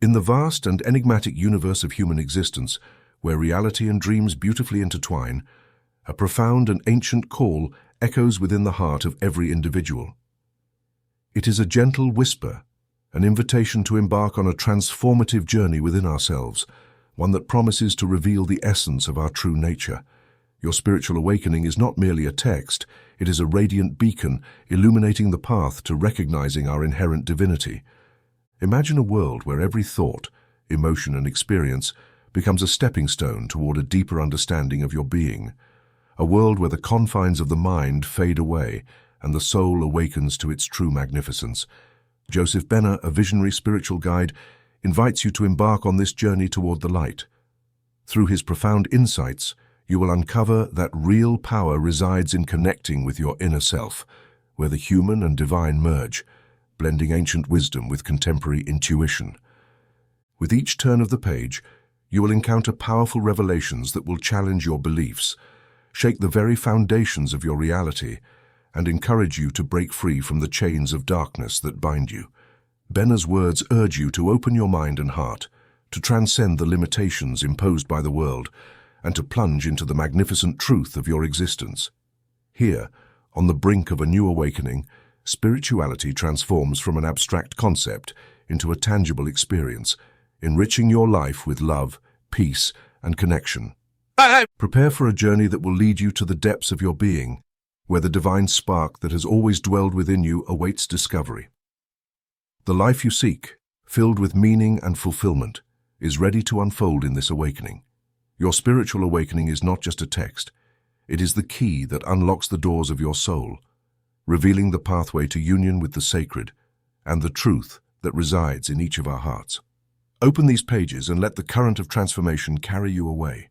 In the vast and enigmatic universe of human existence, where reality and dreams beautifully intertwine, a profound and ancient call echoes within the heart of every individual. It is a gentle whisper, an invitation to embark on a transformative journey within ourselves, one that promises to reveal the essence of our true nature. Your spiritual awakening is not merely a text, it is a radiant beacon illuminating the path to recognizing our inherent divinity. Imagine a world where every thought, emotion, and experience becomes a stepping stone toward a deeper understanding of your being. A world where the confines of the mind fade away and the soul awakens to its true magnificence. Joseph Benner, a visionary spiritual guide, invites you to embark on this journey toward the light. Through his profound insights, you will uncover that real power resides in connecting with your inner self, where the human and divine merge, blending ancient wisdom with contemporary intuition. With each turn of the page, you will encounter powerful revelations that will challenge your beliefs, shake the very foundations of your reality, and encourage you to break free from the chains of darkness that bind you. Benner's words urge you to open your mind and heart, to transcend the limitations imposed by the world, and to plunge into the magnificent truth of your existence. Here, on the brink of a new awakening, spirituality transforms from an abstract concept into a tangible experience, enriching your life with love, peace, and connection. Prepare for a journey that will lead you to the depths of your being, where the divine spark that has always dwelled within you awaits discovery. The life you seek, filled with meaning and fulfillment, is ready to unfold in this awakening. Your spiritual awakening is not just a text, it is the key that unlocks the doors of your soul, revealing the pathway to union with the sacred and the truth that resides in each of our hearts. Open these pages and let the current of transformation carry you away.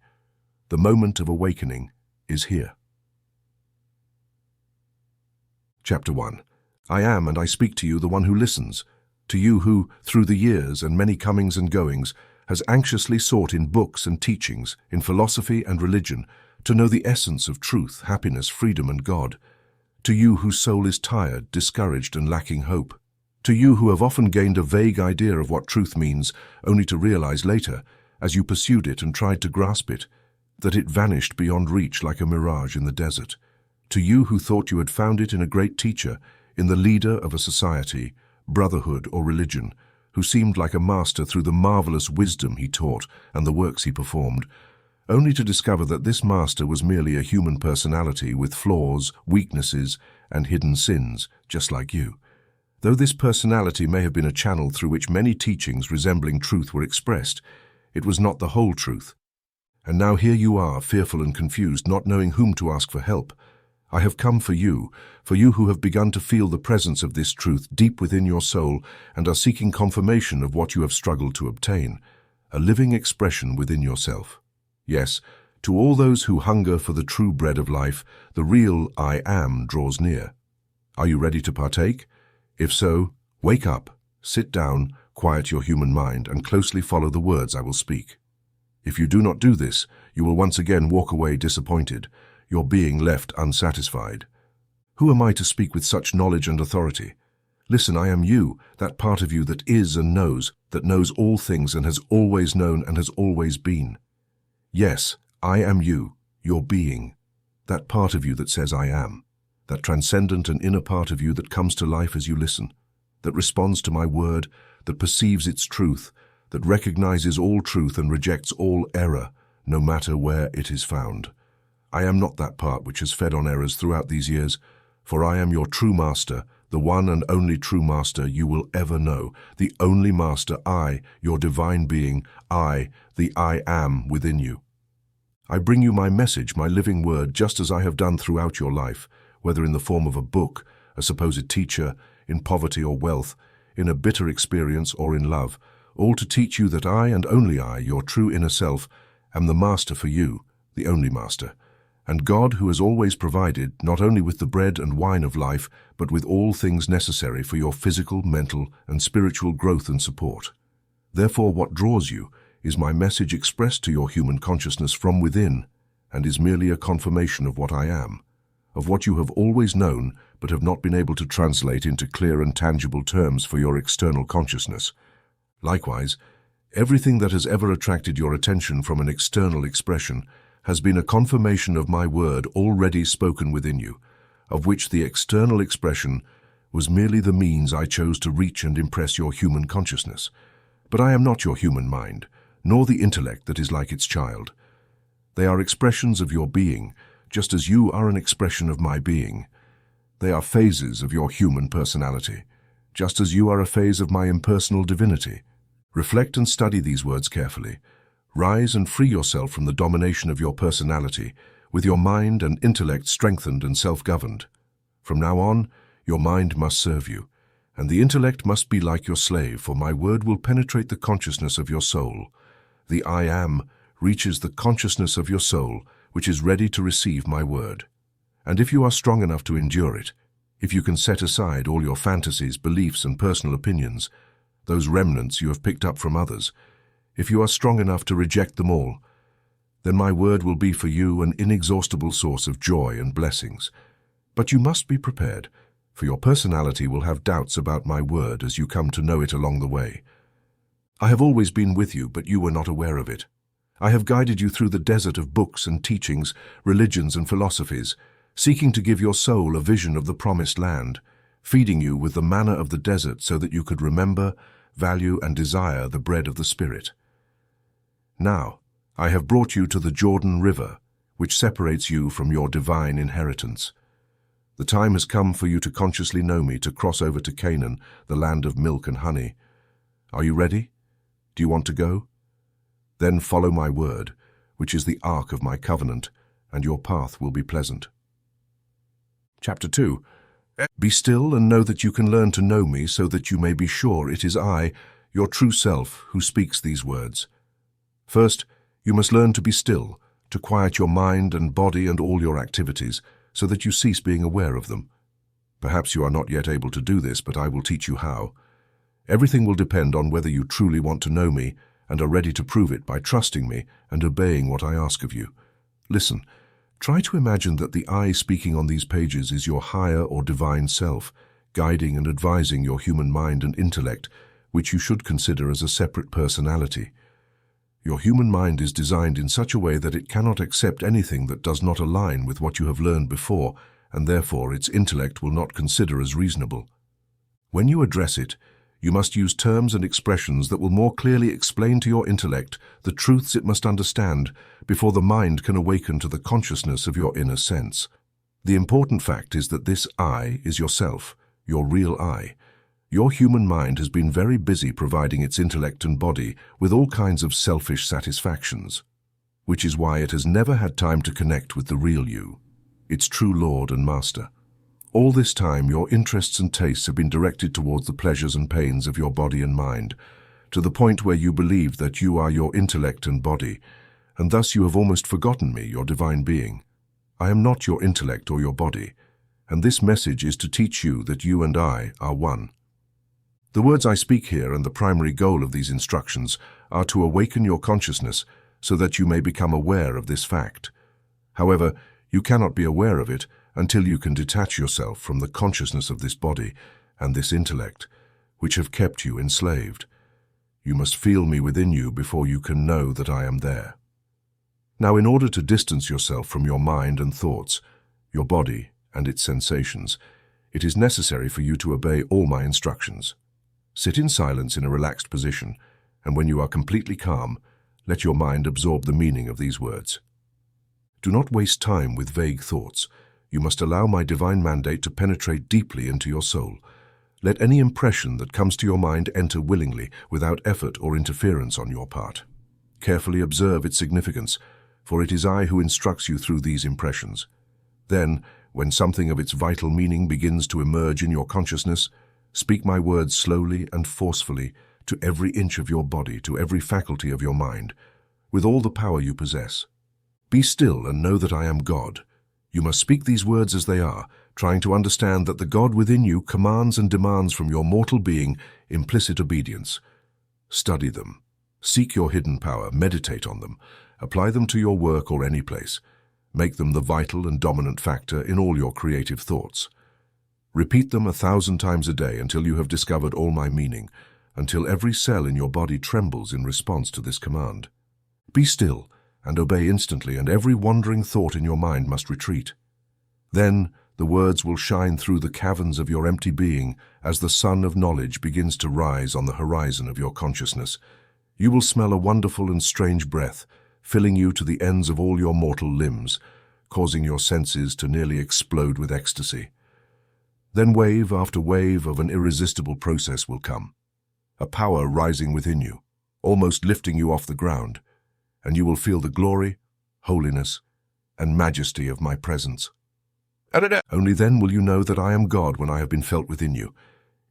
The moment of awakening is here. Chapter 1. I am, and I speak to you, the one who listens, to you who, through the years and many comings and goings, has anxiously sought in books and teachings, in philosophy and religion, to know the essence of truth, happiness, freedom, and God. To you whose soul is tired, discouraged, and lacking hope. To you who have often gained a vague idea of what truth means, only to realize later, as you pursued it and tried to grasp it, that it vanished beyond reach like a mirage in the desert. To you who thought you had found it in a great teacher, in the leader of a society, brotherhood, or religion, who seemed like a master through the marvelous wisdom he taught and the works he performed, only to discover that this master was merely a human personality with flaws, weaknesses, and hidden sins, just like you. Though this personality may have been a channel through which many teachings resembling truth were expressed, it was not the whole truth. And now here you are, fearful and confused, not knowing whom to ask for help. I have come for you who have begun to feel the presence of this truth deep within your soul and are seeking confirmation of what you have struggled to obtain, a living expression within yourself. Yes, to all those who hunger for the true bread of life, the real I am draws near. Are you ready to partake? If so, wake up, sit down, quiet your human mind, and closely follow the words I will speak. If you do not do this, you will once again walk away disappointed, your being left unsatisfied. Who am I to speak with such knowledge and authority? Listen, I am you, that part of you that is and knows, that knows all things and has always known and has always been. Yes, I am you, your being, that part of you that says I am, that transcendent and inner part of you that comes to life as you listen, that responds to my word, that perceives its truth, that recognizes all truth and rejects all error, no matter where it is found. I am not that part which has fed on errors throughout these years, for I am your true master, the one and only true master you will ever know, the only master, I, your divine being, I, the I am within you. I bring you my message, my living word, just as I have done throughout your life, whether in the form of a book, a supposed teacher, in poverty or wealth, in a bitter experience or in love, all to teach you that I and only I, your true inner self, am the master for you, the only master, and God who has always provided not only with the bread and wine of life, but with all things necessary for your physical, mental, and spiritual growth and support. Therefore, what draws you is my message expressed to your human consciousness from within, and is merely a confirmation of what I am, of what you have always known but have not been able to translate into clear and tangible terms for your external consciousness. Likewise, Everything that has ever attracted your attention from an external expression has been a confirmation of my word already spoken within you, of which the external expression was merely the means I chose to reach and impress your human consciousness. But I am not your human mind, nor the intellect that is like its child. They are expressions of your being, just as you are an expression of my being. They are phases of your human personality, just as you are a phase of my impersonal divinity. Reflect and study these words carefully. Rise and free yourself from the domination of your personality, with your mind and intellect strengthened and self-governed. From now on, your mind must serve you, and the intellect must be like your slave, for my word will penetrate the consciousness of your soul. The I Am reaches the consciousness of your soul, which is ready to receive my word. And if you are strong enough to endure it, if you can set aside all your fantasies, beliefs, and personal opinions, those remnants you have picked up from others, if you are strong enough to reject them all, then my word will be for you an inexhaustible source of joy and blessings. But you must be prepared, for your personality will have doubts about my word as you come to know it along the way. I have always been with you, but you were not aware of it. I have guided you through the desert of books and teachings, religions and philosophies, seeking to give your soul a vision of the promised land, feeding you with the manna of the desert so that you could remember, value, and desire the bread of the Spirit. Now, I have brought you to the Jordan River, which separates you from your divine inheritance. The time has come for you to consciously know me, to cross over to Canaan, the land of milk and honey. Are you ready? Do you want to go? Then follow my word, which is the ark of my covenant, and your path will be pleasant. Chapter 2. Be still and know that you can learn to know me, so that you may be sure it is I, your true self, who speaks these words. First, you must learn to be still, to quiet your mind and body and all your activities, so that you cease being aware of them. Perhaps you are not yet able to do this, but I will teach you how. Everything will depend on whether you truly want to know me and are ready to prove it by trusting me and obeying what I ask of you. Listen, try to imagine that the I speaking on these pages is your higher or divine self, guiding and advising your human mind and intellect, which you should consider as a separate personality. Your human mind is designed in such a way that it cannot accept anything that does not align with what you have learned before, and therefore its intellect will not consider as reasonable. When you address it, you must use terms and expressions that will more clearly explain to your intellect the truths it must understand before the mind can awaken to the consciousness of your inner sense. The important fact is that this I is yourself, your real I. Your human mind has been very busy providing its intellect and body with all kinds of selfish satisfactions, which is why it has never had time to connect with the real you, its true Lord and Master. All this time, your interests and tastes have been directed towards the pleasures and pains of your body and mind, to the point where you believe that you are your intellect and body, and thus you have almost forgotten me, your divine being. I am not your intellect or your body, and this message is to teach you that you and I are one. The words I speak here and the primary goal of these instructions are to awaken your consciousness so that you may become aware of this fact. However, you cannot be aware of it until you can detach yourself from the consciousness of this body and this intellect, which have kept you enslaved. You must feel me within you before you can know that I am there. Now, in order to distance yourself from your mind and thoughts, your body and its sensations, it is necessary for you to obey all my instructions. Sit in silence in a relaxed position, and when you are completely calm, let your mind absorb the meaning of these words. Do not waste time with vague thoughts. You must allow my divine mandate to penetrate deeply into your soul. Let any impression that comes to your mind enter willingly, without effort or interference on your part. Carefully observe its significance, for it is I who instructs you through these impressions. Then, when something of its vital meaning begins to emerge in your consciousness, speak my words slowly and forcefully to every inch of your body, to every faculty of your mind, with all the power you possess. Be still and know that I am God. You must speak these words as they are, trying to understand that the God within you commands and demands from your mortal being implicit obedience. Study them. Seek your hidden power, meditate on them, apply them to your work or any place. Make them the vital and dominant factor in all your creative thoughts. Repeat them 1,000 times a day until you have discovered all my meaning, until every cell in your body trembles in response to this command. Be still and obey instantly, and every wandering thought in your mind must retreat. Then the words will shine through the caverns of your empty being as the sun of knowledge begins to rise on the horizon of your consciousness. You will smell a wonderful and strange breath, filling you to the ends of all your mortal limbs, causing your senses to nearly explode with ecstasy. Then wave after wave of an irresistible process will come, a power rising within you, almost lifting you off the ground, and you will feel the glory, holiness, and majesty of my presence. Only then will you know that I am God when I have been felt within you.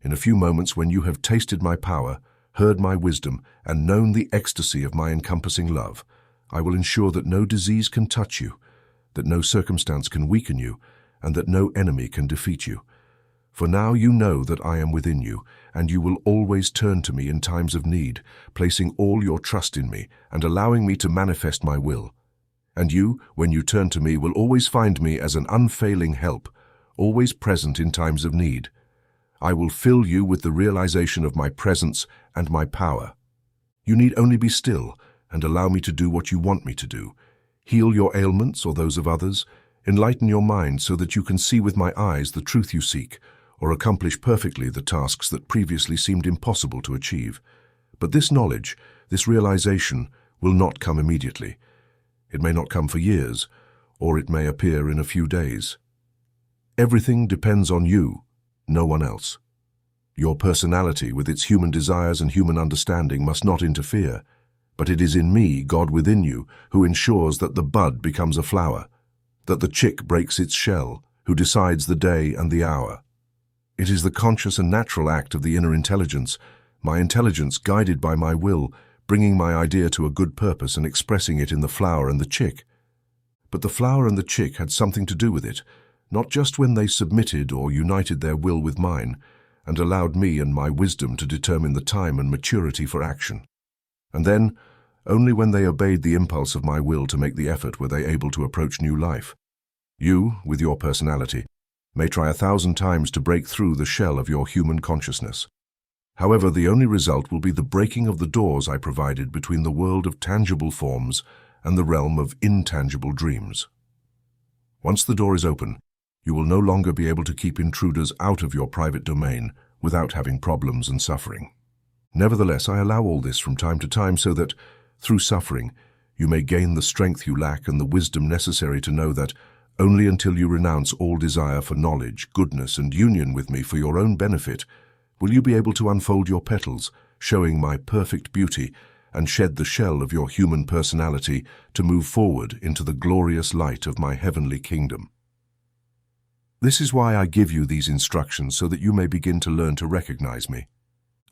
In a few moments, when you have tasted my power, heard my wisdom, and known the ecstasy of my encompassing love, I will ensure that no disease can touch you, that no circumstance can weaken you, and that no enemy can defeat you. For now you know that I am within you, and you will always turn to me in times of need, placing all your trust in me and allowing me to manifest my will. And you, when you turn to me, will always find me as an unfailing help, always present in times of need. I will fill you with the realization of my presence and my power. You need only be still and allow me to do what you want me to do. Heal your ailments or those of others. Enlighten your mind so that you can see with my eyes the truth you seek, or accomplish perfectly the tasks that previously seemed impossible to achieve. But this knowledge, this realization, will not come immediately. It may not come for years, or it may appear in a few days. Everything depends on you, no one else. Your personality, with its human desires and human understanding, must not interfere, but it is in me, God within you, who ensures that the bud becomes a flower, that the chick breaks its shell, who decides the day and the hour. It is the conscious and natural act of the inner intelligence, my intelligence guided by my will, bringing my idea to a good purpose and expressing it in the flower and the chick. But the flower and the chick had something to do with it, not just when they submitted or united their will with mine, and allowed me and my wisdom to determine the time and maturity for action. And then, only when they obeyed the impulse of my will to make the effort were they able to approach new life. You, with your personality, may try 1,000 times to break through the shell of your human consciousness. However, the only result will be the breaking of the doors I provided between the world of tangible forms and the realm of intangible dreams. Once the door is open, you will no longer be able to keep intruders out of your private domain without having problems and suffering. Nevertheless, I allow all this from time to time so that, through suffering, you may gain the strength you lack and the wisdom necessary to know that only until you renounce all desire for knowledge, goodness, and union with me for your own benefit will you be able to unfold your petals, showing my perfect beauty, and shed the shell of your human personality to move forward into the glorious light of my heavenly kingdom. This is why I give you these instructions, so that you may begin to learn to recognize me.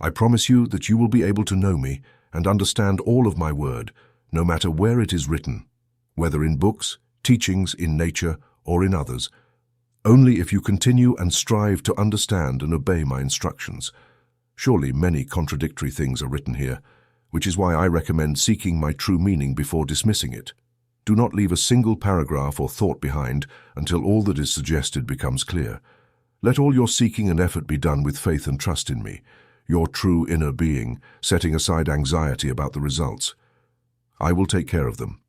I promise you that you will be able to know me and understand all of my word, no matter where it is written, whether in books, teachings, in nature, or in others, only if you continue and strive to understand and obey my instructions. Surely many contradictory things are written here, which is why I recommend seeking my true meaning before dismissing it. Do not leave a single paragraph or thought behind until all that is suggested becomes clear. Let all your seeking and effort be done with faith and trust in me, your true inner being, setting aside anxiety about the results. I will take care of them.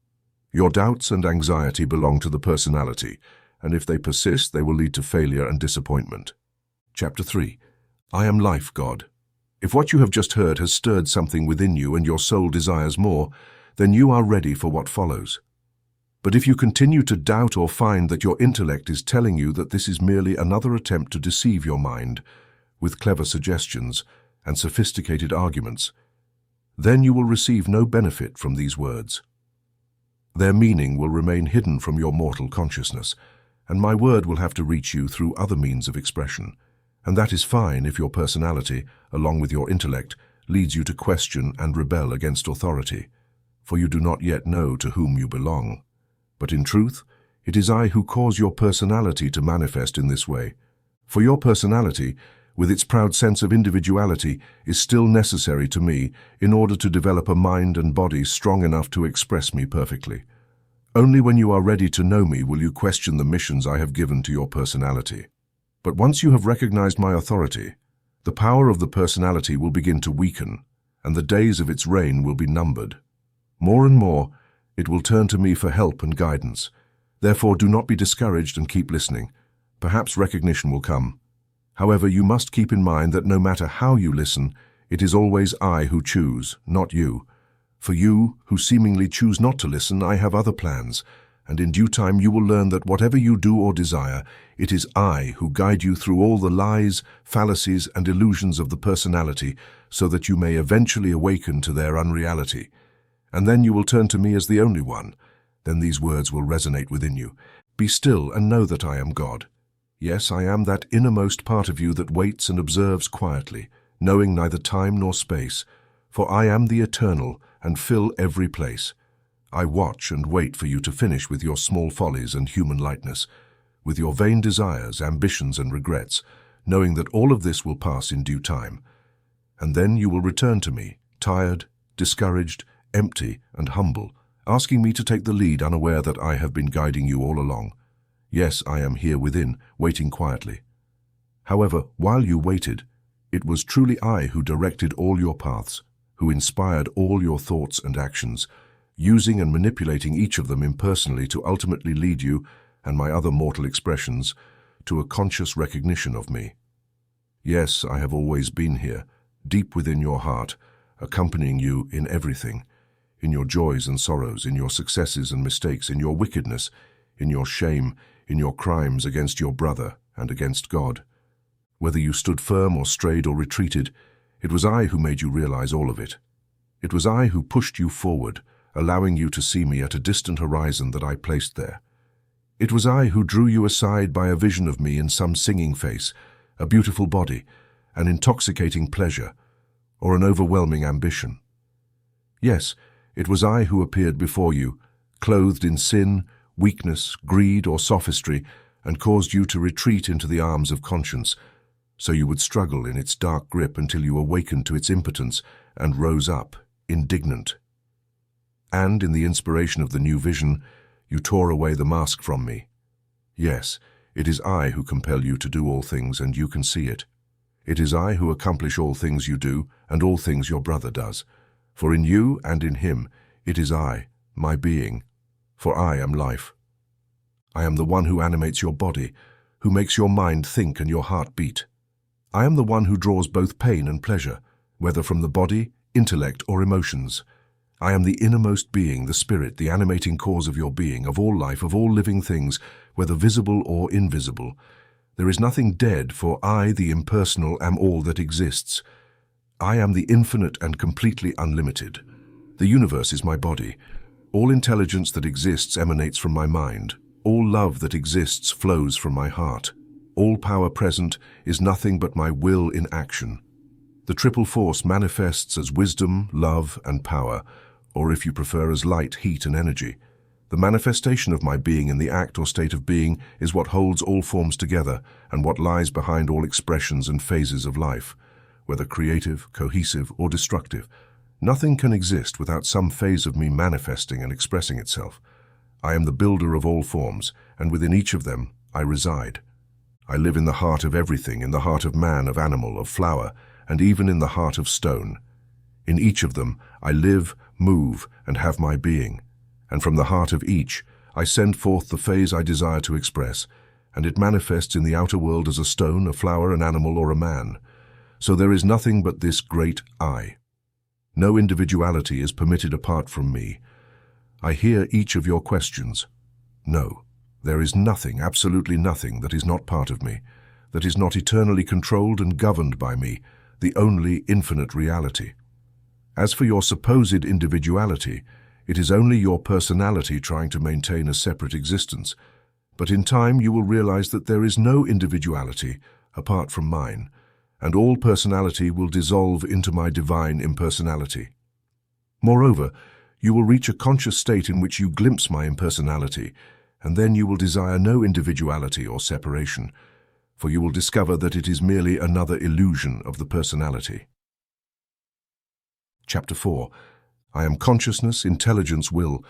Your doubts and anxiety belong to the personality, and if they persist, they will lead to failure and disappointment. Chapter 3. I am life, God. If what you have just heard has stirred something within you and your soul desires more, then you are ready for what follows. But if you continue to doubt or find that your intellect is telling you that this is merely another attempt to deceive your mind with clever suggestions and sophisticated arguments, then you will receive no benefit from these words. Their meaning will remain hidden from your mortal consciousness, and my word will have to reach you through other means of expression, and that is fine if your personality, along with your intellect, leads you to question and rebel against authority, for you do not yet know to whom you belong. But in truth, it is I who cause your personality to manifest in this way. For your personality, with its proud sense of individuality, is still necessary to me in order to develop a mind and body strong enough to express me perfectly. Only when you are ready to know me will you question the missions I have given to your personality. But once you have recognized my authority, the power of the personality will begin to weaken, and the days of its reign will be numbered. More and more, it will turn to me for help and guidance. Therefore, do not be discouraged and keep listening. Perhaps recognition will come. However, you must keep in mind that no matter how you listen, it is always I who choose, not you. For you, who seemingly choose not to listen, I have other plans, and in due time you will learn that whatever you do or desire, it is I who guide you through all the lies, fallacies, and illusions of the personality, so that you may eventually awaken to their unreality. And then you will turn to me as the only one. Then these words will resonate within you. Be still and know that I am God. Yes, I am that innermost part of you that waits and observes quietly, knowing neither time nor space. For I am the eternal and fill every place. I watch and wait for you to finish with your small follies and human lightness, with your vain desires, ambitions, and regrets, knowing that all of this will pass in due time. And then you will return to me, tired, discouraged, empty, and humble, asking me to take the lead, unaware that I have been guiding you all along. Yes, I am here within, waiting quietly. However, while you waited, it was truly I who directed all your paths, who inspired all your thoughts and actions, using and manipulating each of them impersonally to ultimately lead you, and my other mortal expressions, to a conscious recognition of me. Yes, I have always been here, deep within your heart, accompanying you in everything, in your joys and sorrows, in your successes and mistakes, in your wickedness, in your shame, in your crimes against your brother and against God. Whether you stood firm or strayed or retreated, it was I who made you realize all of it. It was I who pushed you forward, allowing you to see me at a distant horizon that I placed there. It was I who drew you aside by a vision of me in some singing face, a beautiful body, an intoxicating pleasure, or an overwhelming ambition. Yes, it was I who appeared before you, clothed in sin, weakness, greed, or sophistry, and caused you to retreat into the arms of conscience, so you would struggle in its dark grip until you awakened to its impotence and rose up, indignant. And in the inspiration of the new vision, you tore away the mask from me. Yes, it is I who compel you to do all things, and you can see it. It is I who accomplish all things you do, and all things your brother does. For in you and in him, it is I, my being, for I am life. I am the one who animates your body, who makes your mind think and your heart beat. I am the one who draws both pain and pleasure, whether from the body, intellect, or emotions. I am the innermost being, the spirit, the animating cause of your being, of all life, of all living things, whether visible or invisible. There is nothing dead, for I, the impersonal, am all that exists. I am the infinite and completely unlimited. The universe is my body. All intelligence that exists emanates from my mind. All love that exists flows from my heart. All power present is nothing but my will in action. The triple force manifests as wisdom, love, and power, or if you prefer as light, heat, and energy. The manifestation of my being in the act or state of being is what holds all forms together and what lies behind all expressions and phases of life, whether creative, cohesive, or destructive. Nothing can exist without some phase of me manifesting and expressing itself. I am the builder of all forms, and within each of them I reside. I live in the heart of everything, in the heart of man, of animal, of flower, and even in the heart of stone. In each of them I live, move, and have my being, and from the heart of each I send forth the phase I desire to express, and it manifests in the outer world as a stone, a flower, an animal, or a man. So there is nothing but this great I. No individuality is permitted apart from me. I hear each of your questions. No, there is nothing, absolutely nothing, that is not part of me, that is not eternally controlled and governed by me, the only infinite reality. As for your supposed individuality, it is only your personality trying to maintain a separate existence. But in time you will realize that there is no individuality apart from mine, and all personality will dissolve into my divine impersonality. Moreover, you will reach a conscious state in which you glimpse my impersonality, and then you will desire no individuality or separation, for you will discover that it is merely another illusion of the personality. Chapter 4. I am consciousness, intelligence, will.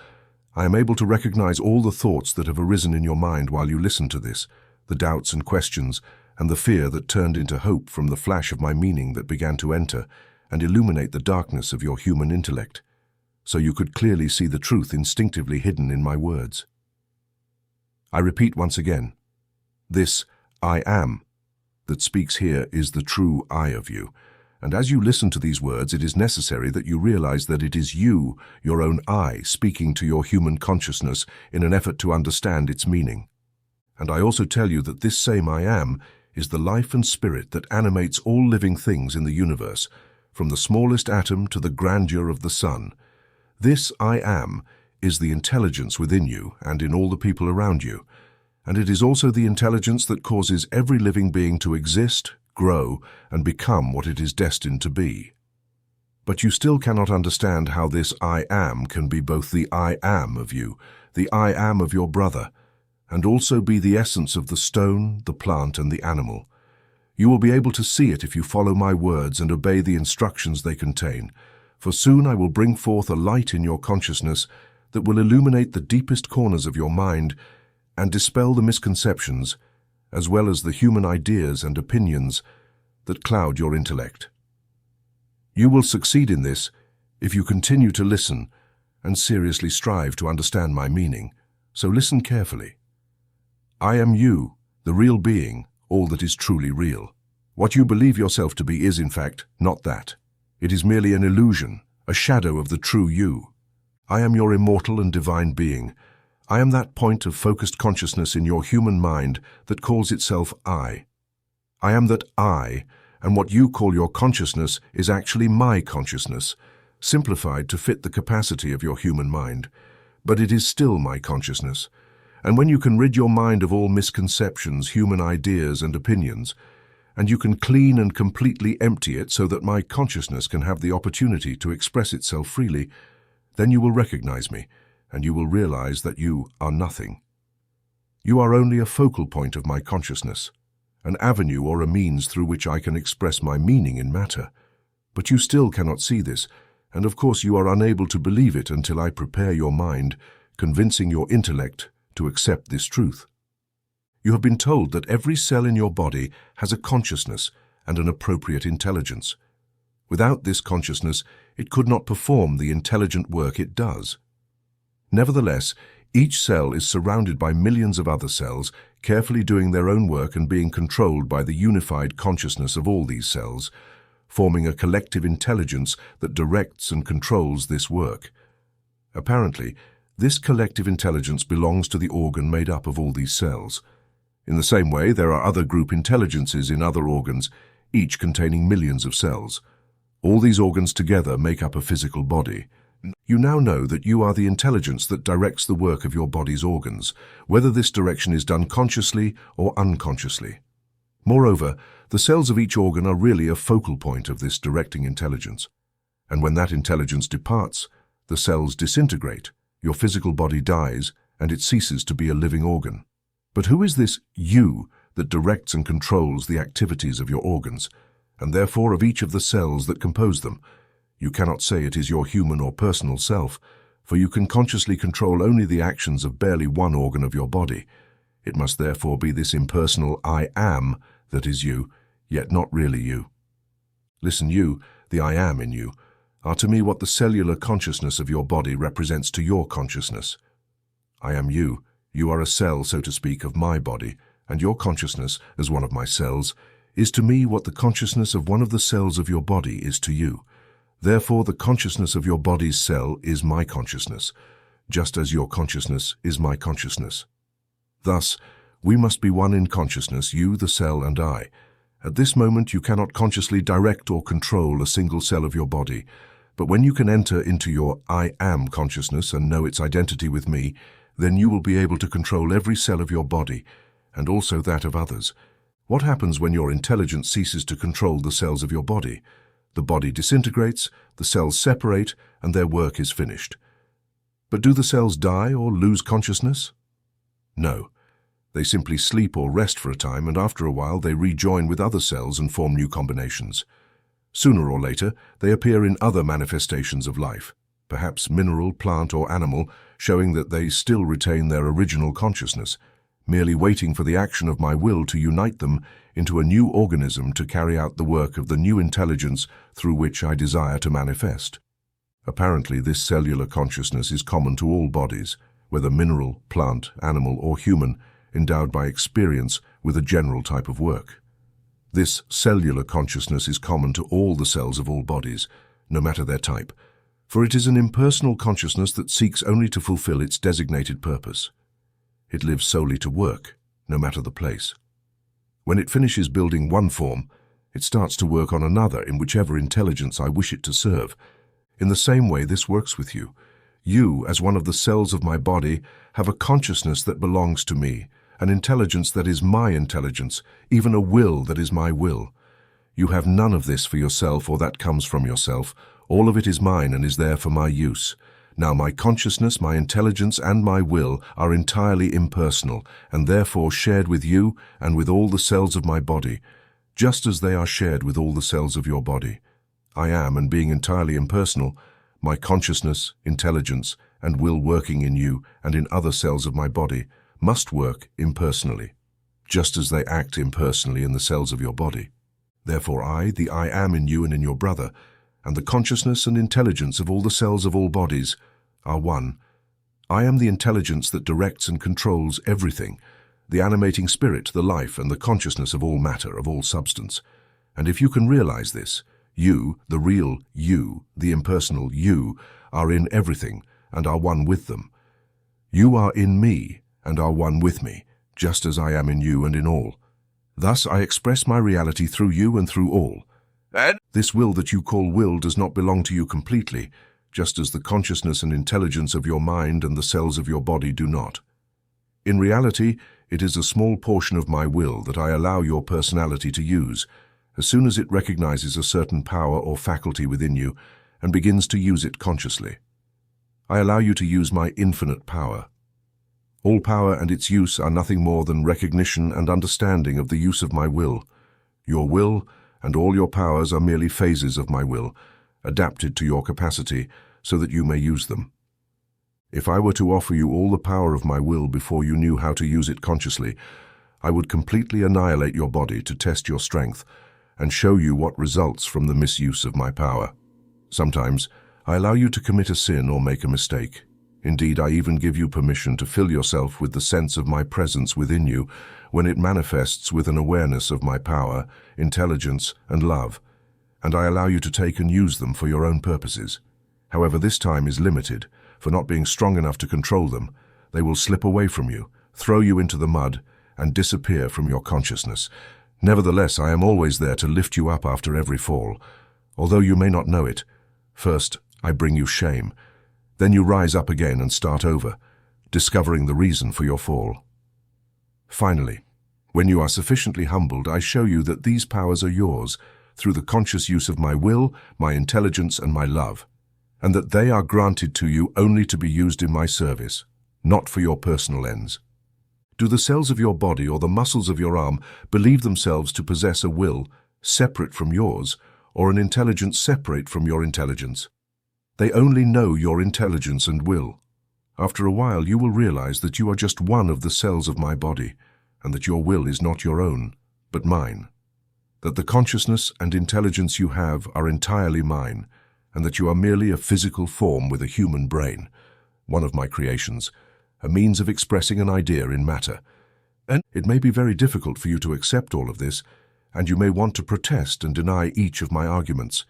I am able to recognize all the thoughts that have arisen in your mind while you listen to this, the doubts and questions, and the fear that turned into hope from the flash of my meaning that began to enter and illuminate the darkness of your human intellect, so you could clearly see the truth instinctively hidden in my words. I repeat once again, this I am that speaks here is the true I of you, and as you listen to these words, it is necessary that you realize that it is you, your own I, speaking to your human consciousness in an effort to understand its meaning. And I also tell you that this same I am is the life and spirit that animates all living things in the universe, from the smallest atom to the grandeur of the sun. This I am is the intelligence within you and in all the people around you, and it is also the intelligence that causes every living being to exist, grow, and become what it is destined to be. But you still cannot understand how this I am can be both the I am of you, the I am of your brother, and also be the essence of the stone, the plant, and the animal. You will be able to see it if you follow my words and obey the instructions they contain, for soon I will bring forth a light in your consciousness that will illuminate the deepest corners of your mind and dispel the misconceptions, as well as the human ideas and opinions that cloud your intellect. You will succeed in this if you continue to listen and seriously strive to understand my meaning, so listen carefully. I am you, the real being, all that is truly real. What you believe yourself to be is, in fact, not that. It is merely an illusion, a shadow of the true you. I am your immortal and divine being. I am that point of focused consciousness in your human mind that calls itself I. I am that I, and what you call your consciousness is actually my consciousness, simplified to fit the capacity of your human mind. But it is still my consciousness. And when you can rid your mind of all misconceptions, human ideas, and opinions, and you can clean and completely empty it so that my consciousness can have the opportunity to express itself freely, then you will recognize me, and you will realize that you are nothing. You are only a focal point of my consciousness, an avenue or a means through which I can express my meaning in matter. But you still cannot see this, and of course you are unable to believe it until I prepare your mind, convincing your intellect to accept this truth. You have been told that every cell in your body has a consciousness and an appropriate intelligence. Without this consciousness, it could not perform the intelligent work it does. Nevertheless, each cell is surrounded by millions of other cells, carefully doing their own work and being controlled by the unified consciousness of all these cells, forming a collective intelligence that directs and controls this work. Apparently, this collective intelligence belongs to the organ made up of all these cells. In the same way, there are other group intelligences in other organs, each containing millions of cells. All these organs together make up a physical body. You now know that you are the intelligence that directs the work of your body's organs, whether this direction is done consciously or unconsciously. Moreover, the cells of each organ are really a focal point of this directing intelligence. And when that intelligence departs, the cells disintegrate, your physical body dies, and it ceases to be a living organ. But who is this you that directs and controls the activities of your organs, and therefore of each of the cells that compose them? You cannot say it is your human or personal self, for you can consciously control only the actions of barely one organ of your body. It must therefore be this impersonal I am that is you, yet not really you. Listen, you, the I am in you, are to me what the cellular consciousness of your body represents to your consciousness. I am you. You are a cell, so to speak, of my body, and your consciousness, as one of my cells, is to me what the consciousness of one of the cells of your body is to you. Therefore, the consciousness of your body's cell is my consciousness, just as your consciousness is my consciousness. Thus, we must be one in consciousness, you, the cell, and I. At this moment, you cannot consciously direct or control a single cell of your body, but when you can enter into your I am consciousness and know its identity with me, then you will be able to control every cell of your body, and also that of others. What happens when your intelligence ceases to control the cells of your body? The body disintegrates, the cells separate, and their work is finished. But do the cells die or lose consciousness? No. They simply sleep or rest for a time, and after a while they rejoin with other cells and form new combinations. Sooner or later, they appear in other manifestations of life, perhaps mineral, plant, or animal, showing that they still retain their original consciousness. merely waiting for the action of my will to unite them into a new organism to carry out the work of the new intelligence through which I desire to manifest. Apparently, this cellular consciousness is common to all bodies, whether mineral, plant, animal, or human, endowed by experience with a general type of work. This cellular consciousness is common to all the cells of all bodies, no matter their type, for it is an impersonal consciousness that seeks only to fulfill its designated purpose. It lives solely to work, no matter the place. When it finishes building one form, it starts to work on another in whichever intelligence I wish it to serve. In the same way, this works with you. You, as one of the cells of my body, have a consciousness that belongs to me, an intelligence that is my intelligence, even a will that is my will. You have none of this for yourself or that comes from yourself. All of it is mine and is there for my use. Now my consciousness, my intelligence, and my will are entirely impersonal and therefore shared with you and with all the cells of my body, just as they are shared with all the cells of your body. I am, and being entirely impersonal, my consciousness, intelligence, and will working in you and in other cells of my body must work impersonally, just as they act impersonally in the cells of your body. Therefore I, the I am in you and in your brother, and the consciousness and intelligence of all the cells of all bodies, are one. I am the intelligence that directs and controls everything, the animating spirit, the life, and the consciousness of all matter, of all substance. And if you can realize this, you, the real you, the impersonal you, are in everything and are one with them. You are in me and are one with me, just as I am in you and in all. Thus I express my reality through you and through all. And this will that you call will does not belong to you completely, just as the consciousness and intelligence of your mind and the cells of your body do not. In reality, it is a small portion of my will that I allow your personality to use, as soon as it recognizes a certain power or faculty within you and begins to use it consciously. I allow you to use my infinite power. All power and its use are nothing more than recognition and understanding of the use of my will. Your will and all your powers are merely phases of my will, adapted to your capacity so that you may use them. If I were to offer you all the power of my will before you knew how to use it consciously, I would completely annihilate your body to test your strength and show you what results from the misuse of my power. Sometimes, I allow you to commit a sin or make a mistake. Indeed, I even give you permission to fill yourself with the sense of my presence within you when it manifests with an awareness of my power, intelligence, and love, and I allow you to take and use them for your own purposes. However, this time is limited, for not being strong enough to control them, they will slip away from you, throw you into the mud, and disappear from your consciousness. Nevertheless, I am always there to lift you up after every fall. Although you may not know it, first I bring you shame. Then you rise up again and start over, discovering the reason for your fall. Finally, when you are sufficiently humbled, I show you that these powers are yours through the conscious use of my will, my intelligence, and my love, and that they are granted to you only to be used in my service, not for your personal ends. Do the cells of your body or the muscles of your arm believe themselves to possess a will separate from yours, or an intelligence separate from your intelligence? They only know your intelligence and will. After a while, you will realize that you are just one of the cells of my body, and that your will is not your own, but mine. That the consciousness and intelligence you have are entirely mine, and that you are merely a physical form with a human brain, one of my creations, a means of expressing an idea in matter. And it may be very difficult for you to accept all of this, and you may want to protest and deny each of my arguments.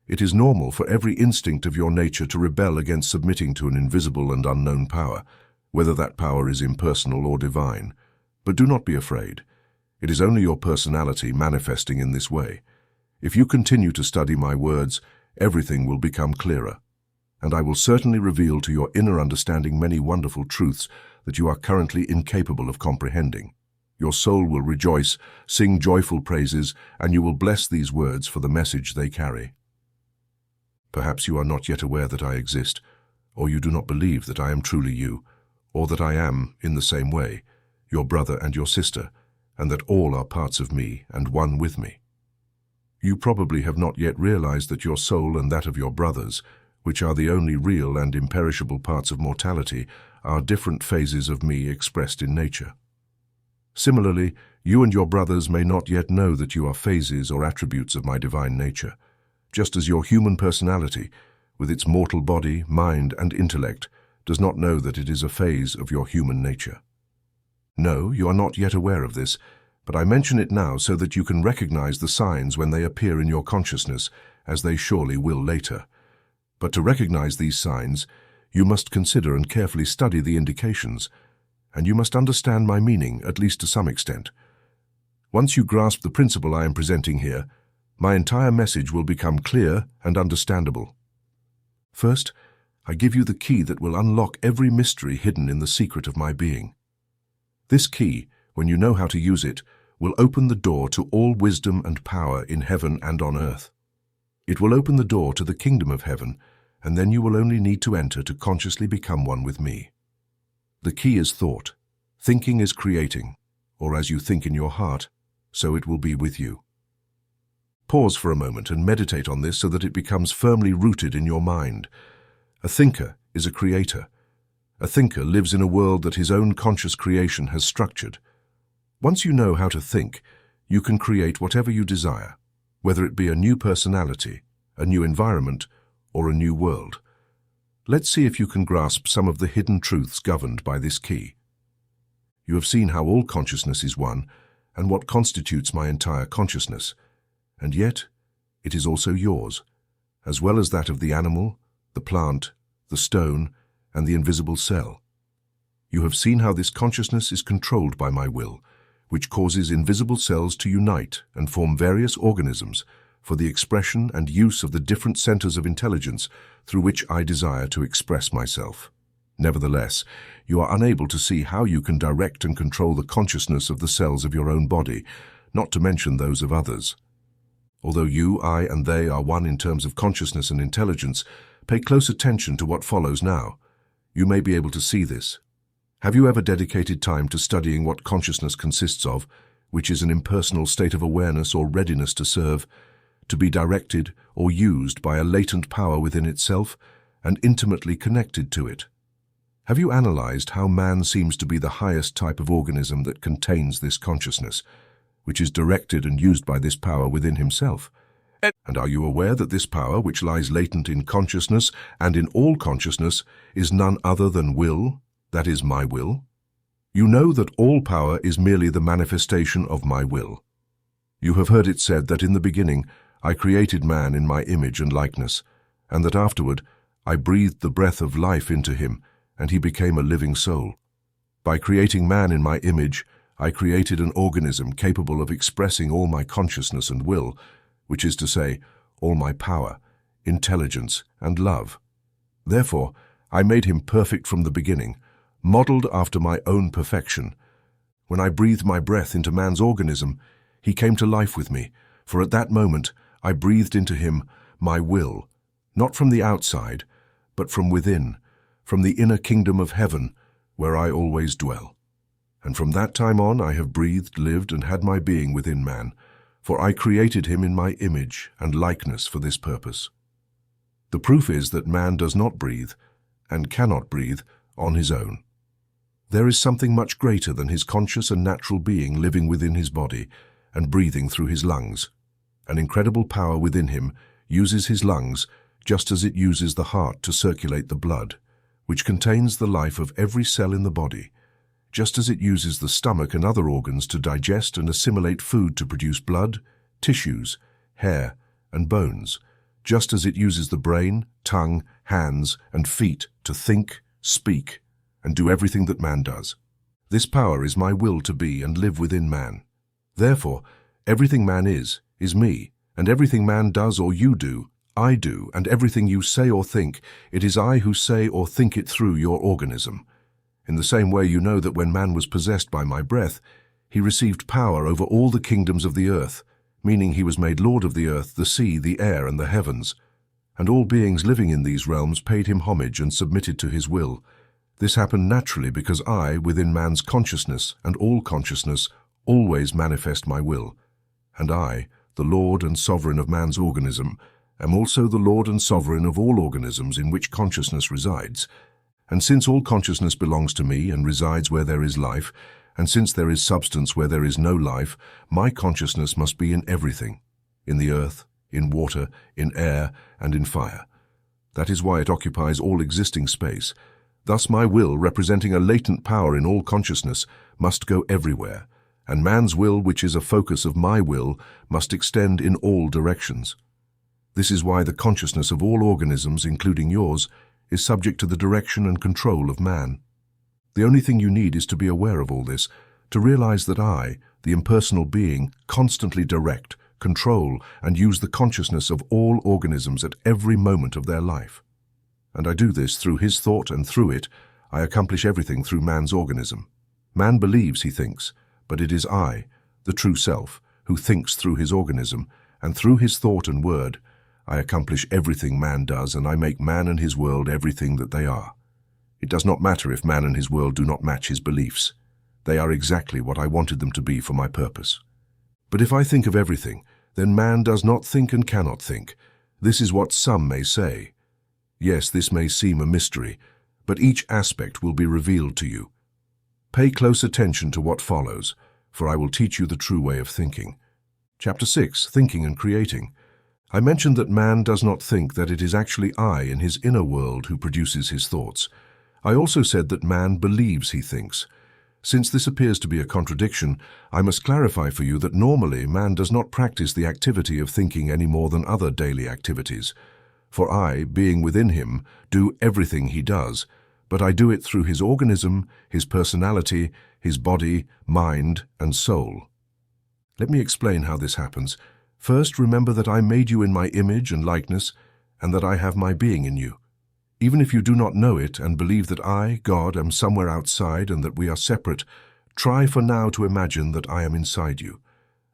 It is normal for every instinct of your nature to rebel against submitting to an invisible and unknown power, whether that power is impersonal or divine. But do not be afraid. It is only your personality manifesting in this way. If you continue to study my words, everything will become clearer, and I will certainly reveal to your inner understanding many wonderful truths that you are currently incapable of comprehending. Your soul will rejoice, sing joyful praises, and you will bless these words for the message they carry. Perhaps you are not yet aware that I exist, or you do not believe that I am truly you, or that I am, in the same way, your brother and your sister, and that all are parts of me and one with me. You probably have not yet realized that your soul and that of your brothers, which are the only real and imperishable parts of mortality, are different phases of me expressed in nature. Similarly, you and your brothers may not yet know that you are phases or attributes of my divine nature, just as your human personality, with its mortal body, mind, and intellect, does not know that it is a phase of your human nature. No, you are not yet aware of this, but I mention it now so that you can recognize the signs when they appear in your consciousness, as they surely will later. But to recognize these signs, you must consider and carefully study the indications, and you must understand my meaning, at least to some extent. Once you grasp the principle I am presenting here, my entire message will become clear and understandable. First, I give you the key that will unlock every mystery hidden in the secret of my being. This key, when you know how to use it, will open the door to all wisdom and power in heaven and on earth. It will open the door to the kingdom of heaven, and then you will only need to enter to consciously become one with me. The key is thought. Thinking is creating, or as you think in your heart, so it will be with you. Pause for a moment and meditate on this so that it becomes firmly rooted in your mind. A thinker is a creator. A thinker lives in a world that his own conscious creation has structured. Once you know how to think, you can create whatever you desire, whether it be a new personality, a new environment, or a new world. Let's see if you can grasp some of the hidden truths governed by this key. You have seen how all consciousness is one, and what constitutes my entire consciousness, and yet it is also yours, as well as that of the animal, the plant, the stone, and the invisible cell. You have seen how this consciousness is controlled by my will, which causes invisible cells to unite and form various organisms for the expression and use of the different centers of intelligence through which I desire to express myself. Nevertheless, you are unable to see how you can direct and control the consciousness of the cells of your own body, not to mention those of others. Although you, I, and they are one in terms of consciousness and intelligence, pay close attention to what follows now. You may be able to see this. Have you ever dedicated time to studying what consciousness consists of, which is an impersonal state of awareness or readiness to serve, to be directed or used by a latent power within itself and intimately connected to it? Have you analyzed how man seems to be the highest type of organism that contains this consciousness, which is directed and used by this power within himself? And are you aware that this power, which lies latent in consciousness and in all consciousness, is none other than will? That is my will. You know that all power is merely the manifestation of my will. You have heard it said that in the beginning I created man in my image and likeness, and that afterward I breathed the breath of life into him, and he became a living soul. By creating man in my image, I created an organism capable of expressing all my consciousness and will, which is to say, all my power, intelligence, and love. Therefore, I made him perfect from the beginning, modeled after my own perfection. When I breathed my breath into man's organism, he came to life with me, for at that moment I breathed into him my will, not from the outside, but from within, from the inner kingdom of heaven, where I always dwell. And from that time on I have breathed, lived, and had my being within man, for I created him in my image and likeness for this purpose. The proof is that man does not breathe, and cannot breathe, on his own. There is something much greater than his conscious and natural being living within his body and breathing through his lungs. An incredible power within him uses his lungs just as it uses the heart to circulate the blood, which contains the life of every cell in the body, just as it uses the stomach and other organs to digest and assimilate food to produce blood, tissues, hair, and bones, just as it uses the brain, tongue, hands, and feet to think, speak, and do everything that man does. This power is my will to be and live within man. Therefore, everything man is me, and everything man does or you do, I do, and everything you say or think, it is I who say or think it through your organism. In the same way you know that when man was possessed by my breath, he received power over all the kingdoms of the earth, meaning he was made lord of the earth, the sea, the air, and the heavens. And all beings living in these realms paid him homage and submitted to his will. This happened naturally because I, within man's consciousness and all consciousness, always manifest my will. And I, the Lord and Sovereign of man's organism, am also the Lord and Sovereign of all organisms in which consciousness resides. And since all consciousness belongs to me and resides where there is life, And since there is substance where there is no life, my consciousness must be in everything, in the earth, in water, in air, and in fire. That is why it occupies all existing space. Thus my will, representing a latent power in all consciousness, must go everywhere, and man's will, which is a focus of my will, must extend in all directions. This is why the consciousness of all organisms, including yours, is subject to the direction and control of man. The only thing you need is to be aware of all this, to realize that I, the impersonal being, constantly direct, control, and use the consciousness of all organisms at every moment of their life. And I do this through his thought, and through it, I accomplish everything through man's organism. Man believes he thinks, but it is I, the true self, who thinks through his organism, and through his thought and word, I accomplish everything man does, and I make man and his world everything that they are. It does not matter if man and his world do not match his beliefs. They are exactly what I wanted them to be for my purpose. But if I think of everything, then man does not think and cannot think. This is what some may say. Yes, this may seem a mystery, but each aspect will be revealed to you. Pay close attention to what follows, for I will teach you the true way of thinking. Chapter 6, Thinking and Creating. I mentioned that man does not think, that it is actually I in his inner world who produces his thoughts. I also said that man believes he thinks. Since this appears to be a contradiction, I must clarify for you that normally man does not practice the activity of thinking any more than other daily activities. For I, being within him, do everything he does, but I do it through his organism, his personality, his body, mind, and soul. Let me explain how this happens. First, remember that I made you in my image and likeness, and that I have my being in you. Even if you do not know it and believe that I, God, am somewhere outside and that we are separate, try for now to imagine that I am inside you.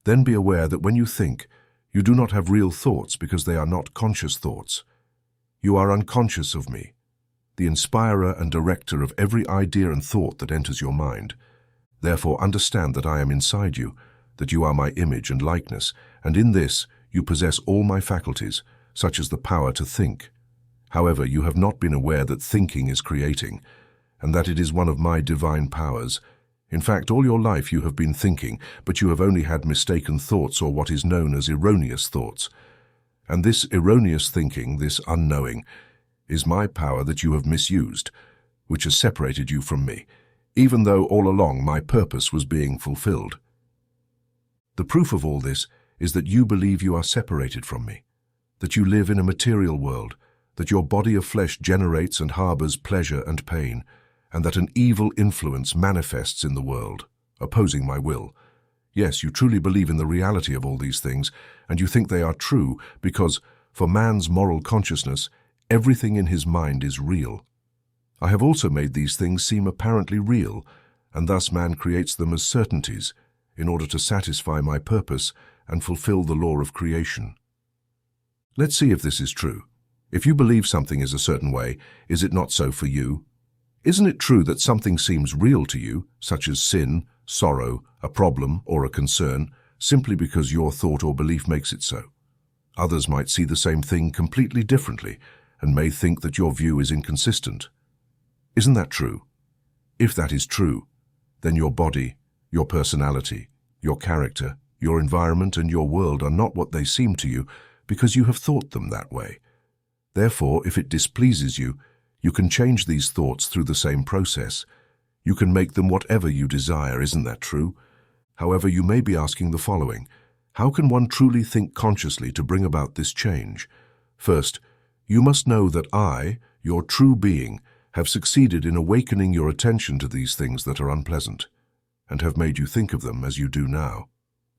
Then be aware that when you think, you do not have real thoughts because they are not conscious thoughts. You are unconscious of me, the inspirer and director of every idea and thought that enters your mind. Therefore understand that I am inside you, that you are my image and likeness, and in this you possess all my faculties, such as the power to think. However, you have not been aware that thinking is creating, and that it is one of my divine powers. In fact, all your life you have been thinking, but you have only had mistaken thoughts, or what is known as erroneous thoughts. And this erroneous thinking, this unknowing, is my power that you have misused, which has separated you from me, even though all along my purpose was being fulfilled. The proof of all this is that you believe you are separated from me, that you live in a material world, that your body of flesh generates and harbors pleasure and pain, and that an evil influence manifests in the world, opposing my will. Yes, you truly believe in the reality of all these things, and you think they are true because, for man's moral consciousness, everything in his mind is real. I have also made these things seem apparently real, and thus man creates them as certainties, in order to satisfy my purpose and fulfill the law of creation. Let's see if this is true. If you believe something is a certain way, is it not so for you? Isn't it true that something seems real to you, such as sin, sorrow, a problem, or a concern, simply because your thought or belief makes it so? Others might see the same thing completely differently and may think that your view is inconsistent. Isn't that true? If that is true, then your body, your personality, your character, your environment, and your world are not what they seem to you because you have thought them that way. Therefore, if it displeases you, you can change these thoughts through the same process. You can make them whatever you desire, isn't that true? However, you may be asking the following: how can one truly think consciously to bring about this change? First, you must know that I, your true being, have succeeded in awakening your attention to these things that are unpleasant, and have made you think of them as you do now.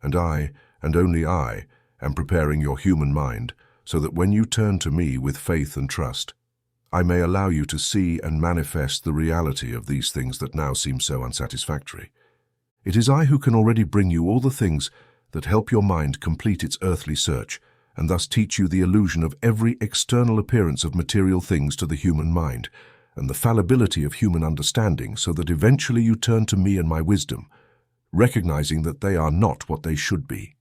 And I, and only I, am preparing your human mind, so that when you turn to me with faith and trust, I may allow you to see and manifest the reality of these things that now seem so unsatisfactory. It is I who can already bring you all the things that help your mind complete its earthly search, and thus teach you the illusion of every external appearance of material things to the human mind, and the fallibility of human understanding, so that eventually you turn to me and my wisdom, recognizing that they are not what they should be.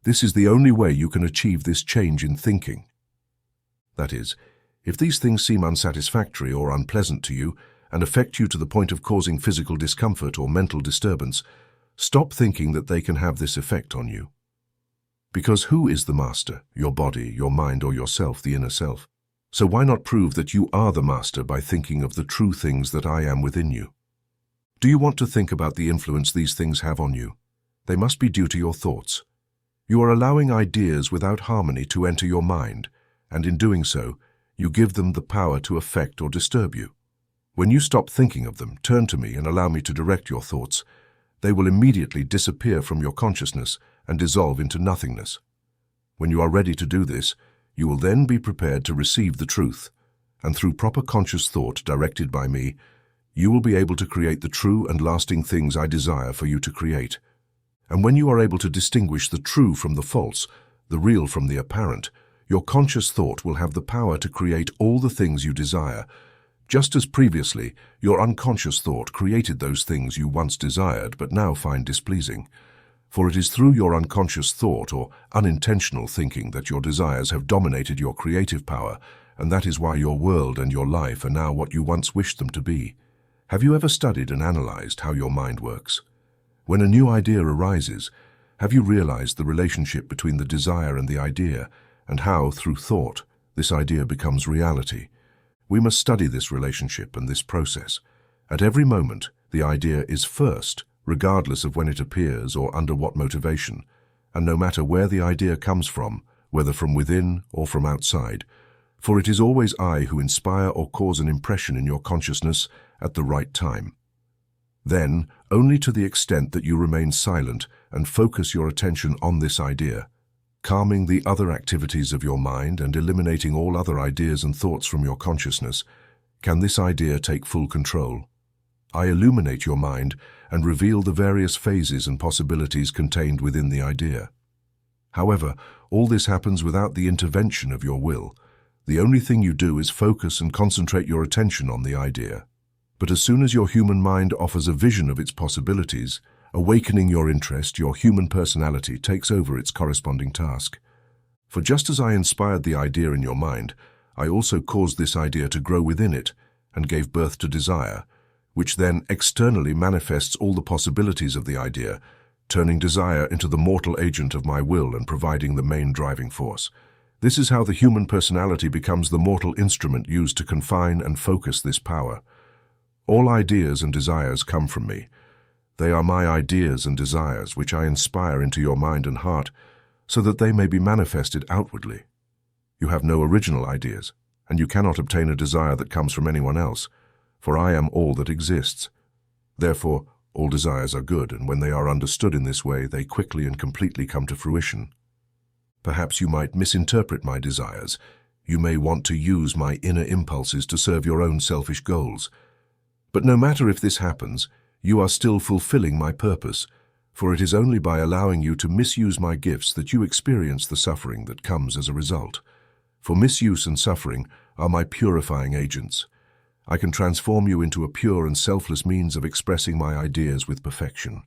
This is the only way you can achieve this change in thinking. That is, if these things seem unsatisfactory or unpleasant to you, and affect you to the point of causing physical discomfort or mental disturbance, stop thinking that they can have this effect on you. Because who is the master? Your body, your mind, or yourself, the inner self? So why not prove that you are the master by thinking of the true things that I am within you? Do you want to think about the influence these things have on you? They must be due to your thoughts. You are allowing ideas without harmony to enter your mind, and in doing so, you give them the power to affect or disturb you. When you stop thinking of them, turn to me and allow me to direct your thoughts. They will immediately disappear from your consciousness and dissolve into nothingness. When you are ready to do this, you will then be prepared to receive the truth, and through proper conscious thought directed by me, you will be able to create the true and lasting things I desire for you to create. And when you are able to distinguish the true from the false, the real from the apparent, your conscious thought will have the power to create all the things you desire, just as previously your unconscious thought created those things you once desired but now find displeasing. For it is through your unconscious thought or unintentional thinking that your desires have dominated your creative power, and that is why your world and your life are now what you once wished them to be. Have you ever studied and analyzed how your mind works? When a new idea arises, have you realized the relationship between the desire and the idea, and how, through thought, this idea becomes reality? We must study this relationship and this process. At every moment, the idea is first, regardless of when it appears or under what motivation, and no matter where the idea comes from, whether from within or from outside, for it is always I who inspire or cause an impression in your consciousness at the right time. Then, only to the extent that you remain silent and focus your attention on this idea, calming the other activities of your mind and eliminating all other ideas and thoughts from your consciousness, can this idea take full control. I illuminate your mind and reveal the various phases and possibilities contained within the idea. However, all this happens without the intervention of your will. The only thing you do is focus and concentrate your attention on the idea. But as soon as your human mind offers a vision of its possibilities, awakening your interest, your human personality takes over its corresponding task. For just as I inspired the idea in your mind, I also caused this idea to grow within it and gave birth to desire, which then externally manifests all the possibilities of the idea, turning desire into the mortal agent of my will and providing the main driving force. This is how the human personality becomes the mortal instrument used to confine and focus this power. All ideas and desires come from me. They are my ideas and desires which I inspire into your mind and heart so that they may be manifested outwardly. You have no original ideas, and you cannot obtain a desire that comes from anyone else, for I am all that exists. Therefore, all desires are good, and when they are understood in this way, they quickly and completely come to fruition. Perhaps you might misinterpret my desires. You may want to use my inner impulses to serve your own selfish goals. But no matter if this happens, you are still fulfilling my purpose, for it is only by allowing you to misuse my gifts that you experience the suffering that comes as a result. For misuse and suffering are my purifying agents. I can transform you into a pure and selfless means of expressing my ideas with perfection.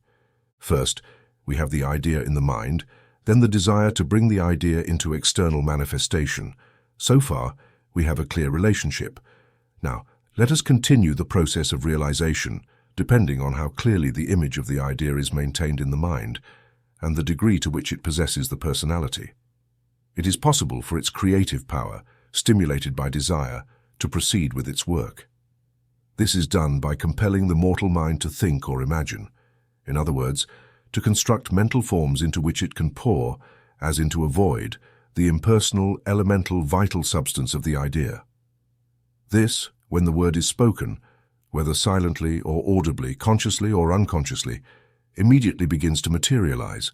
First, we have the idea in the mind, then the desire to bring the idea into external manifestation. So far, we have a clear relationship. Now, let us continue the process of realization, depending on how clearly the image of the idea is maintained in the mind and the degree to which it possesses the personality. It is possible for its creative power, stimulated by desire, to proceed with its work. This is done by compelling the mortal mind to think or imagine. In other words, to construct mental forms into which it can pour, as into a void, the impersonal, elemental, vital substance of the idea. This, when the word is spoken, whether silently or audibly, consciously or unconsciously, immediately begins to materialize,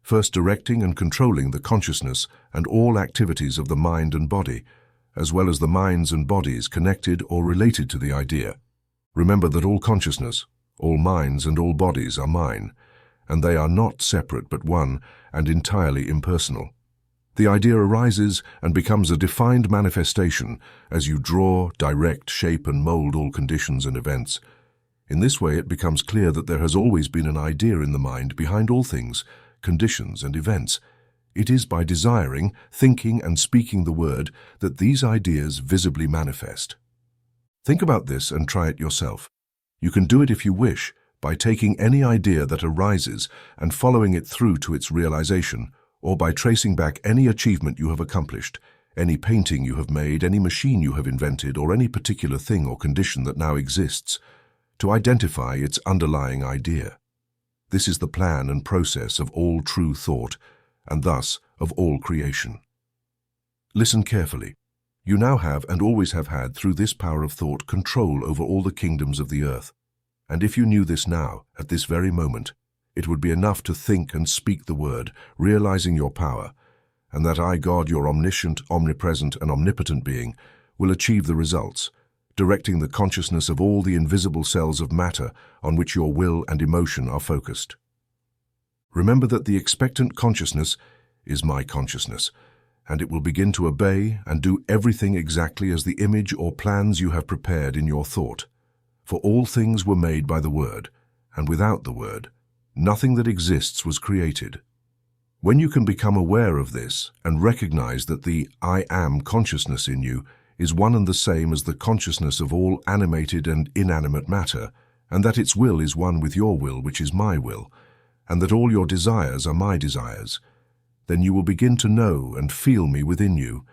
first directing and controlling the consciousness and all activities of the mind and body, as well as the minds and bodies connected or related to the idea. Remember that all consciousness, all minds and all bodies are mine, and they are not separate but one and entirely impersonal. The idea arises and becomes a defined manifestation as you draw, direct, shape and mold all conditions and events. In this way it becomes clear that there has always been an idea in the mind behind all things, conditions and events. It is by desiring, thinking and speaking the word that these ideas visibly manifest. Think about this and try it yourself. You can do it if you wish, by taking any idea that arises and following it through to its realization, or by tracing back any achievement you have accomplished, any painting you have made, any machine you have invented, or any particular thing or condition that now exists, to identify its underlying idea. This is the plan and process of all true thought, and thus of all creation. Listen carefully. You now have and always have had, through this power of thought, control over all the kingdoms of the earth. And if you knew this now, at this very moment, it would be enough to think and speak the word, realizing your power, and that I, God, your omniscient, omnipresent, and omnipotent being, will achieve the results, directing the consciousness of all the invisible cells of matter on which your will and emotion are focused. Remember that the expectant consciousness is my consciousness, and it will begin to obey and do everything exactly as the image or plans you have prepared in your thought. For all things were made by the Word, and without the Word, nothing that exists was created. When you can become aware of this and recognize that the I Am consciousness in you is one and the same as the consciousness of all animated and inanimate matter, and that its will is one with your will, which is my will, and that all your desires are my desires, then you will begin to know and feel me within you,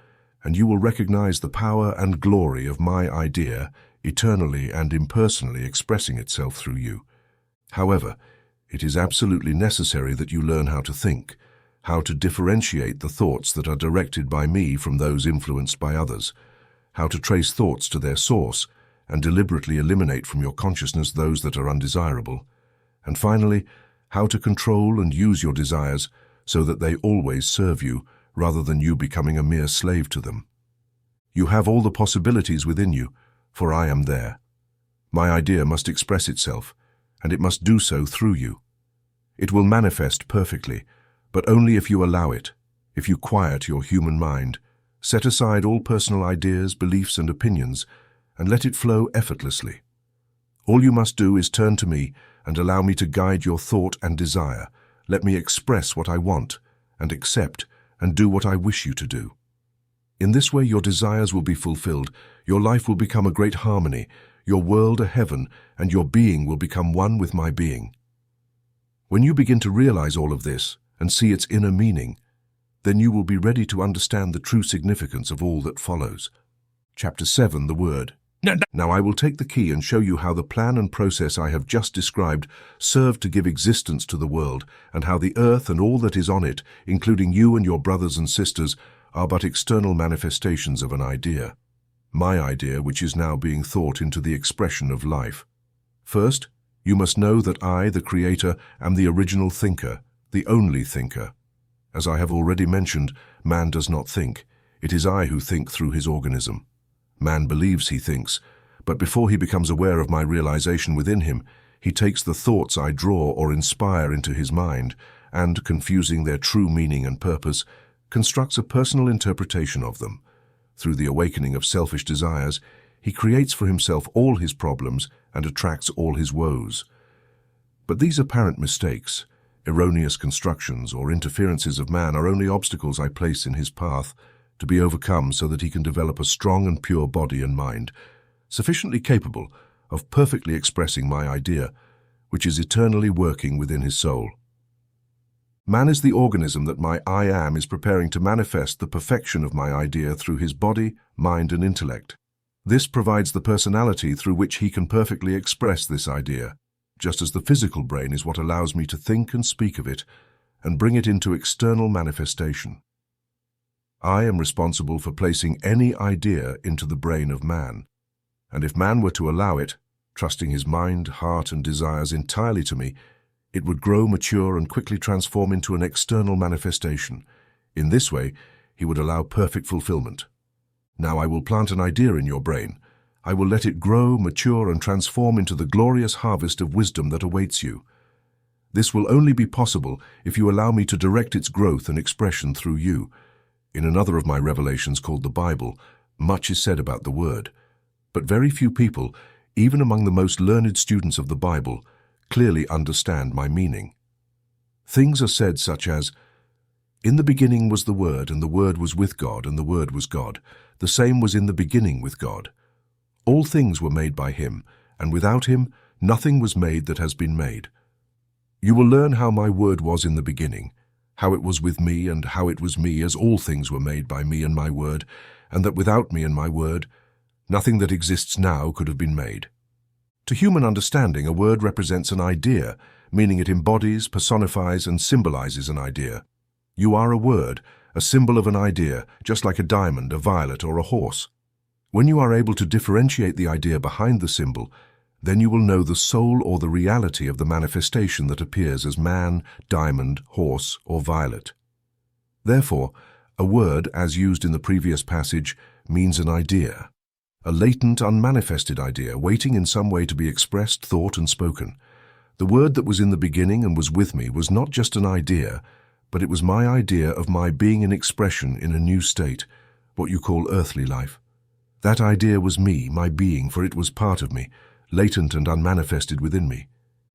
and you will recognize the power and glory of my idea, eternally and impersonally expressing itself through you. However, it is absolutely necessary that you learn how to think, how to differentiate the thoughts that are directed by me from those influenced by others, how to trace thoughts to their source and deliberately eliminate from your consciousness those that are undesirable, and finally, how to control and use your desires so that they always serve you, rather than you becoming a mere slave to them. You have all the possibilities within you, for I am there. My idea must express itself, and it must do so through you. It will manifest perfectly, but only if you allow it, if you quiet your human mind, set aside all personal ideas, beliefs, and opinions, and let it flow effortlessly. All you must do is turn to me and allow me to guide your thought and desire. Let me express what I want, and accept, and do what I wish you to do. In this way your desires will be fulfilled, your life will become a great harmony, your world a heaven, and your being will become one with my being. When you begin to realize all of this, and see its inner meaning, then you will be ready to understand the true significance of all that follows. Chapter 7, the Word. Now I will take the key and show you how the plan and process I have just described serve to give existence to the world, and how the earth and all that is on it, including you and your brothers and sisters, are but external manifestations of an idea. My idea, which is now being thought into the expression of life. First, you must know that I, the Creator, am the original thinker, the only thinker. As I have already mentioned, man does not think. It is I who think through his organism. Man believes he thinks, but before he becomes aware of my realization within him, he takes the thoughts I draw or inspire into his mind and, confusing their true meaning and purpose, constructs a personal interpretation of them. Through the awakening of selfish desires, he creates for himself all his problems and attracts all his woes. But these apparent mistakes, erroneous constructions or interferences of man are only obstacles I place in his path, to be overcome so that he can develop a strong and pure body and mind, sufficiently capable of perfectly expressing my idea, which is eternally working within his soul. Man is the organism that my I Am is preparing to manifest the perfection of my idea through his body, mind, and intellect. This provides the personality through which he can perfectly express this idea, just as the physical brain is what allows me to think and speak of it and bring it into external manifestation. I am responsible for placing any idea into the brain of man, and if man were to allow it, trusting his mind, heart, and desires entirely to me, it would grow, mature, and quickly transform into an external manifestation. In this way, he would allow perfect fulfillment. Now I will plant an idea in your brain. I will let it grow, mature, and transform into the glorious harvest of wisdom that awaits you. This will only be possible if you allow me to direct its growth and expression through you. In another of my revelations called the Bible, much is said about the Word, but very few people, even among the most learned students of the Bible, clearly understand my meaning. Things are said such as, "In the beginning was the Word, and the Word was with God, and the Word was God. The same was in the beginning with God." All things were made by him, and without him nothing was made that has been made. You will learn how my word was in the beginning, how it was with me and how it was me, as all things were made by me and my word, and that without me and my word, nothing that exists now could have been made. To human understanding, a word represents an idea, meaning it embodies, personifies, and symbolizes an idea. You are a word, a symbol of an idea, just like a diamond, a violet, or a horse. When you are able to differentiate the idea behind the symbol, then you will know the soul or the reality of the manifestation that appears as man, diamond, horse, or violet. Therefore, a word, as used in the previous passage, means an idea, a latent, unmanifested idea, waiting in some way to be expressed, thought, and spoken. The word that was in the beginning and was with me was not just an idea, but it was my idea of my being in expression in a new state, what you call earthly life. That idea was me, my being, for it was part of me, latent and unmanifested within me.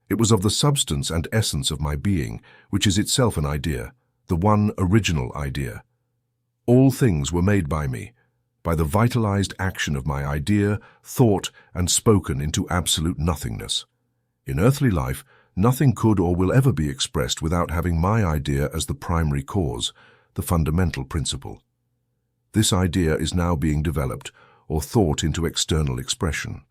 It was of the substance and essence of my being, which is itself an idea, the one original idea. All things were made by me, by the vitalized action of my idea, thought, and spoken into absolute nothingness. In earthly life, nothing could or will ever be expressed without having my idea as the primary cause, the fundamental principle. This idea is now being developed or thought into external expression.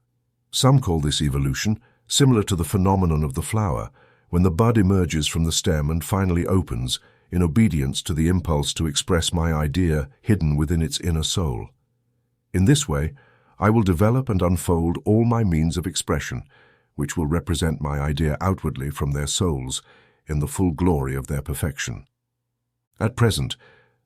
Some call this evolution, similar to the phenomenon of the flower, when the bud emerges from the stem and finally opens in obedience to the impulse to express my idea hidden within its inner soul. In this way, I will develop and unfold all my means of expression, which will represent my idea outwardly from their souls in the full glory of their perfection. At present,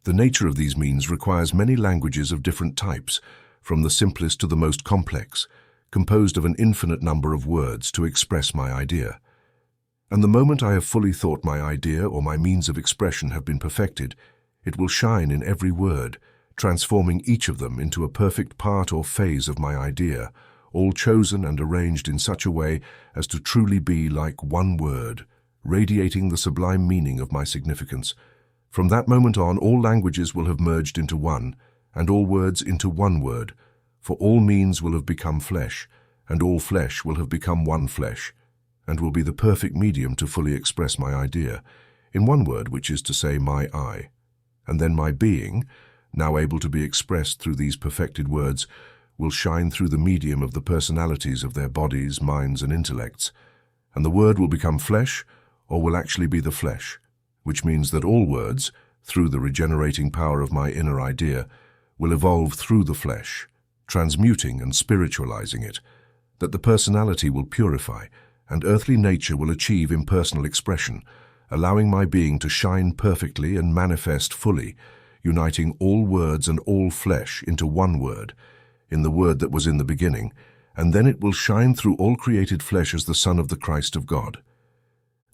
the nature of these means requires many languages of different types, from the simplest to the most complex, composed of an infinite number of words to express my idea. And the moment I have fully thought my idea or my means of expression have been perfected, it will shine in every word, transforming each of them into a perfect part or phase of my idea, all chosen and arranged in such a way as to truly be like one word, radiating the sublime meaning of my significance. From that moment on, all languages will have merged into one, and all words into one word, for all means will have become flesh, and all flesh will have become one flesh, and will be the perfect medium to fully express my idea, in one word, which is to say my I. And then my being, now able to be expressed through these perfected words, will shine through the medium of the personalities of their bodies, minds, and intellects, and the word will become flesh, or will actually be the flesh, which means that all words, through the regenerating power of my inner idea, will evolve through the flesh, transmuting and spiritualizing it, that the personality will purify, and earthly nature will achieve impersonal expression, allowing my being to shine perfectly and manifest fully, uniting all words and all flesh into one word, in the word that was in the beginning, and then it will shine through all created flesh as the Son of the Christ of God.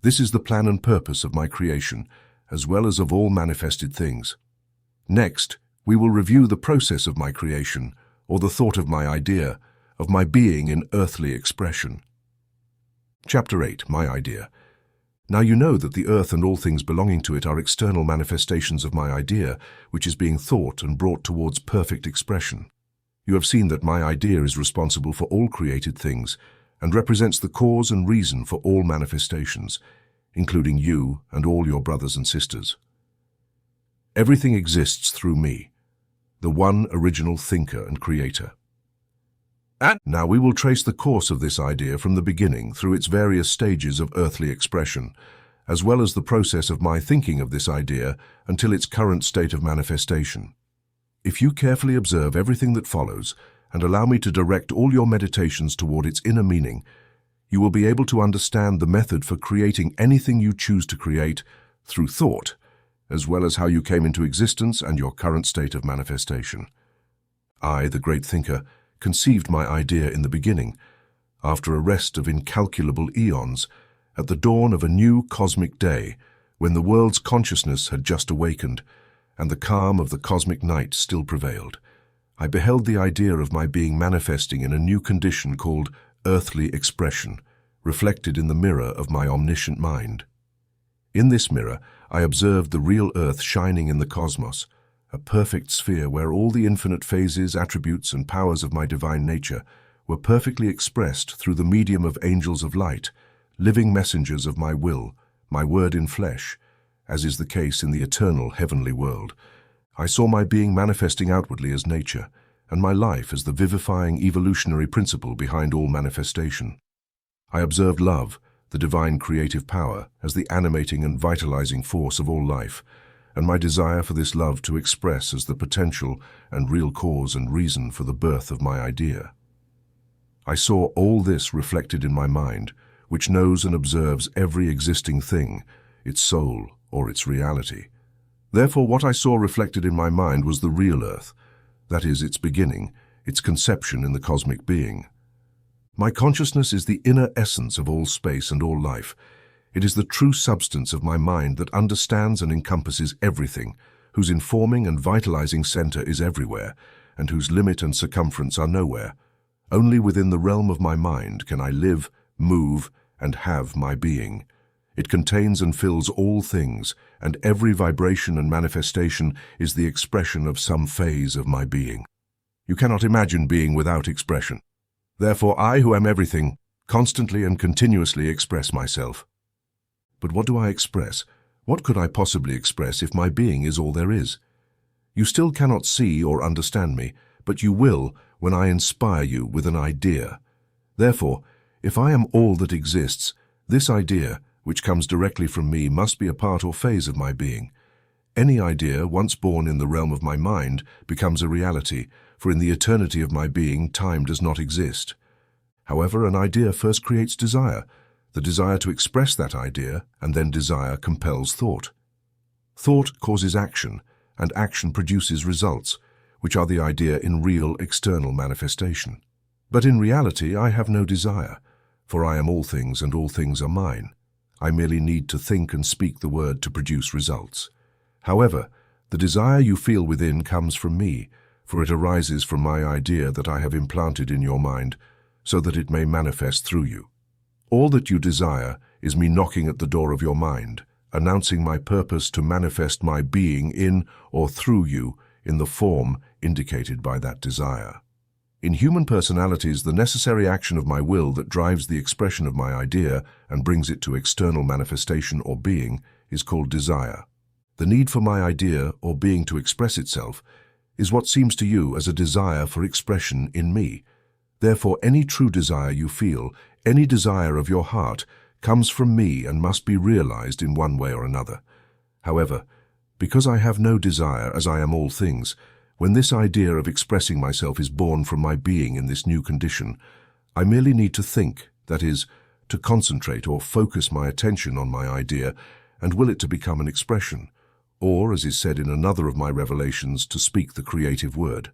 This is the plan and purpose of my creation, as well as of all manifested things. Next, we will review the process of my creation, or the thought of my idea, of my being in earthly expression. Chapter 8, My Idea. Now you know that the earth and all things belonging to it are external manifestations of my idea, which is being thought and brought towards perfect expression. You have seen that my idea is responsible for all created things, and represents the cause and reason for all manifestations, including you and all your brothers and sisters. Everything exists through me, the one original thinker and creator. And now we will trace the course of this idea from the beginning through its various stages of earthly expression, as well as the process of my thinking of this idea until its current state of manifestation. If you carefully observe everything that follows and allow me to direct all your meditations toward its inner meaning, you will be able to understand the method for creating anything you choose to create through thought, as well as how you came into existence and your current state of manifestation. I, the great thinker, conceived my idea in the beginning, after a rest of incalculable eons, at the dawn of a new cosmic day, when the world's consciousness had just awakened, and the calm of the cosmic night still prevailed. I beheld the idea of my being manifesting in a new condition called earthly expression, reflected in the mirror of my omniscient mind. In this mirror, I observed the real earth shining in the cosmos, a perfect sphere where all the infinite phases, attributes, and powers of my divine nature were perfectly expressed through the medium of angels of light, living messengers of my will, my word in flesh, as is the case in the eternal heavenly world. I saw my being manifesting outwardly as nature, and my life as the vivifying evolutionary principle behind all manifestation. I observed love, the divine creative power, as the animating and vitalizing force of all life, and my desire for this love to express as the potential and real cause and reason for the birth of my idea. I saw all this reflected in my mind, which knows and observes every existing thing, its soul or its reality. Therefore, what I saw reflected in my mind was the real earth, that is, its beginning, its conception in the cosmic being. My consciousness is the inner essence of all space and all life. It is the true substance of my mind that understands and encompasses everything, whose informing and vitalizing center is everywhere, and whose limit and circumference are nowhere. Only within the realm of my mind can I live, move, and have my being. It contains and fills all things, and every vibration and manifestation is the expression of some phase of my being. You cannot imagine being without expression. Therefore, I, who am everything, constantly and continuously express myself. But what do I express? What could I possibly express if my being is all there is? You still cannot see or understand me, but you will when I inspire you with an idea. Therefore, if I am all that exists, this idea, which comes directly from me, must be a part or phase of my being. Any idea, once born in the realm of my mind, becomes a reality, for in the eternity of my being, time does not exist. However, an idea first creates desire, the desire to express that idea, and then desire compels thought. Thought causes action, and action produces results, which are the idea in real external manifestation. But in reality, I have no desire, for I am all things and all things are mine. I merely need to think and speak the word to produce results. However, the desire you feel within comes from me, for it arises from my idea that I have implanted in your mind, so that it may manifest through you. All that you desire is me knocking at the door of your mind, announcing my purpose to manifest my being in or through you in the form indicated by that desire. In human personalities, the necessary action of my will that drives the expression of my idea and brings it to external manifestation or being is called desire. The need for my idea or being to express itself is what seems to you as a desire for expression in me. Therefore, any true desire you feel, any desire of your heart, comes from me and must be realized in one way or another. However, because I have no desire as I am all things, when this idea of expressing myself is born from my being in this new condition, I merely need to think, that is, to concentrate or focus my attention on my idea and will it to become an expression, or, as is said in another of my revelations, to speak the creative word.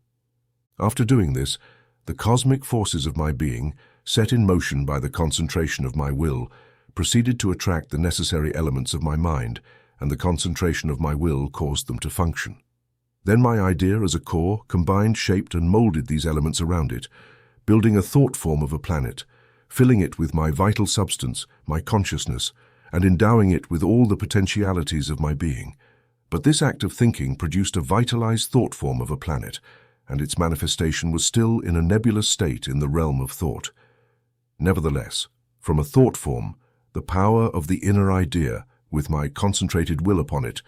After doing this, the cosmic forces of my being, set in motion by the concentration of my will, proceeded to attract the necessary elements of my mind, and the concentration of my will caused them to function. Then my idea as a core combined, shaped, and molded these elements around it, building a thought form of a planet, filling it with my vital substance, my consciousness, and endowing it with all the potentialities of my being. But this act of thinking produced a vitalized thought form of a planet, and its manifestation was still in a nebulous state in the realm of thought. Nevertheless, from a thought form, the power of the inner idea, with my concentrated will upon it,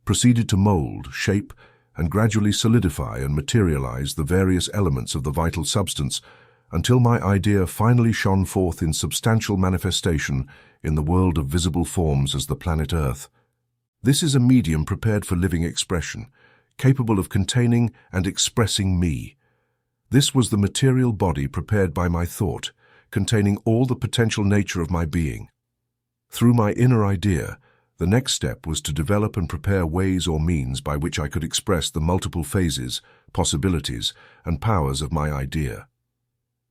proceeded to mold, shape, and gradually solidify and materialize the various elements of the vital substance until my idea finally shone forth in substantial manifestation in the world of visible forms as the planet Earth. This is a medium prepared for living expression, capable of containing and expressing me. This was the material body prepared by my thought, containing all the potential nature of my being. Through my inner idea, the next step was to develop and prepare ways or means by which I could express the multiple phases, possibilities, and powers of my idea.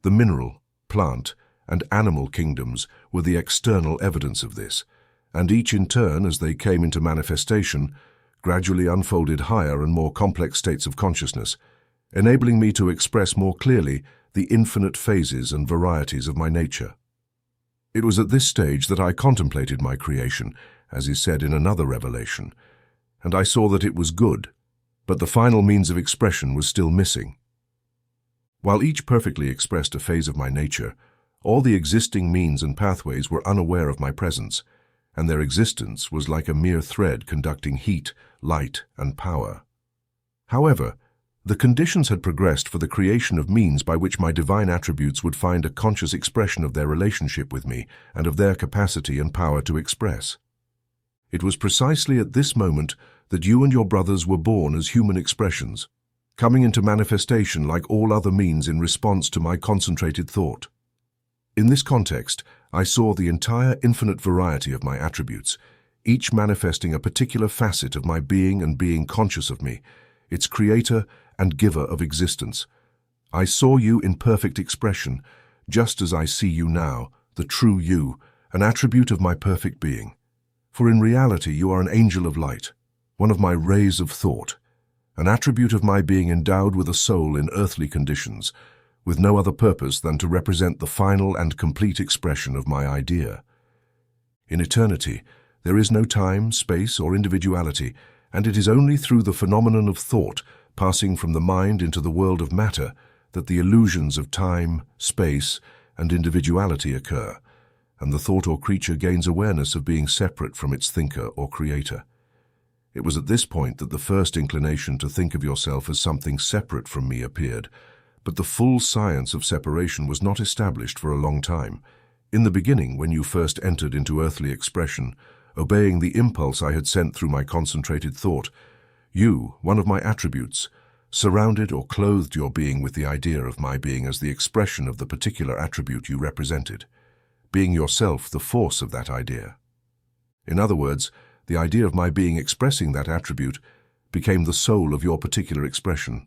The mineral, plant, and animal kingdoms were the external evidence of this, and each in turn, as they came into manifestation, gradually unfolded higher and more complex states of consciousness, enabling me to express more clearly the infinite phases and varieties of my nature. It was at this stage that I contemplated my creation, as is said in another revelation, and I saw that it was good, but the final means of expression was still missing. While each perfectly expressed a phase of my nature, all the existing means and pathways were unaware of my presence, and their existence was like a mere thread conducting heat, light, and power. However, the conditions had progressed for the creation of means by which my divine attributes would find a conscious expression of their relationship with me and of their capacity and power to express. It was precisely at this moment that you and your brothers were born as human expressions, coming into manifestation like all other means in response to my concentrated thought. In this context, I saw the entire infinite variety of my attributes, each manifesting a particular facet of my being and being conscious of me, its creator and giver of existence. I saw you in perfect expression, just as I see you now, the true you, an attribute of my perfect being. For in reality you are an angel of light, one of my rays of thought, an attribute of my being endowed with a soul in earthly conditions, with no other purpose than to represent the final and complete expression of my idea. In eternity, there is no time, space, or individuality, and it is only through the phenomenon of thought, passing from the mind into the world of matter, that the illusions of time, space, and individuality occur, and the thought or creature gains awareness of being separate from its thinker or creator. It was at this point that the first inclination to think of yourself as something separate from me appeared, but the full science of separation was not established for a long time. In the beginning, when you first entered into earthly expression, obeying the impulse I had sent through my concentrated thought, you, one of my attributes, surrounded or clothed your being with the idea of my being as the expression of the particular attribute you represented, being yourself the force of that idea. In other words, the idea of my being expressing that attribute became the soul of your particular expression.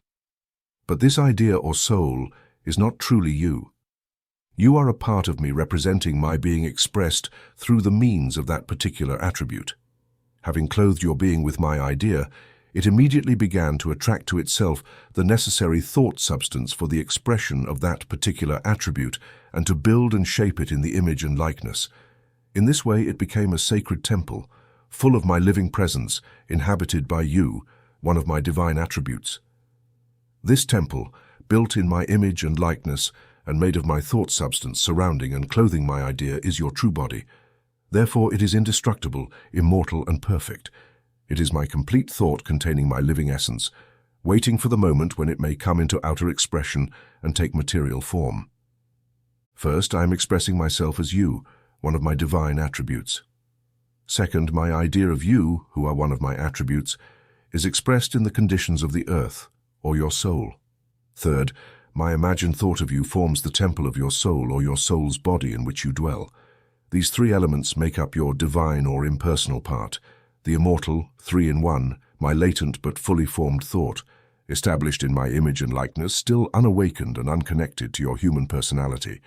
But this idea or soul is not truly you. You are a part of me representing my being expressed through the means of that particular attribute. Having clothed your being with my idea, it immediately began to attract to itself the necessary thought substance for the expression of that particular attribute and to build and shape it in the image and likeness. In this way it became a sacred temple, full of my living presence, inhabited by you, one of my divine attributes. This temple, built in my image and likeness, and made of my thought substance surrounding and clothing my idea, is your true body. Therefore it is indestructible, immortal, and perfect. It is my complete thought containing my living essence, waiting for the moment when it may come into outer expression and take material form. First, I am expressing myself as you, one of my divine attributes. Second, my idea of you, who are one of my attributes, is expressed in the conditions of the earth, or your soul. Third, my imagined thought of you forms the temple of your soul or your soul's body in which you dwell. These three elements make up your divine or impersonal part, the immortal, three-in-one, my latent but fully formed thought, established in my image and likeness, still unawakened and unconnected to your human personality,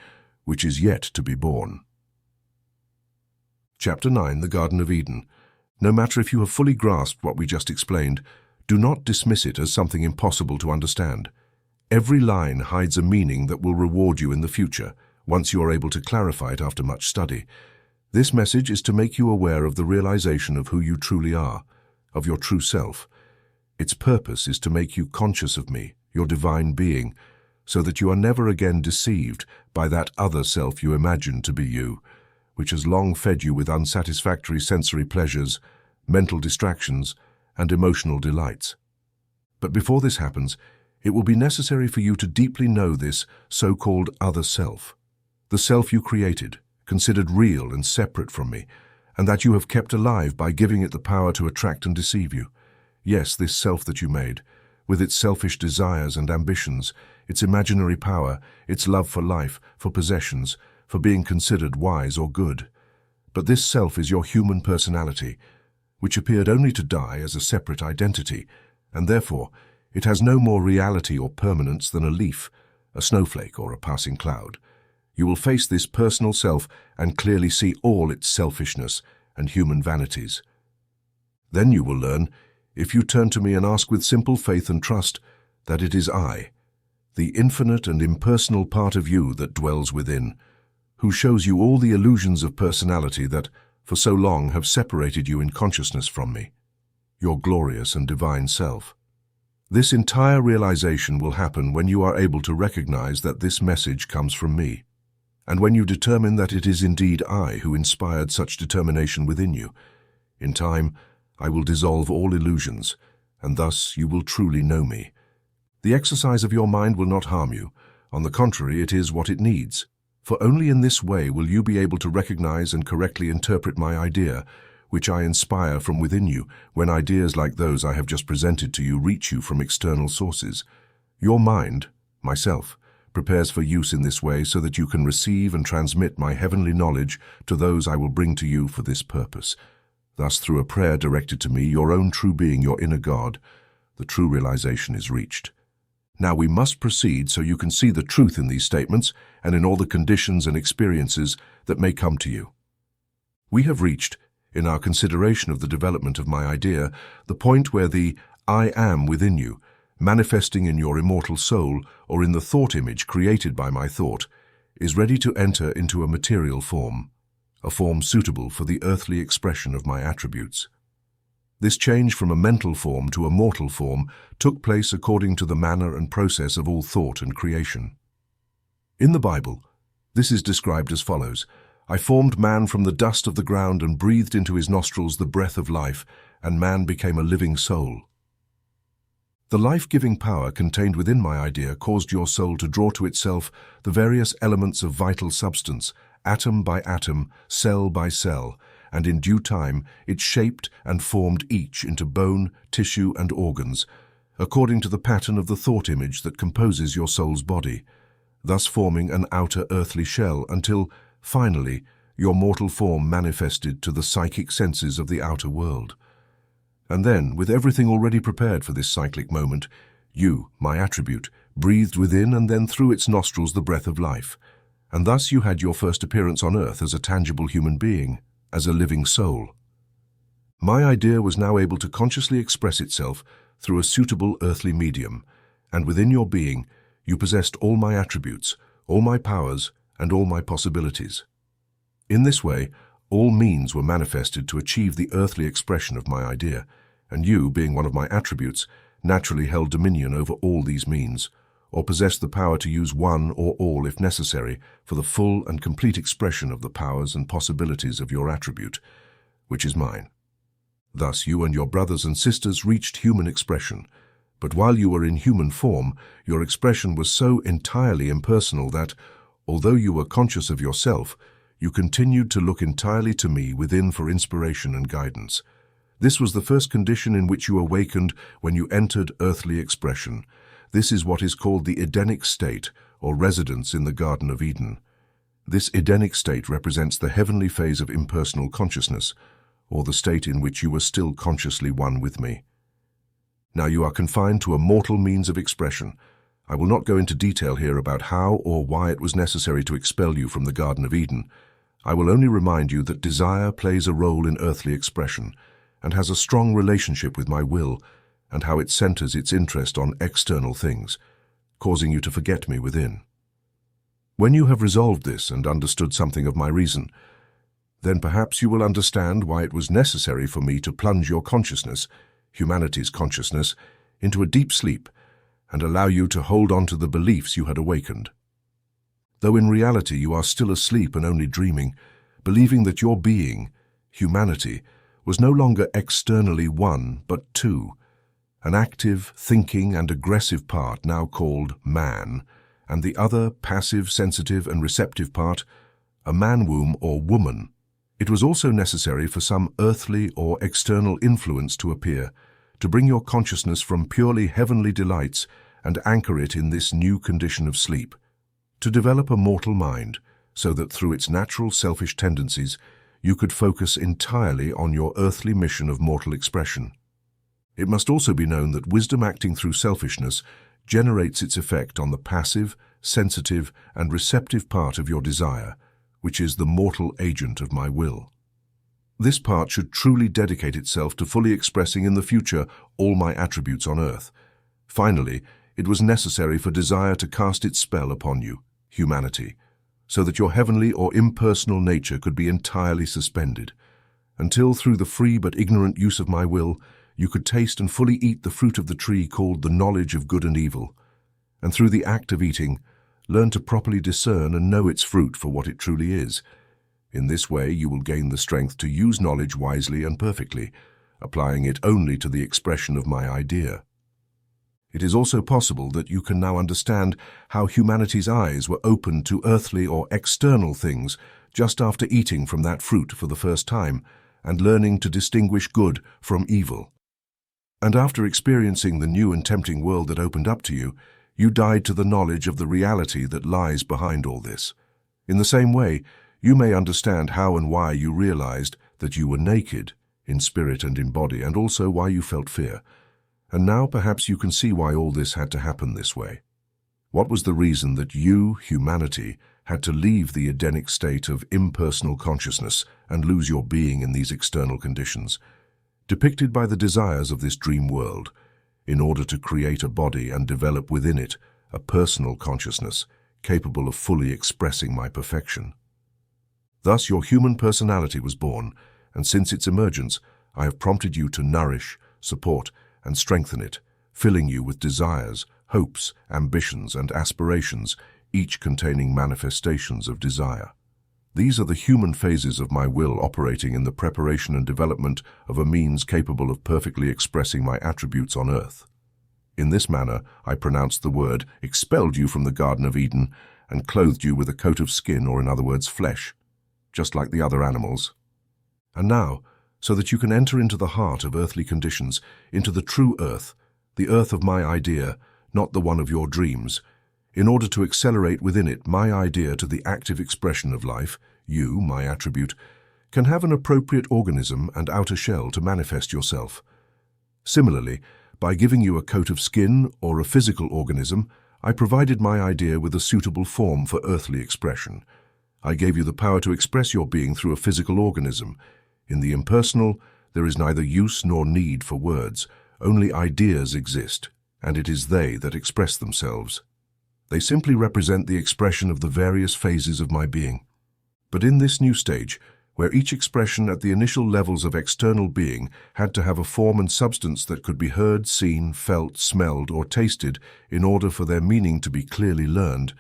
which is yet to be born. Chapter 9, The Garden of Eden. No matter if you have fully grasped what we just explained, do not dismiss it as something impossible to understand. Every line hides a meaning that will reward you in the future, once you are able to clarify it after much study. This message is to make you aware of the realization of who you truly are, of your true self. Its purpose is to make you conscious of me, your divine being, so that you are never again deceived by that other self you imagine to be you, which has long fed you with unsatisfactory sensory pleasures, mental distractions, and emotional delights. But before this happens, it will be necessary for you to deeply know this so-called other self, the self you created, considered real and separate from me, and that you have kept alive by giving it the power to attract and deceive you. Yes, this self that you made, with its selfish desires and ambitions, its imaginary power, its love for life, for possessions, for being considered wise or good. But this self is your human personality, which appeared only to die as a separate identity, and therefore it has no more reality or permanence than a leaf, a snowflake, or a passing cloud. You will face this personal self and clearly see all its selfishness and human vanities. Then you will learn, if you turn to me and ask with simple faith and trust, that it is I, the infinite and impersonal part of you that dwells within, who shows you all the illusions of personality that, for so long, have separated you in consciousness from me, your glorious and divine self. This entire realization will happen when you are able to recognize that this message comes from me, and when you determine that it is indeed I who inspired such determination within you. In time, I will dissolve all illusions, and thus you will truly know me. The exercise of your mind will not harm you. On the contrary, it is what it needs. For only in this way will you be able to recognize and correctly interpret my idea, which I inspire from within you, when ideas like those I have just presented to you reach you from external sources. Your mind, myself, prepares for use in this way so that you can receive and transmit my heavenly knowledge to those I will bring to you for this purpose. Thus, through a prayer directed to me, your own true being, your inner God, the true realization is reached. Now we must proceed so you can see the truth in these statements and in all the conditions and experiences that may come to you. We have reached, in our consideration of the development of my idea, the point where the I am within you, manifesting in your immortal soul or in the thought image created by my thought, is ready to enter into a material form, a form suitable for the earthly expression of my attributes. This change from a mental form to a mortal form took place according to the manner and process of all thought and creation. In the Bible, this is described as follows: I formed man from the dust of the ground and breathed into his nostrils the breath of life, and man became a living soul. The life-giving power contained within my idea caused your soul to draw to itself the various elements of vital substance, atom by atom, cell by cell, and in due time it shaped and formed each into bone, tissue, and organs, according to the pattern of the thought image that composes your soul's body, thus forming an outer earthly shell until, finally, your mortal form manifested to the psychic senses of the outer world. And then, with everything already prepared for this cyclic moment, you, my attribute, breathed within and then through its nostrils the breath of life, and thus you had your first appearance on earth as a tangible human being, as a living soul. My idea was now able to consciously express itself through a suitable earthly medium, and within your being you possessed all my attributes, all my powers, and all my possibilities. In this way, all means were manifested to achieve the earthly expression of my idea, and you, being one of my attributes, naturally held dominion over all these means, or possessed the power to use one or all if necessary for the full and complete expression of the powers and possibilities of your attribute, which is mine. Thus you and your brothers and sisters reached human expression, but while you were in human form, your expression was so entirely impersonal that, although you were conscious of yourself, you continued to look entirely to me within for inspiration and guidance. This was the first condition in which you awakened when you entered earthly expression. This is what is called the Edenic state, or residence in the Garden of Eden. This Edenic state represents the heavenly phase of impersonal consciousness, or the state in which you were still consciously one with me. Now you are confined to a mortal means of expression. I will not go into detail here about how or why it was necessary to expel you from the Garden of Eden. I will only remind you that desire plays a role in earthly expression, and has a strong relationship with my will, and how it centers its interest on external things, causing you to forget me within. When you have resolved this and understood something of my reason, then perhaps you will understand why it was necessary for me to plunge your consciousness, humanity's consciousness, into a deep sleep and allow you to hold on to the beliefs you had awakened. Though in reality you are still asleep and only dreaming, believing that your being, humanity, was no longer externally one but two, an active, thinking and aggressive part now called man, and the other passive, sensitive and receptive part, a man-womb or woman. It was also necessary for some earthly or external influence to appear, to bring your consciousness from purely heavenly delights and anchor it in this new condition of sleep, to develop a mortal mind, so that through its natural selfish tendencies you could focus entirely on your earthly mission of mortal expression. It must also be known that wisdom acting through selfishness generates its effect on the passive, sensitive, and receptive part of your desire, which is the mortal agent of my will. This part should truly dedicate itself to fully expressing in the future all my attributes on earth. Finally, it was necessary for desire to cast its spell upon you, humanity, so that your heavenly or impersonal nature could be entirely suspended, until through the free but ignorant use of my will, you could taste and fully eat the fruit of the tree called the knowledge of good and evil, and through the act of eating, learn to properly discern and know its fruit for what it truly is. In this way, you will gain the strength to use knowledge wisely and perfectly, applying it only to the expression of my idea. It is also possible that you can now understand how humanity's eyes were opened to earthly or external things just after eating from that fruit for the first time and learning to distinguish good from evil. And after experiencing the new and tempting world that opened up to you, you died to the knowledge of the reality that lies behind all this. In the same way, you may understand how and why you realized that you were naked, in spirit and in body, and also why you felt fear. And now perhaps you can see why all this had to happen this way. What was the reason that you, humanity, had to leave the Edenic state of impersonal consciousness and lose your being in these external conditions, depicted by the desires of this dream world, in order to create a body and develop within it a personal consciousness capable of fully expressing my perfection? Thus your human personality was born, and since its emergence, I have prompted you to nourish, support, and strengthen it, filling you with desires, hopes, ambitions, and aspirations, each containing manifestations of desire. These are the human phases of my will operating in the preparation and development of a means capable of perfectly expressing my attributes on earth. In this manner, I pronounced the word, expelled you from the Garden of Eden, and clothed you with a coat of skin, or in other words, flesh, just like the other animals. And now, so that you can enter into the heart of earthly conditions, into the true earth, the earth of my idea, not the one of your dreams, in order to accelerate within it my idea to the active expression of life, you, my attribute, can have an appropriate organism and outer shell to manifest yourself. Similarly, by giving you a coat of skin or a physical organism, I provided my idea with a suitable form for earthly expression. I gave you the power to express your being through a physical organism. In the impersonal, there is neither use nor need for words, only ideas exist, and it is they that express themselves. They simply represent the expression of the various phases of my being. But in this new stage, where each expression at the initial levels of external being had to have a form and substance that could be heard, seen, felt, smelled, or tasted in order for their meaning to be clearly learned,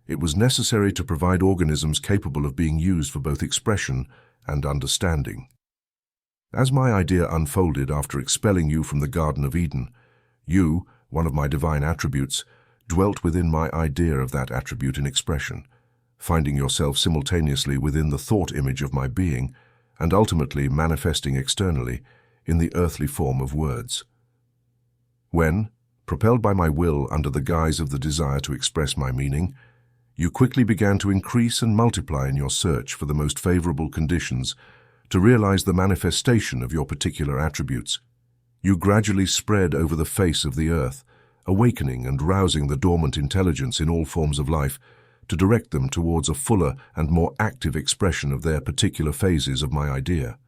it was necessary to provide organisms capable of being used for both expression and understanding. As my idea unfolded after expelling you from the Garden of Eden, you, one of my divine attributes, dwelt within my idea of that attribute in expression, finding yourself simultaneously within the thought image of my being and ultimately manifesting externally in the earthly form of words. When, propelled by my will under the guise of the desire to express my meaning, you quickly began to increase and multiply in your search for the most favorable conditions to realize the manifestation of your particular attributes, you gradually spread over the face of the earth, awakening and rousing the dormant intelligence in all forms of life to direct them towards a fuller and more active expression of their particular phases of my idea.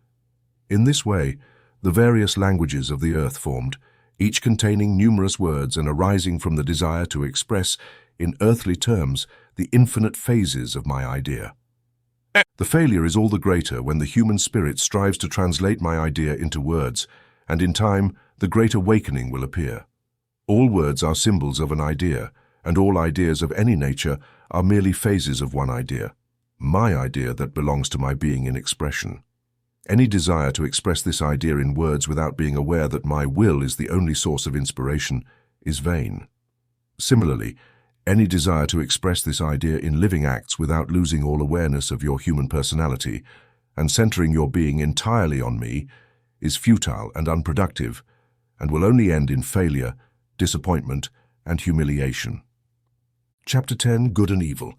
In this way, the various languages of the earth formed, each containing numerous words and arising from the desire to express, in earthly terms, the infinite phases of my idea. The failure is all the greater when the human spirit strives to translate my idea into words, and in time, the great awakening will appear. All words are symbols of an idea, and all ideas of any nature are merely phases of one idea, my idea that belongs to my being in expression. Any desire to express this idea in words without being aware that my will is the only source of inspiration is vain. Similarly, any desire to express this idea in living acts without losing all awareness of your human personality and centering your being entirely on me is futile and unproductive and will only end in failure, disappointment, and humiliation. Chapter 10, Good and Evil.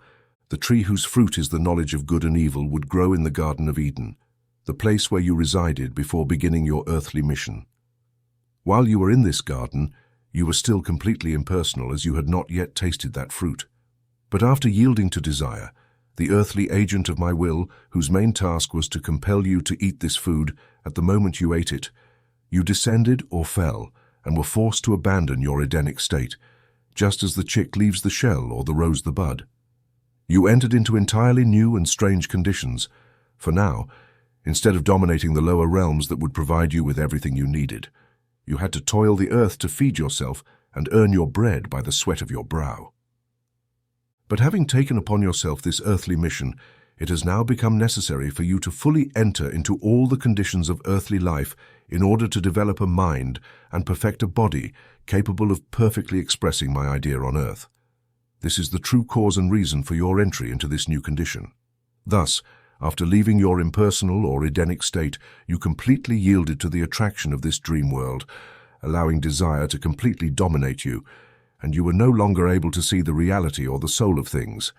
The tree whose fruit is the knowledge of good and evil would grow in the Garden of Eden, the place where you resided before beginning your earthly mission. While you were in this garden, you were still completely impersonal as you had not yet tasted that fruit. But after yielding to desire, the earthly agent of my will, whose main task was to compel you to eat this food at the moment you ate it, you descended or fell and were forced to abandon your Edenic state, just as the chick leaves the shell or the rose the bud. You entered into entirely new and strange conditions, for now, instead of dominating the lower realms that would provide you with everything you needed, You had to toil the earth to feed yourself and earn your bread by the sweat of your brow. But having taken upon yourself this earthly mission, it has now become necessary for you to fully enter into all the conditions of earthly life in order to develop a mind and perfect a body capable of perfectly expressing my idea on earth. This is the true cause and reason for your entry into this new condition. Thus, after leaving your impersonal or Edenic state, you completely yielded to the attraction of this dream world, allowing desire to completely dominate you, and you were no longer able to see the reality or the soul of things.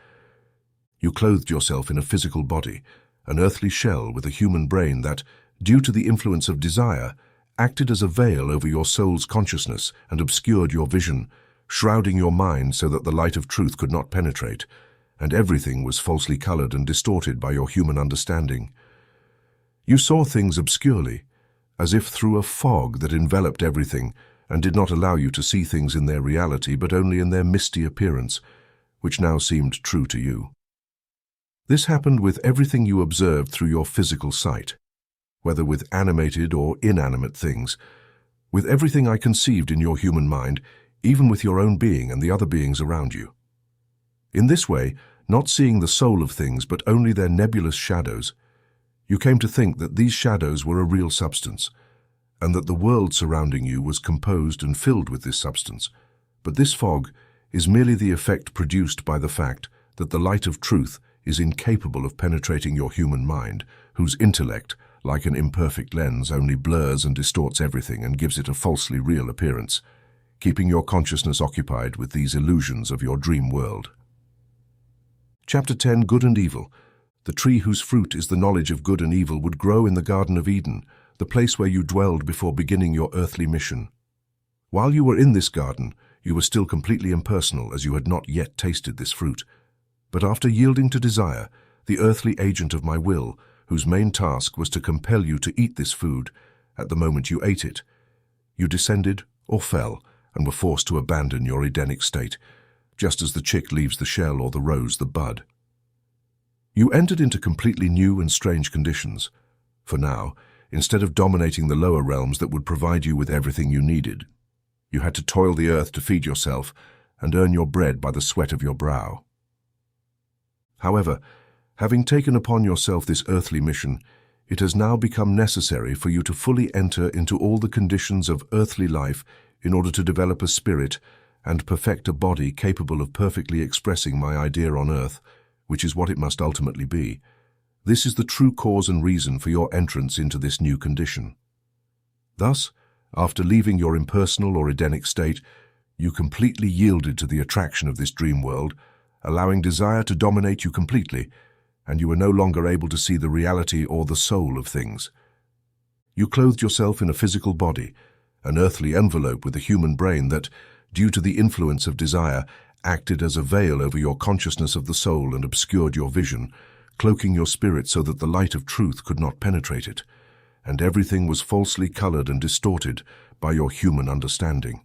You clothed yourself in a physical body, an earthly shell with a human brain that, due to the influence of desire, acted as a veil over your soul's consciousness and obscured your vision, shrouding your mind so that the light of truth could not penetrate, and everything was falsely colored and distorted by your human understanding. You saw things obscurely, as if through a fog that enveloped everything and did not allow you to see things in their reality but only in their misty appearance, which now seemed true to you. This happened with everything you observed through your physical sight, whether with animated or inanimate things, with everything I conceived in your human mind, even with your own being and the other beings around you. In this way, not seeing the soul of things but only their nebulous shadows, you came to think that these shadows were a real substance, and that the world surrounding you was composed and filled with this substance. But this fog is merely the effect produced by the fact that the light of truth is incapable of penetrating your human mind, whose intellect, like an imperfect lens, only blurs and distorts everything and gives it a falsely real appearance, keeping your consciousness occupied with these illusions of your dream world. Chapter 10, Good and Evil. The tree whose fruit is the knowledge of good and evil would grow in the Garden of Eden, the place where you dwelled before beginning your earthly mission. While you were in this garden, you were still completely impersonal, as you had not yet tasted this fruit. But after yielding to desire, the earthly agent of my will, whose main task was to compel you to eat this food, at the moment you ate it, you descended or fell and were forced to abandon your Edenic state, just as the chick leaves the shell or the rose the bud. You entered into completely new and strange conditions. For now, instead of dominating the lower realms that would provide you with everything you needed, you had to toil the earth to feed yourself and earn your bread by the sweat of your brow. However, having taken upon yourself this earthly mission, it has now become necessary for you to fully enter into all the conditions of earthly life in order to develop a spirit and perfect a body capable of perfectly expressing my idea on earth, which is what it must ultimately be. This is the true cause and reason for your entrance into this new condition. Thus, after leaving your impersonal or Edenic state, you completely yielded to the attraction of this dream world, allowing desire to dominate you completely, and you were no longer able to see the reality or the soul of things. You clothed yourself in a physical body, an earthly envelope with a human brain that, due to the influence of desire, acted as a veil over your consciousness of the soul and obscured your vision, cloaking your spirit so that the light of truth could not penetrate it, and everything was falsely colored and distorted by your human understanding.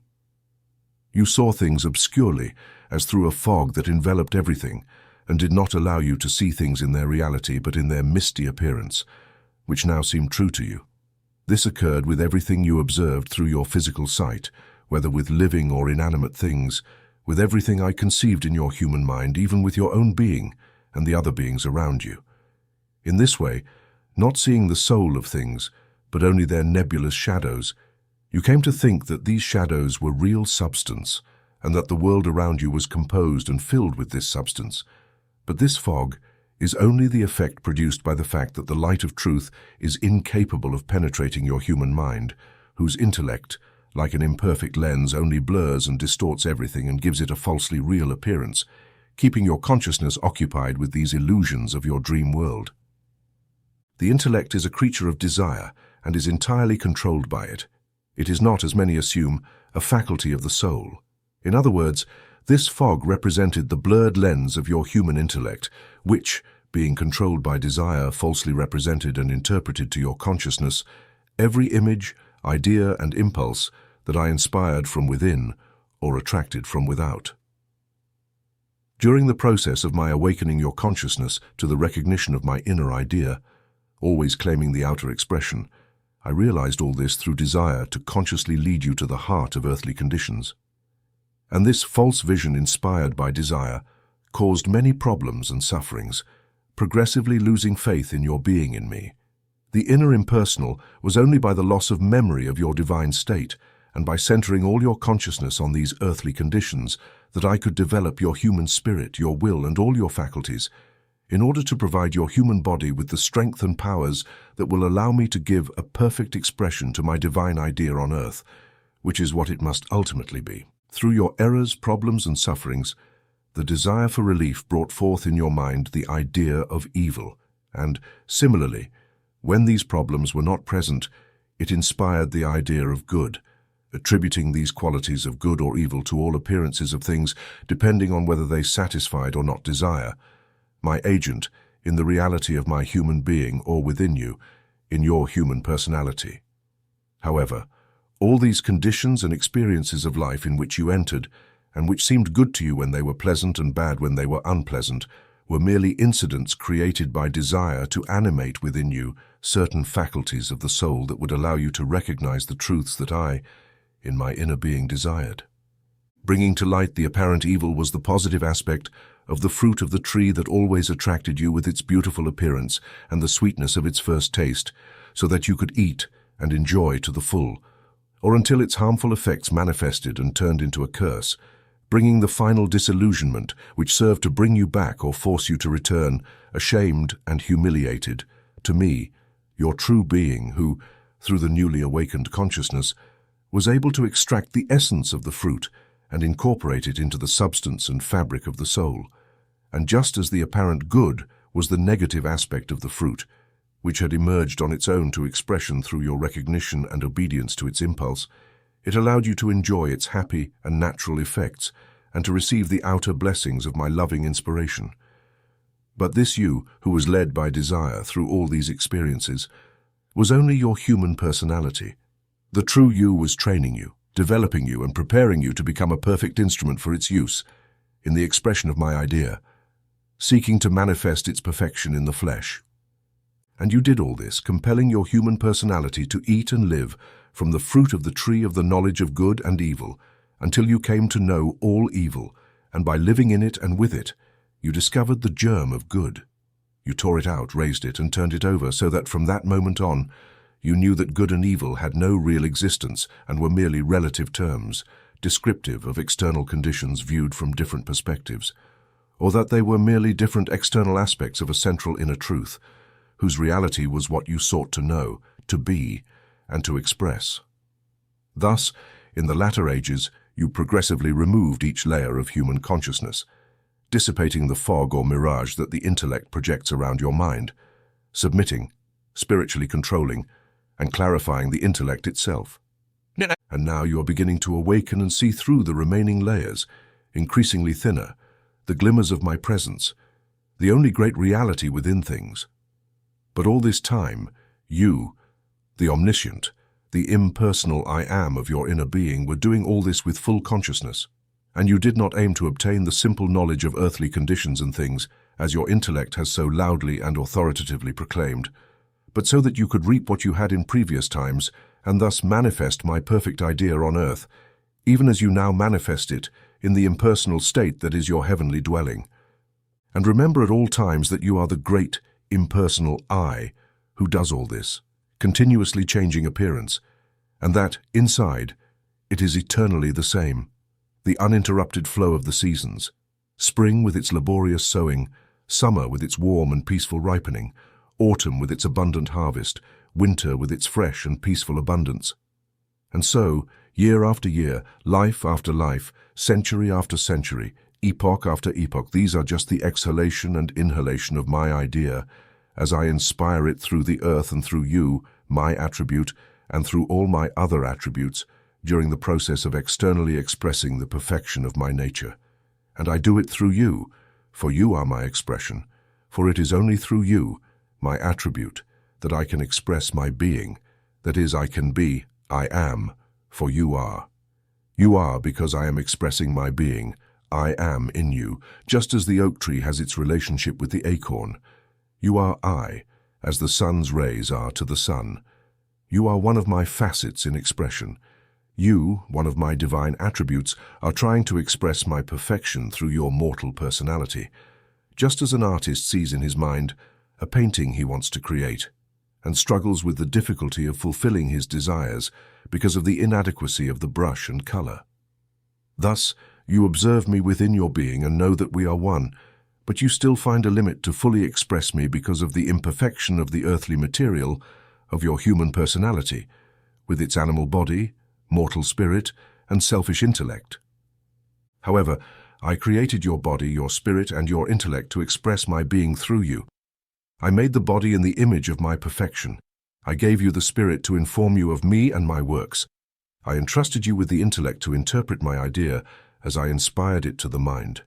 You saw things obscurely, as through a fog that enveloped everything, and did not allow you to see things in their reality but in their misty appearance, which now seemed true to you. This occurred with everything you observed through your physical sight, whether with living or inanimate things, with everything I conceived in your human mind, even with your own being and the other beings around you. In this way, not seeing the soul of things, but only their nebulous shadows, you came to think that these shadows were real substance, and that the world around you was composed and filled with this substance. But this fog is only the effect produced by the fact that the light of truth is incapable of penetrating your human mind, whose intellect, like an imperfect lens, only blurs and distorts everything and gives it a falsely real appearance, keeping your consciousness occupied with these illusions of your dream world. The intellect is a creature of desire and is entirely controlled by it. It is not, as many assume, a faculty of the soul. In other words, this fog represented the blurred lens of your human intellect, which, being controlled by desire, falsely represented and interpreted to your consciousness every image, idea, and impulse that I inspired from within or attracted from without. During the process of my awakening your consciousness to the recognition of my inner idea, always claiming the outer expression, I realized all this through desire to consciously lead you to the heart of earthly conditions. And this false vision inspired by desire caused many problems and sufferings, progressively losing faith in your being in me. The inner impersonal was only by the loss of memory of your divine state, and by centering all your consciousness on these earthly conditions, that I could develop your human spirit, your will, and all your faculties, in order to provide your human body with the strength and powers that will allow me to give a perfect expression to my divine idea on earth, which is what it must ultimately be. Through your errors, problems, and sufferings, the desire for relief brought forth in your mind the idea of evil, and, similarly, when these problems were not present, it inspired the idea of good, attributing these qualities of good or evil to all appearances of things depending on whether they satisfied or not desire, my agent in the reality of my human being or within you, in your human personality. However, all these conditions and experiences of life in which you entered, and which seemed good to you when they were pleasant and bad when they were unpleasant, were merely incidents created by desire to animate within you certain faculties of the soul that would allow you to recognize the truths that I, in my inner being, desired. Bringing to light the apparent evil was the positive aspect of the fruit of the tree that always attracted you with its beautiful appearance and the sweetness of its first taste, so that you could eat and enjoy to the full, or until its harmful effects manifested and turned into a curse, bringing the final disillusionment which served to bring you back or force you to return, ashamed and humiliated, to me, your true being who, through the newly awakened consciousness, was able to extract the essence of the fruit and incorporate it into the substance and fabric of the soul. And just as the apparent good was the negative aspect of the fruit, which had emerged on its own to expression through your recognition and obedience to its impulse, it allowed you to enjoy its happy and natural effects and to receive the outer blessings of my loving inspiration. But this you, who was led by desire through all these experiences, was only your human personality. The true you was training you, developing you, and preparing you to become a perfect instrument for its use, in the expression of my idea, seeking to manifest its perfection in the flesh. And you did all this, compelling your human personality to eat and live from the fruit of the tree of the knowledge of good and evil, until you came to know all evil, and by living in it and with it, you discovered the germ of good. You tore it out, raised it, and turned it over, so that from that moment on, you knew that good and evil had no real existence and were merely relative terms, descriptive of external conditions viewed from different perspectives, or that they were merely different external aspects of a central inner truth, whose reality was what you sought to know, to be, and to express. Thus, in the latter ages, you progressively removed each layer of human consciousness, dissipating the fog or mirage that the intellect projects around your mind, submitting, spiritually controlling, and clarifying the intellect itself. And now you are beginning to awaken and see through the remaining layers, increasingly thinner, the glimmers of my presence, the only great reality within things. But all this time, you, the omniscient, the impersonal I am of your inner being, were doing all this with full consciousness, and you did not aim to obtain the simple knowledge of earthly conditions and things, as your intellect has so loudly and authoritatively proclaimed, but so that you could reap what you had in previous times, and thus manifest my perfect idea on earth, even as you now manifest it in the impersonal state that is your heavenly dwelling. And remember at all times that you are the great, impersonal I who does all this, continuously changing appearance, and that, inside, it is eternally the same, the uninterrupted flow of the seasons, spring with its laborious sowing, summer with its warm and peaceful ripening, autumn with its abundant harvest, winter with its fresh and peaceful abundance. And so, year after year, life after life, century after century, epoch after epoch, these are just the exhalation and inhalation of my idea, as I inspire it through the earth and through you, my attribute, and through all my other attributes, during the process of externally expressing the perfection of my nature. And I do it through you, for you are my expression, for it is only through you, my attribute, that I can express my being, that is, I can be, I am, for you are. You are because I am expressing my being, I am in you, just as the oak tree has its relationship with the acorn. You are I, as the sun's rays are to the sun. You are one of my facets in expression. You, one of my divine attributes, are trying to express my perfection through your mortal personality. Just as an artist sees in his mind a painting he wants to create, and struggles with the difficulty of fulfilling his desires because of the inadequacy of the brush and color. Thus, you observe me within your being and know that we are one, but you still find a limit to fully express me because of the imperfection of the earthly material of your human personality, with its animal body, mortal spirit, and selfish intellect. However, I created your body, your spirit, and your intellect to express my being through you. I made the body in the image of my perfection. I gave you the spirit to inform you of me and my works. I entrusted you with the intellect to interpret my idea as I inspired it to the mind.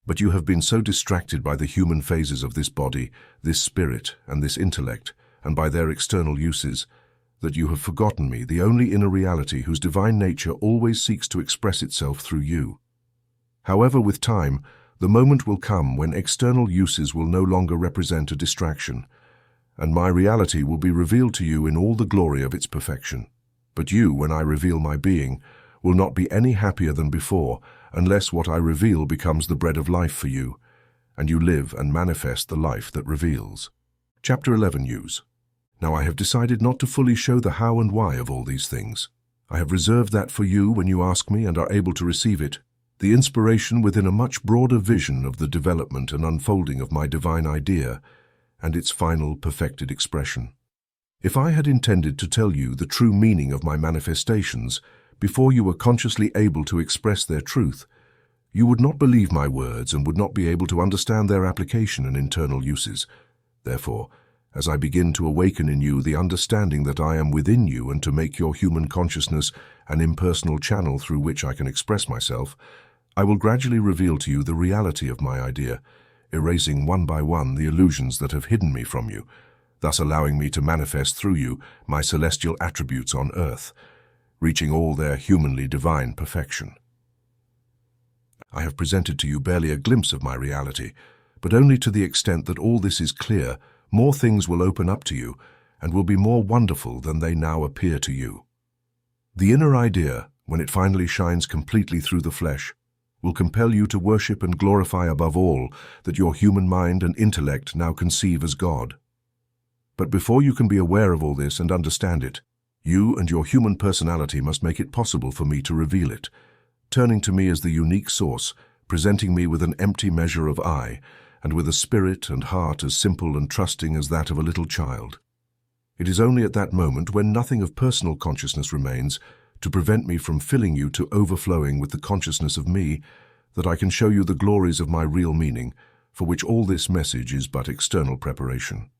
But you have been so distracted by the human phases of this body, this spirit, and this intellect, and by their external uses, that you have forgotten me, the only inner reality whose divine nature always seeks to express itself through you. However, with time, the moment will come when external uses will no longer represent a distraction, and my reality will be revealed to you in all the glory of its perfection. But you, when I reveal my being, will not be any happier than before, unless what I reveal becomes the bread of life for you, and you live and manifest the life that reveals. Chapter 11 Use. Now I have decided not to fully show the how and why of all these things. I have reserved that for you when you ask me and are able to receive it, the inspiration within a much broader vision of the development and unfolding of my divine idea and its final perfected expression. If I had intended to tell you the true meaning of my manifestations before you were consciously able to express their truth, you would not believe my words and would not be able to understand their application and internal uses. Therefore, as I begin to awaken in you the understanding that I am within you and to make your human consciousness an impersonal channel through which I can express myself, I will gradually reveal to you the reality of my idea, erasing one by one the illusions that have hidden me from you, thus allowing me to manifest through you my celestial attributes on earth, reaching all their humanly divine perfection. I have presented to you barely a glimpse of my reality, but only to the extent that all this is clear, more things will open up to you and will be more wonderful than they now appear to you. The inner idea, when it finally shines completely through the flesh, will compel you to worship and glorify above all that your human mind and intellect now conceive as God. But before you can be aware of all this and understand it, you and your human personality must make it possible for me to reveal it, turning to me as the unique source, presenting me with an empty measure of I, and with a spirit and heart as simple and trusting as that of a little child. It is only at that moment, when nothing of personal consciousness remains to prevent me from filling you to overflowing with the consciousness of me, that I can show you the glories of my real meaning, for which all this message is but external preparation.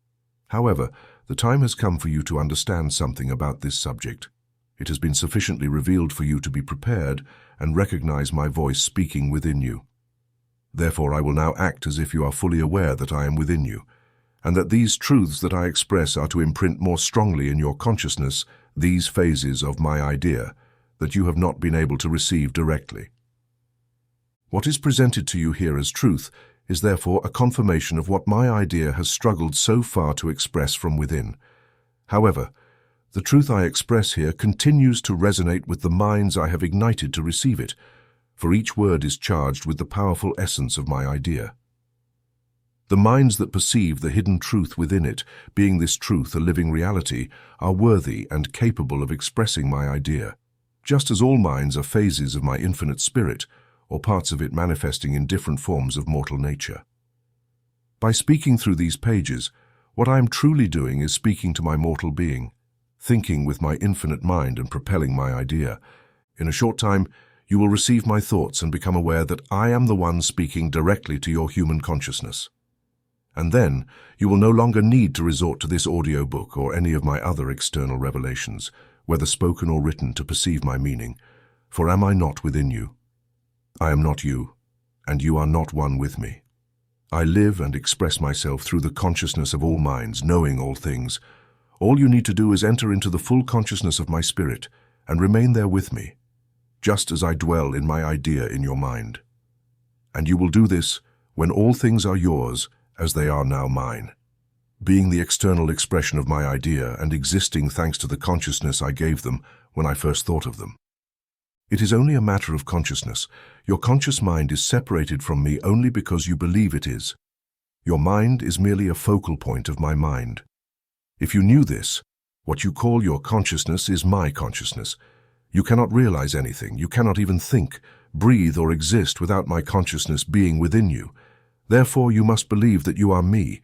However, the time has come for you to understand something about this subject. It has been sufficiently revealed for you to be prepared and recognize my voice speaking within you. Therefore, I will now act as if you are fully aware that I am within you, and that these truths that I express are to imprint more strongly in your consciousness these phases of my idea that you have not been able to receive directly. What is presented to you here as truth is therefore a confirmation of what my idea has struggled so far to express from within. However, the truth I express here continues to resonate with the minds I have ignited to receive it, for each word is charged with the powerful essence of my idea. The minds that perceive the hidden truth within it, being this truth a living reality, are worthy and capable of expressing my idea, just as all minds are phases of my infinite spirit, or parts of it manifesting in different forms of mortal nature. By speaking through these pages, what I am truly doing is speaking to my mortal being, thinking with my infinite mind and propelling my idea. In a short time, you will receive my thoughts and become aware that I am the one speaking directly to your human consciousness. And then, you will no longer need to resort to this audio book or any of my other external revelations, whether spoken or written, to perceive my meaning. For am I not within you? I am not you, and you are not one with me. I live and express myself through the consciousness of all minds, knowing all things. All you need to do is enter into the full consciousness of my spirit and remain there with me, just as I dwell in my idea in your mind. And you will do this when all things are yours, as they are now mine. being the external expression of my idea and existing thanks to the consciousness I gave them when I first thought of them. It is only a matter of consciousness. Your conscious mind is separated from me only because you believe it is. Your mind is merely a focal point of my mind. If you knew this, what you call your consciousness is my consciousness. You cannot realize anything. You cannot even think, breathe, or exist without my consciousness being within you. Therefore, you must believe that you are me,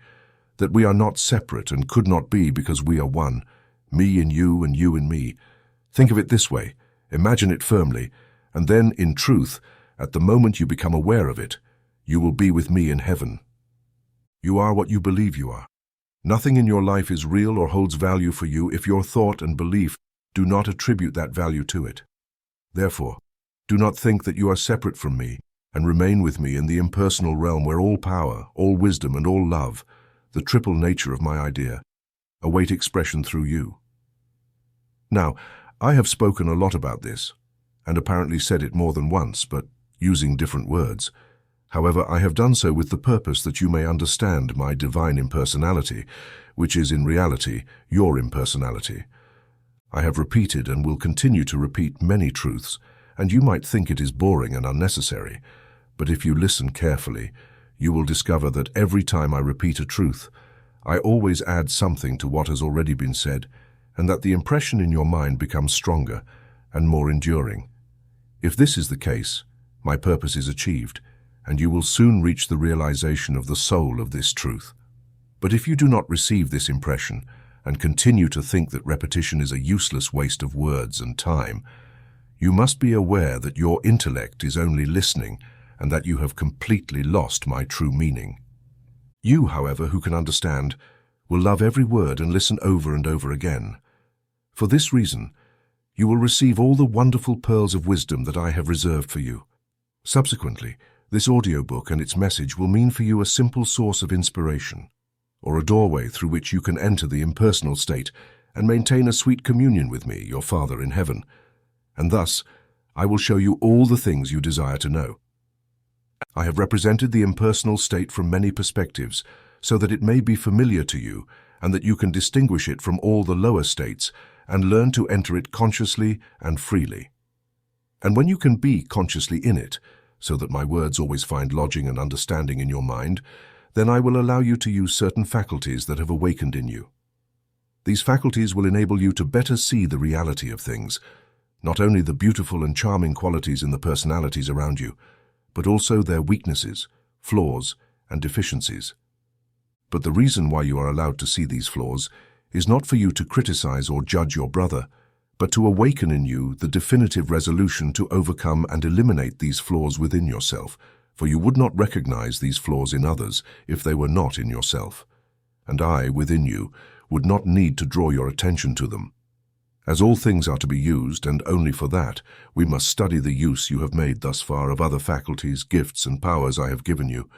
that we are not separate and could not be because we are one, me in you and you in me. Think of it this way. Imagine it firmly, and then, in truth, at the moment you become aware of it, you will be with me in heaven. You are what you believe you are. Nothing in your life is real or holds value for you if your thought and belief do not attribute that value to it. Therefore, do not think that you are separate from me and remain with me in the impersonal realm where all power, all wisdom, and all love, the triple nature of my idea, await expression through you. Now, I have spoken a lot about this, and apparently said it more than once, but using different words. However, I have done so with the purpose that you may understand my divine impersonality, which is in reality your impersonality. I have repeated and will continue to repeat many truths, and you might think it is boring and unnecessary, but if you listen carefully, you will discover that every time I repeat a truth, I always add something to what has already been said, and that the impression in your mind becomes stronger and more enduring. If this is the case, my purpose is achieved, and you will soon reach the realization of the soul of this truth. But if you do not receive this impression and continue to think that repetition is a useless waste of words and time, you must be aware that your intellect is only listening and that you have completely lost my true meaning. You, however, who can understand, will love every word and listen over and over again. For this reason, you will receive all the wonderful pearls of wisdom that I have reserved for you. Subsequently, this audiobook and its message will mean for you a simple source of inspiration, or a doorway through which you can enter the impersonal state and maintain a sweet communion with me, your Father in heaven. And thus, I will show you all the things you desire to know. I have represented the impersonal state from many perspectives, so that it may be familiar to you and that you can distinguish it from all the lower states and learn to enter it consciously and freely. And when you can be consciously in it, so that my words always find lodging and understanding in your mind, then I will allow you to use certain faculties that have awakened in you. These faculties will enable you to better see the reality of things, not only the beautiful and charming qualities in the personalities around you, but also their weaknesses, flaws, and deficiencies. But the reason why you are allowed to see these flaws is not for you to criticize or judge your brother, but to awaken in you the definitive resolution to overcome and eliminate these flaws within yourself, for you would not recognize these flaws in others if they were not in yourself. And I, within you, would not need to draw your attention to them. As all things are to be used, and only for that, we must study the use you have made thus far of other faculties, gifts, and powers I have given you.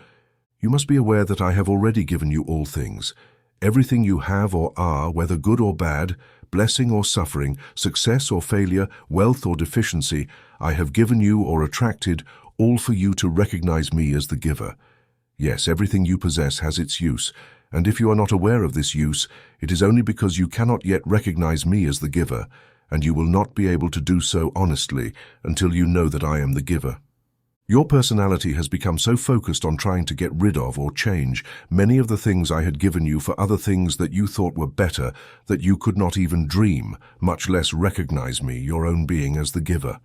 You must be aware that I have already given you all things. Everything you have or are, whether good or bad, blessing or suffering, success or failure, wealth or deficiency, I have given you or attracted, all for you to recognize me as the giver. Yes, everything you possess has its use, and if you are not aware of this use, it is only because you cannot yet recognize me as the giver, and you will not be able to do so honestly until you know that I am the giver. Your personality has become so focused on trying to get rid of or change many of the things I had given you for other things that you thought were better that you could not even dream, much less recognize me, your own being, as the giver.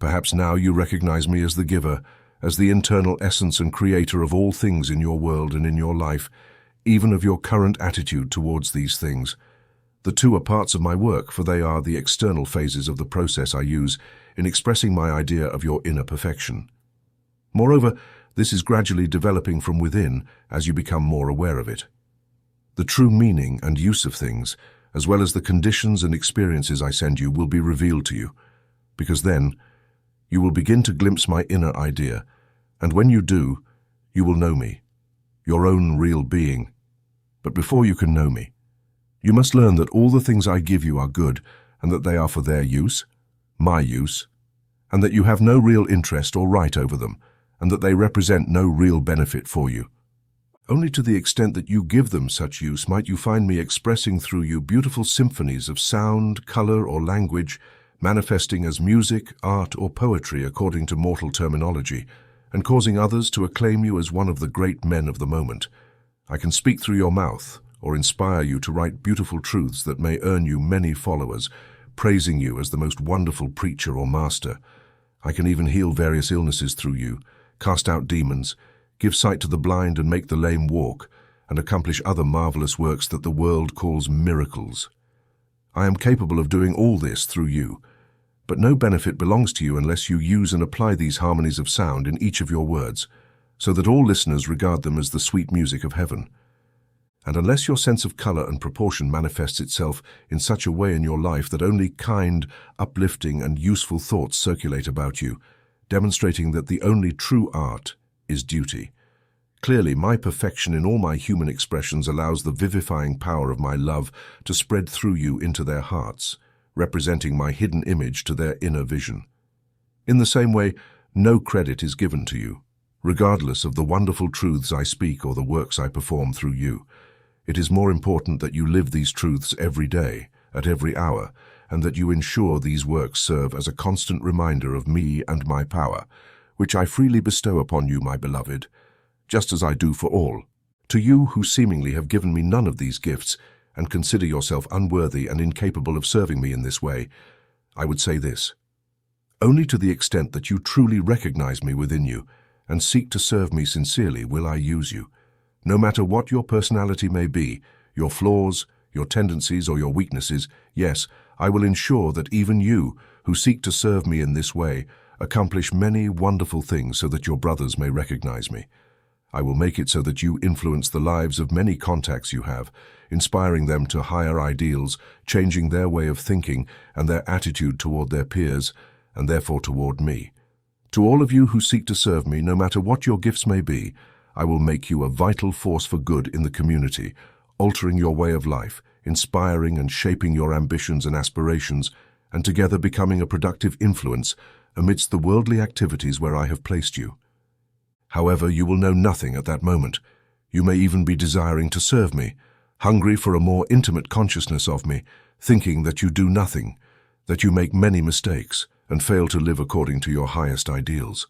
Perhaps now you recognize me as the giver, as the internal essence and creator of all things in your world and in your life, even of your current attitude towards these things. The two are parts of my work, for they are the external phases of the process I use in expressing my idea of your inner perfection. Moreover, this is gradually developing from within as you become more aware of it. The true meaning and use of things, as well as the conditions and experiences I send you, will be revealed to you, because then you will begin to glimpse my inner idea, and when you do, you will know me, your own real being. But before you can know me, you must learn that all the things I give you are good, and that they are for their use, my use, and that you have no real interest or right over them, and that they represent no real benefit for you. Only to the extent that you give them such use might you find me expressing through you beautiful symphonies of sound, color, or language, manifesting as music, art, or poetry according to mortal terminology, and causing others to acclaim you as one of the great men of the moment. I can speak through your mouth, or inspire you to write beautiful truths that may earn you many followers, praising you as the most wonderful preacher or master. I can even heal various illnesses through you, cast out demons, give sight to the blind and make the lame walk, and accomplish other marvelous works that the world calls miracles. I am capable of doing all this through you, but no benefit belongs to you unless you use and apply these harmonies of sound in each of your words, so that all listeners regard them as the sweet music of heaven. And unless your sense of color and proportion manifests itself in such a way in your life that only kind, uplifting, and useful thoughts circulate about you, demonstrating that the only true art is duty. Clearly, my perfection in all my human expressions allows the vivifying power of my love to spread through you into their hearts, representing my hidden image to their inner vision. In the same way, no credit is given to you, regardless of the wonderful truths I speak or the works I perform through you. It is more important that you live these truths every day, at every hour, and that you ensure these works serve as a constant reminder of me and my power, which I freely bestow upon you, my beloved, just as I do for all. To you who seemingly have given me none of these gifts and consider yourself unworthy and incapable of serving me in this way, I would say this: only to the extent that you truly recognize me within you and seek to serve me sincerely will I use you. No matter what your personality may be, your flaws, your tendencies, or your weaknesses, yes, I will ensure that even you, who seek to serve me in this way, accomplish many wonderful things so that your brothers may recognize me. I will make it so that you influence the lives of many contacts you have, inspiring them to higher ideals, changing their way of thinking and their attitude toward their peers, and therefore toward me. To all of you who seek to serve me, no matter what your gifts may be, I will make you a vital force for good in the community, altering your way of life, inspiring and shaping your ambitions and aspirations, and together becoming a productive influence amidst the worldly activities where I have placed you. However, you will know nothing at that moment. You may even be desiring to serve me, hungry for a more intimate consciousness of me, thinking that you do nothing, that you make many mistakes, and fail to live according to your highest ideals.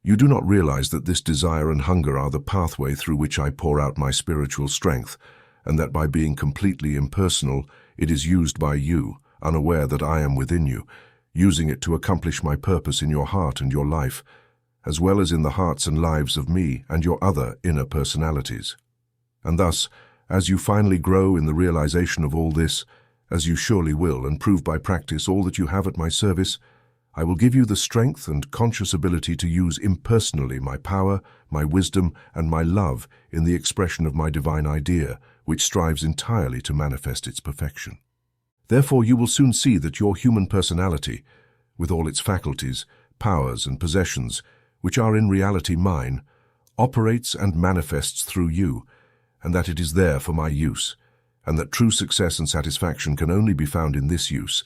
You do not realize that this desire and hunger are the pathway through which I pour out my spiritual strength, and that by being completely impersonal, it is used by you, unaware that I am within you, using it to accomplish my purpose in your heart and your life, as well as in the hearts and lives of me and your other inner personalities. And thus, as you finally grow in the realization of all this, as you surely will, and prove by practice all that you have at my service, I will give you the strength and conscious ability to use impersonally my power, my wisdom, and my love in the expression of my divine idea, which strives entirely to manifest its perfection. Therefore, you will soon see that your human personality, with all its faculties, powers, and possessions, which are in reality mine, operates and manifests through you, and that it is there for my use, and that true success and satisfaction can only be found in this use,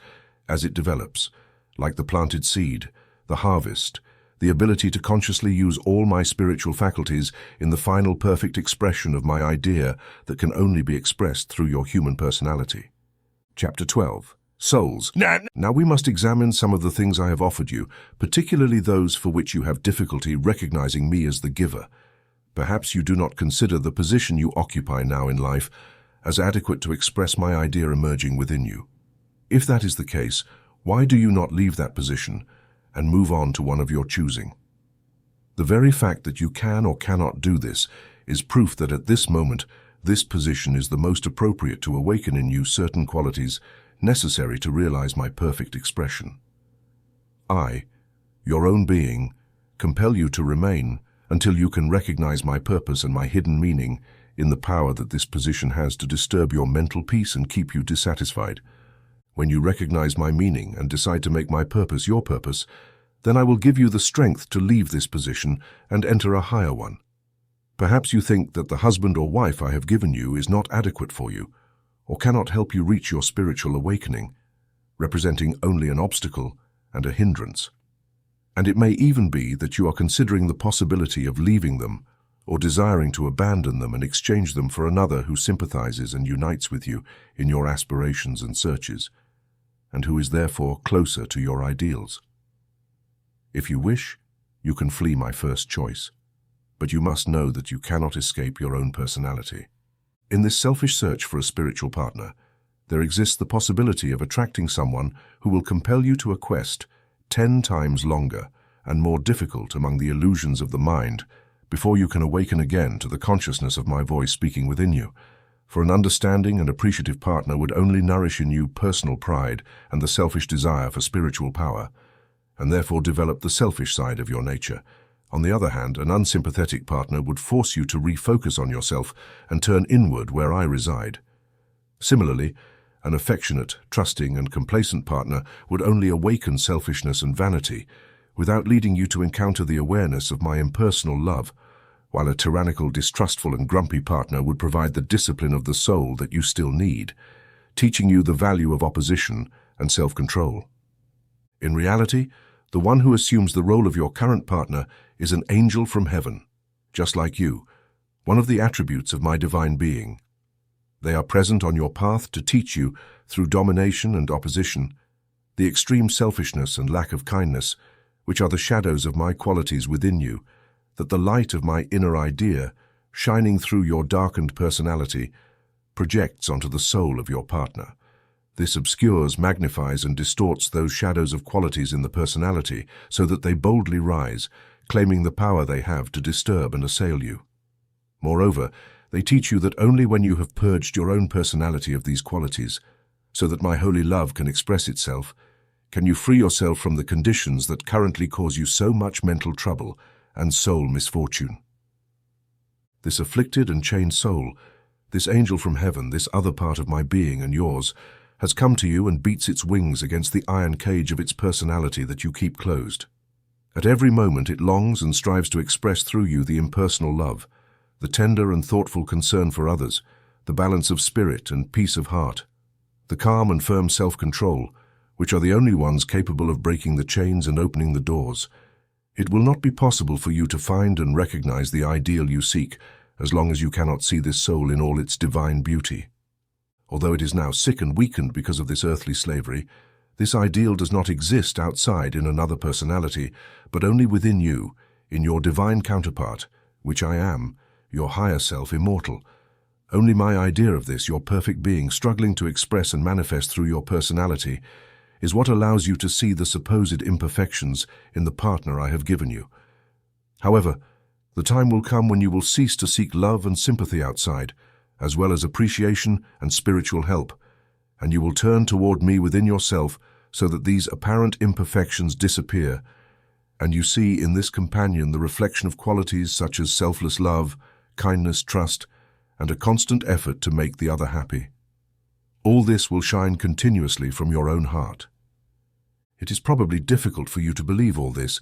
as it develops, like the planted seed, the harvest, the ability to consciously use all my spiritual faculties in the final perfect expression of my idea that can only be expressed through your human personality. Chapter 12. Souls. Now we must examine some of the things I have offered you, particularly those for which you have difficulty recognizing me as the giver. Perhaps you do not consider the position you occupy now in life as adequate to express my idea emerging within you. If that is the case, why do you not leave that position and move on to one of your choosing? The very fact that you can or cannot do this is proof that at this moment, this position is the most appropriate to awaken in you certain qualities necessary to realize my perfect expression. I, your own being, compel you to remain until you can recognize my purpose and my hidden meaning in the power that this position has to disturb your mental peace and keep you dissatisfied. When you recognize my meaning and decide to make my purpose your purpose, then I will give you the strength to leave this position and enter a higher one. Perhaps you think that the husband or wife I have given you is not adequate for you, or cannot help you reach your spiritual awakening, representing only an obstacle and a hindrance. And it may even be that you are considering the possibility of leaving them or desiring to abandon them and exchange them for another who sympathizes and unites with you in your aspirations and searches, and who is therefore closer to your ideals. If you wish, you can flee my first choice, but you must know that you cannot escape your own personality. In this selfish search for a spiritual partner, there exists the possibility of attracting someone who will compel you to a quest 10 times longer and more difficult among the illusions of the mind before you can awaken again to the consciousness of my voice speaking within you. For an understanding and appreciative partner would only nourish in you personal pride and the selfish desire for spiritual power, and therefore develop the selfish side of your nature. On the other hand, an unsympathetic partner would force you to refocus on yourself and turn inward where I reside. Similarly, an affectionate, trusting, and complacent partner would only awaken selfishness and vanity, without leading you to encounter the awareness of my impersonal love, while a tyrannical, distrustful, and grumpy partner would provide the discipline of the soul that you still need, teaching you the value of opposition and self-control. In reality, the one who assumes the role of your current partner is an angel from heaven, just like you, one of the attributes of my divine being. They are present on your path to teach you, through domination and opposition, the extreme selfishness and lack of kindness, which are the shadows of my qualities within you, that the light of my inner idea, shining through your darkened personality, projects onto the soul of your partner. This obscures, magnifies, and distorts those shadows of qualities in the personality so that they boldly rise, claiming the power they have to disturb and assail you. Moreover, they teach you that only when you have purged your own personality of these qualities, so that my holy love can express itself, can you free yourself from the conditions that currently cause you so much mental trouble and soul misfortune. This afflicted and chained soul, this angel from heaven, this other part of my being and yours, has come to you and beats its wings against the iron cage of its personality that you keep closed. At every moment it longs and strives to express through you the impersonal love, the tender and thoughtful concern for others, the balance of spirit and peace of heart, the calm and firm self-control, which are the only ones capable of breaking the chains and opening the doors. It will not be possible for you to find and recognize the ideal you seek as long as you cannot see this soul in all its divine beauty. Although it is now sick and weakened because of this earthly slavery, this ideal does not exist outside in another personality, but only within you, in your divine counterpart, which I am, your higher self, immortal. Only my idea of this, your perfect being, struggling to express and manifest through your personality, is what allows you to see the supposed imperfections in the partner I have given you. However, the time will come when you will cease to seek love and sympathy outside, as well as appreciation and spiritual help, and you will turn toward me within yourself so that these apparent imperfections disappear, and you see in this companion the reflection of qualities such as selfless love, kindness, trust, and a constant effort to make the other happy. All this will shine continuously from your own heart. It is probably difficult for you to believe all this,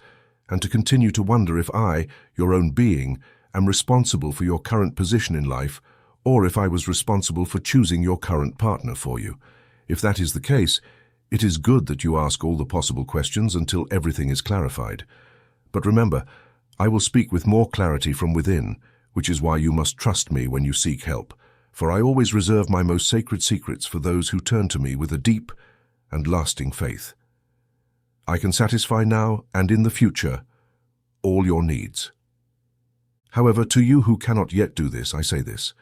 and to continue to wonder if I, your own being, am responsible for your current position in life, or if I was responsible for choosing your current partner for you. If that is the case, it is good that you ask all the possible questions until everything is clarified. But remember, I will speak with more clarity from within, which is why you must trust me when you seek help, for I always reserve my most sacred secrets for those who turn to me with a deep and lasting faith. I can satisfy now and in the future all your needs. However, to you who cannot yet do this, I say this.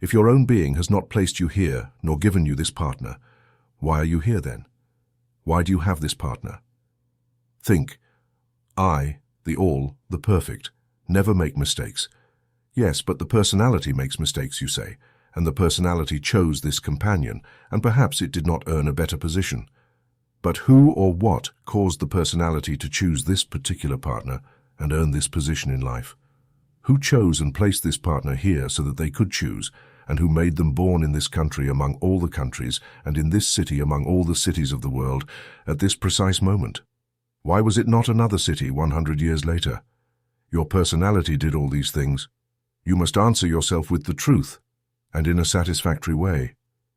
If your own being has not placed you here nor given you this partner, why are you here then? Why do you have this partner? Think. I, the all, the perfect, never make mistakes. Yes, but the personality makes mistakes, you say, and the personality chose this companion, and perhaps it did not earn a better position. But who or what caused the personality to choose this particular partner and earn this position in life? Who chose and placed this partner here so that they could choose, and who made them born in this country among all the countries, and in this city among all the cities of the world, at this precise moment? Why was it not another city 100 years later? Your personality did all these things. You must answer yourself with the truth, and in a satisfactory way,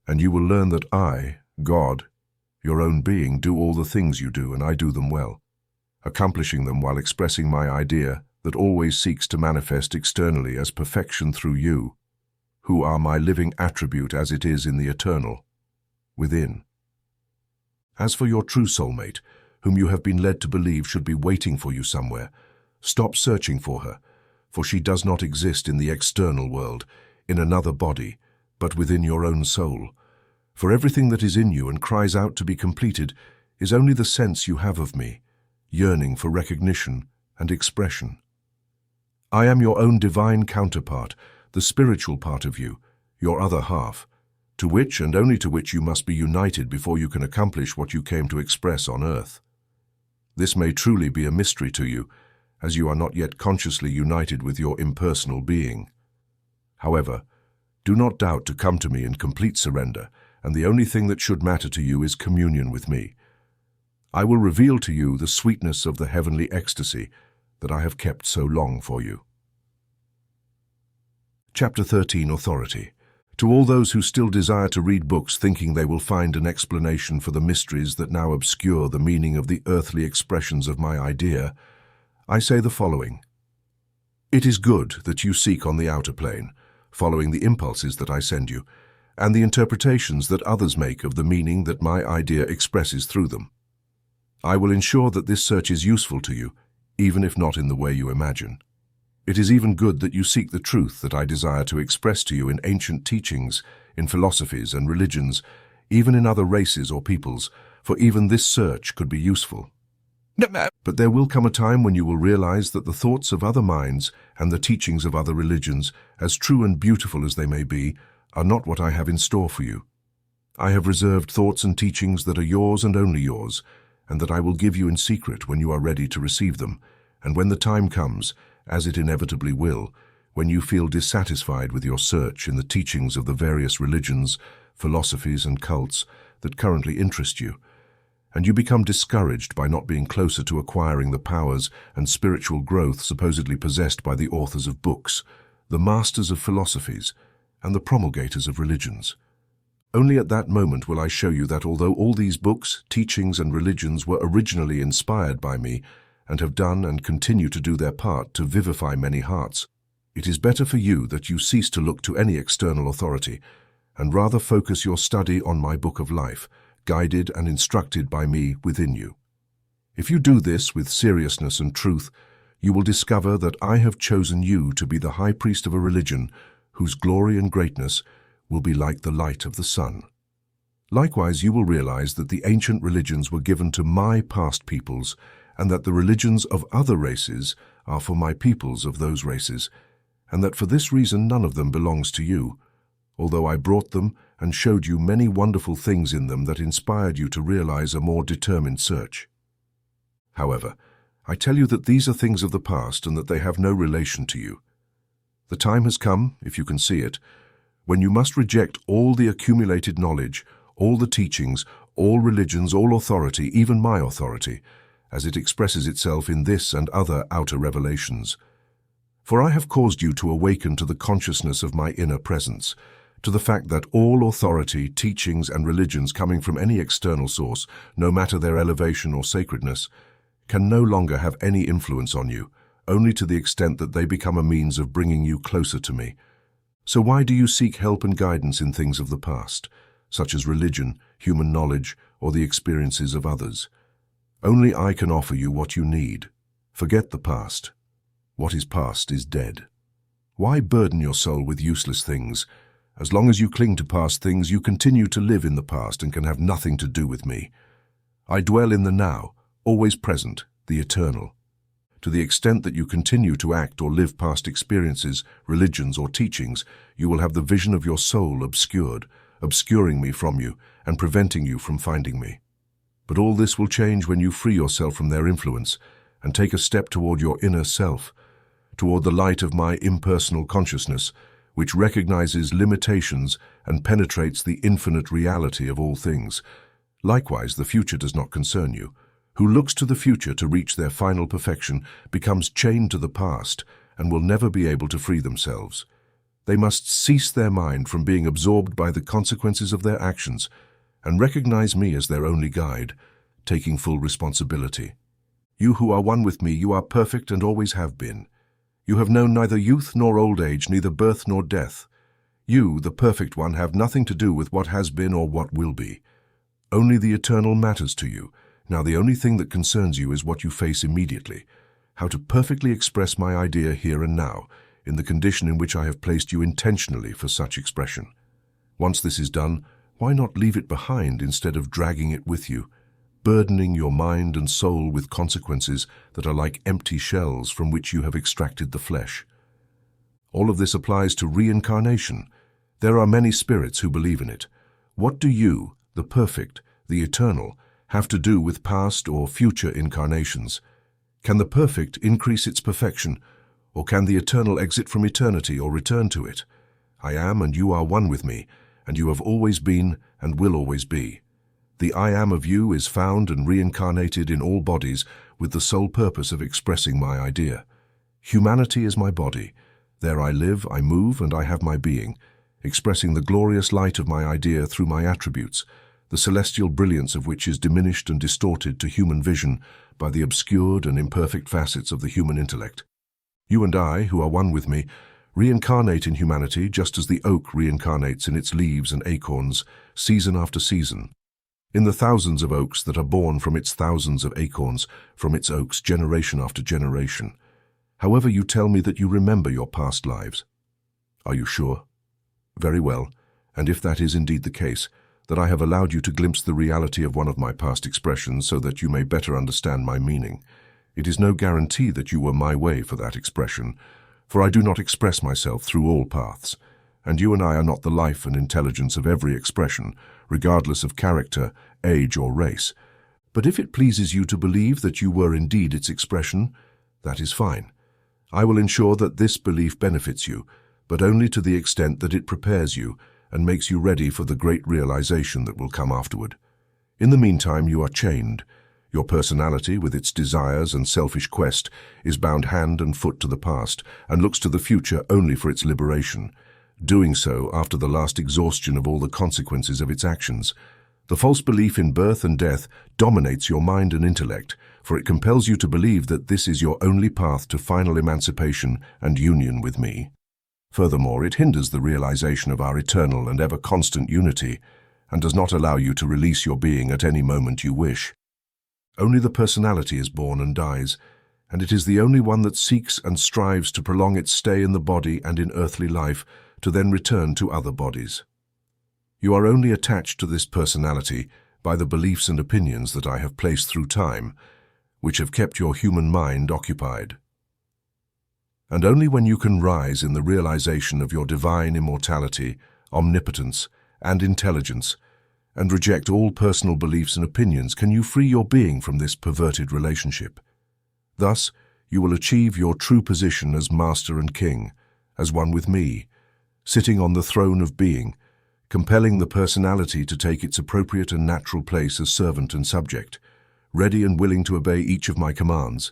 and you will learn that I, God, your own being, do all the things you do, and I do them well, accomplishing them while expressing my idea, that always seeks to manifest externally as perfection through you, who are my living attribute as it is in the eternal, within. As for your true soulmate, whom you have been led to believe should be waiting for you somewhere, stop searching for her, for she does not exist in the external world, in another body, but within your own soul. For everything that is in you and cries out to be completed is only the sense you have of me, yearning for recognition and expression. I am your own divine counterpart, the spiritual part of you, your other half, to which and only to which you must be united before you can accomplish what you came to express on earth. This may truly be a mystery to you, as you are not yet consciously united with your impersonal being. However, do not doubt to come to me in complete surrender, and the only thing that should matter to you is communion with me. I will reveal to you the sweetness of the heavenly ecstasy that I have kept so long for you. Chapter 13, Authority. To all those who still desire to read books thinking they will find an explanation for the mysteries that now obscure the meaning of the earthly expressions of my idea, I say the following. It is good that you seek on the outer plane, following the impulses that I send you, and the interpretations that others make of the meaning that my idea expresses through them. I will ensure that this search is useful to you, even if not in the way you imagine. It is even good that you seek the truth that I desire to express to you in ancient teachings, in philosophies and religions, even in other races or peoples, for even this search could be useful. But there will come a time when you will realize that the thoughts of other minds and the teachings of other religions, as true and beautiful as they may be, are not what I have in store for you. I have reserved thoughts and teachings that are yours and only yours, and that I will give you in secret when you are ready to receive them, and when the time comes, as it inevitably will, when you feel dissatisfied with your search in the teachings of the various religions, philosophies and cults that currently interest you, and you become discouraged by not being closer to acquiring the powers and spiritual growth supposedly possessed by the authors of books, the masters of philosophies, and the promulgators of religions. Only at that moment will I show you that although all these books, teachings and religions were originally inspired by me and have done and continue to do their part to vivify many hearts, it is better for you that you cease to look to any external authority and rather focus your study on my book of life, guided and instructed by me within you. If you do this with seriousness and truth, you will discover that I have chosen you to be the high priest of a religion whose glory and greatness will be like the light of the sun. Likewise, you will realize that the ancient religions were given to my past peoples, and that the religions of other races are for my peoples of those races, and that for this reason none of them belongs to you, although I brought them and showed you many wonderful things in them that inspired you to realize a more determined search. However, I tell you that these are things of the past and that they have no relation to you. The time has come, if you can see it, when you must reject all the accumulated knowledge, all the teachings, all religions, all authority, even my authority, as it expresses itself in this and other outer revelations. For I have caused you to awaken to the consciousness of my inner presence, to the fact that all authority, teachings, and religions coming from any external source, no matter their elevation or sacredness, can no longer have any influence on you, only to the extent that they become a means of bringing you closer to me. So why do you seek help and guidance in things of the past, such as religion, human knowledge, or the experiences of others? Only I can offer you what you need. Forget the past. What is past is dead. Why burden your soul with useless things? As long as you cling to past things, you continue to live in the past and can have nothing to do with me. I dwell in the now, always present, the eternal. To the extent that you continue to act or live past experiences, religions, or teachings, you will have the vision of your soul obscured, obscuring me from you and preventing you from finding me. But all this will change when you free yourself from their influence and take a step toward your inner self, toward the light of my impersonal consciousness, which recognizes limitations and penetrates the infinite reality of all things. Likewise, the future does not concern you. Who looks to the future to reach their final perfection becomes chained to the past and will never be able to free themselves. They must cease their mind from being absorbed by the consequences of their actions and recognize me as their only guide, taking full responsibility. You who are one with me, you are perfect and always have been. You have known neither youth nor old age, neither birth nor death. You, the perfect one, have nothing to do with what has been or what will be. Only the eternal matters to you. Now the only thing that concerns you is what you face immediately, how to perfectly express my idea here and now, in the condition in which I have placed you intentionally for such expression. Once this is done, why not leave it behind instead of dragging it with you, burdening your mind and soul with consequences that are like empty shells from which you have extracted the flesh? All of this applies to reincarnation. There are many spirits who believe in it. What do you, the perfect, the eternal, have to do with past or future incarnations? Can the perfect increase its perfection, or can the eternal exit from eternity or return to it? I am and you are one with me, and you have always been and will always be. The I am of you is found and reincarnated in all bodies with the sole purpose of expressing my idea. Humanity is my body. There I live, I move, and I have my being, expressing the glorious light of my idea through my attributes, the celestial brilliance of which is diminished and distorted to human vision by the obscured and imperfect facets of the human intellect. You and I, who are one with me, reincarnate in humanity just as the oak reincarnates in its leaves and acorns, season after season. In the thousands of oaks that are born from its thousands of acorns, from its oaks, generation after generation. However, you tell me that you remember your past lives. Are you sure? Very well, and if that is indeed the case, that I have allowed you to glimpse the reality of one of my past expressions so that you may better understand my meaning. It is no guarantee that you were my way for that expression, for I do not express myself through all paths, and you and I are not the life and intelligence of every expression, regardless of character, age, or race. But if it pleases you to believe that you were indeed its expression, that is fine. I will ensure that this belief benefits you, but only to the extent that it prepares you and makes you ready for the great realization that will come afterward. In the meantime, you are chained. Your personality, with its desires and selfish quest, is bound hand and foot to the past and looks to the future only for its liberation, doing so after the last exhaustion of all the consequences of its actions. The false belief in birth and death dominates your mind and intellect, for it compels you to believe that this is your only path to final emancipation and union with me. Furthermore, it hinders the realization of our eternal and ever-constant unity, and does not allow you to release your being at any moment you wish. Only the personality is born and dies, and it is the only one that seeks and strives to prolong its stay in the body and in earthly life, to then return to other bodies. You are only attached to this personality by the beliefs and opinions that I have placed through time, which have kept your human mind occupied. And only when you can rise in the realization of your divine immortality, omnipotence, and intelligence, and reject all personal beliefs and opinions, can you free your being from this perverted relationship. Thus, you will achieve your true position as master and king, as one with me, sitting on the throne of being, compelling the personality to take its appropriate and natural place as servant and subject, ready and willing to obey each of my commands,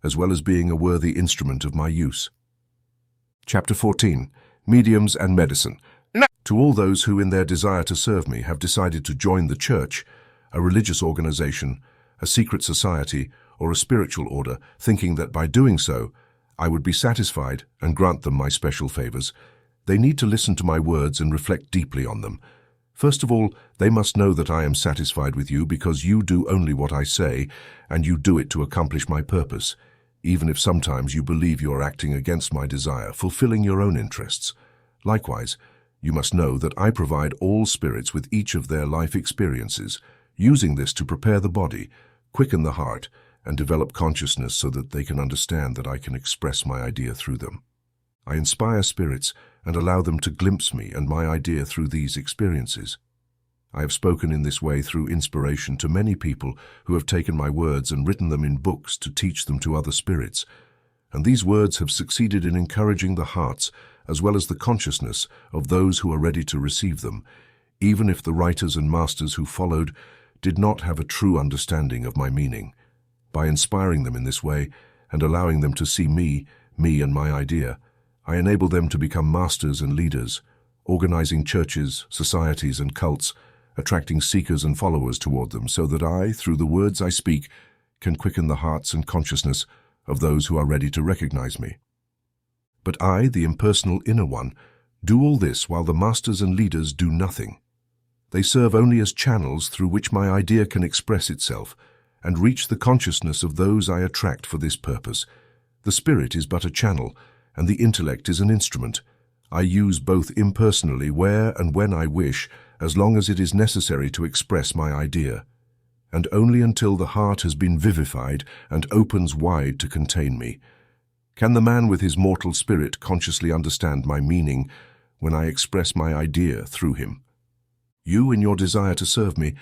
as well as being a worthy instrument of my use. Chapter 14. Mediums and Medicine. To all those who, in their desire to serve me, have decided to join the church, a religious organization, a secret society, or a spiritual order, thinking that by doing so, I would be satisfied and grant them my special favors, they need to listen to my words and reflect deeply on them. First of all, they must know that I am satisfied with you because you do only what I say, and you do it to accomplish my purpose, even if sometimes you believe you are acting against my desire, fulfilling your own interests. Likewise, you must know that I provide all spirits with each of their life experiences, using this to prepare the body, quicken the heart, and develop consciousness so that they can understand that I can express my idea through them. I inspire spirits and allow them to glimpse me and my idea through these experiences. I have spoken in this way through inspiration to many people who have taken my words and written them in books to teach them to other spirits, and these words have succeeded in encouraging the hearts as well as the consciousness of those who are ready to receive them, even if the writers and masters who followed did not have a true understanding of my meaning. By inspiring them in this way and allowing them to see me and my idea, I enable them to become masters and leaders, organizing churches, societies, and cults, attracting seekers and followers toward them so that I, through the words I speak, can quicken the hearts and consciousness of those who are ready to recognize me. But I, the impersonal inner one, do all this while the masters and leaders do nothing. They serve only as channels through which my idea can express itself and reach the consciousness of those I attract for this purpose. The spirit is but a channel, and the intellect is an instrument. I use both impersonally where and when I wish, as long as it is necessary to express my idea, and only until the heart has been vivified and opens wide to contain me. Can the man with his mortal spirit consciously understand my meaning when I express my idea through him? You, in your desire to serve me,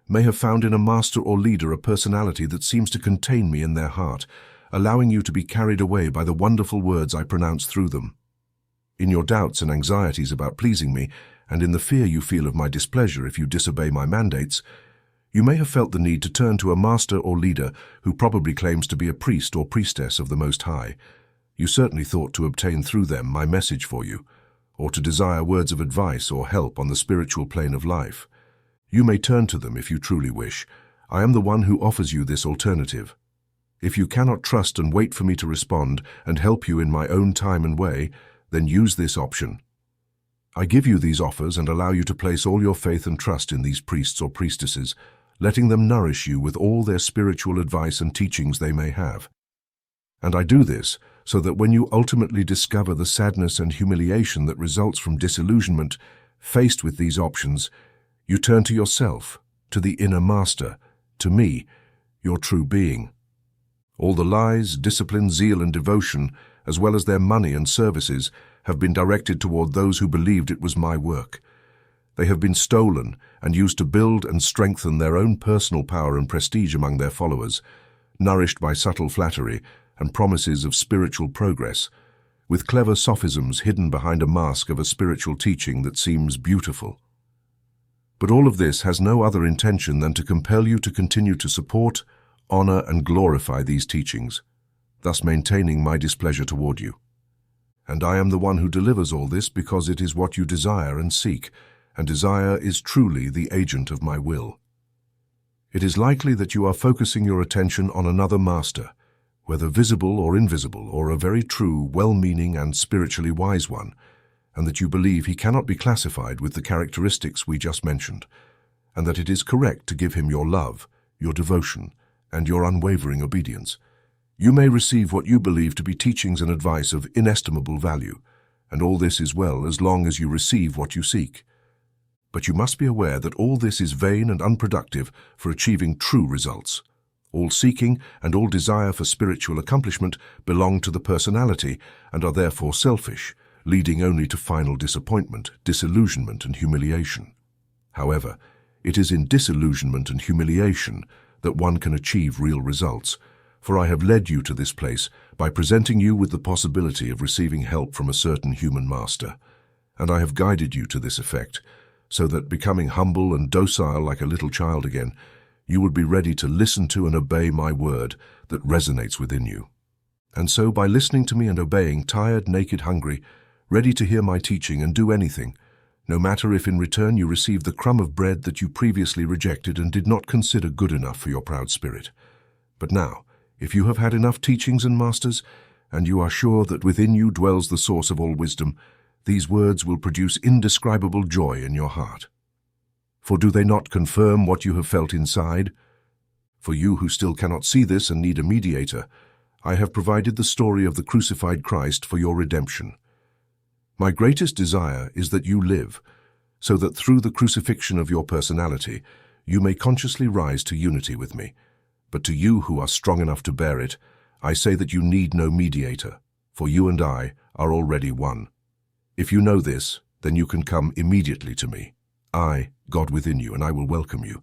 may have found in a master or leader a personality that seems to contain me in their heart, allowing you to be carried away by the wonderful words I pronounce through them. In your doubts and anxieties about pleasing me, and in the fear you feel of my displeasure if you disobey my mandates, you may have felt the need to turn to a master or leader who probably claims to be a priest or priestess of the Most High. You certainly thought to obtain through them my message for you, or to desire words of advice or help on the spiritual plane of life. You may turn to them if you truly wish. I am the one who offers you this alternative. If you cannot trust and wait for me to respond and help you in my own time and way, then use this option. I give you these offers and allow you to place all your faith and trust in these priests or priestesses, letting them nourish you with all their spiritual advice and teachings they may have. And I do this so that when you ultimately discover the sadness and humiliation that results from disillusionment, faced with these options, you turn to yourself, to the inner master, to me, your true being. All the lies, discipline, zeal, and devotion, as well as their money and services, have been directed toward those who believed it was my work. They have been stolen and used to build and strengthen their own personal power and prestige among their followers, nourished by subtle flattery and promises of spiritual progress, with clever sophisms hidden behind a mask of a spiritual teaching that seems beautiful. But all of this has no other intention than to compel you to continue to support, honor, and glorify these teachings, thus maintaining my displeasure toward you. And I am the one who delivers all this because it is what you desire and seek, and desire is truly the agent of my will. It is likely that you are focusing your attention on another master, whether visible or invisible, or a very true, well-meaning, and spiritually wise one, and that you believe he cannot be classified with the characteristics we just mentioned, and that it is correct to give him your love, your devotion, and your unwavering obedience. You may receive what you believe to be teachings and advice of inestimable value, and all this is well as long as you receive what you seek. But you must be aware that all this is vain and unproductive for achieving true results. All seeking and all desire for spiritual accomplishment belong to the personality and are therefore selfish, leading only to final disappointment, disillusionment, and humiliation. However, it is in disillusionment and humiliation that one can achieve real results, for I have led you to this place by presenting you with the possibility of receiving help from a certain human master, and I have guided you to this effect, so that, becoming humble and docile like a little child again, you would be ready to listen to and obey my word that resonates within you. And so, by listening to me and obeying, tired, naked, hungry, ready to hear my teaching and do anything, no matter if in return you receive the crumb of bread that you previously rejected and did not consider good enough for your proud spirit. But now, if you have had enough teachings and masters, and you are sure that within you dwells the source of all wisdom, these words will produce indescribable joy in your heart. For do they not confirm what you have felt inside? For you who still cannot see this and need a mediator, I have provided the story of the crucified Christ for your redemption. My greatest desire is that you live, so that through the crucifixion of your personality, you may consciously rise to unity with me. But to you who are strong enough to bear it, I say that you need no mediator, for you and I are already one. If you know this, then you can come immediately to me. I, God within you, and I will welcome you,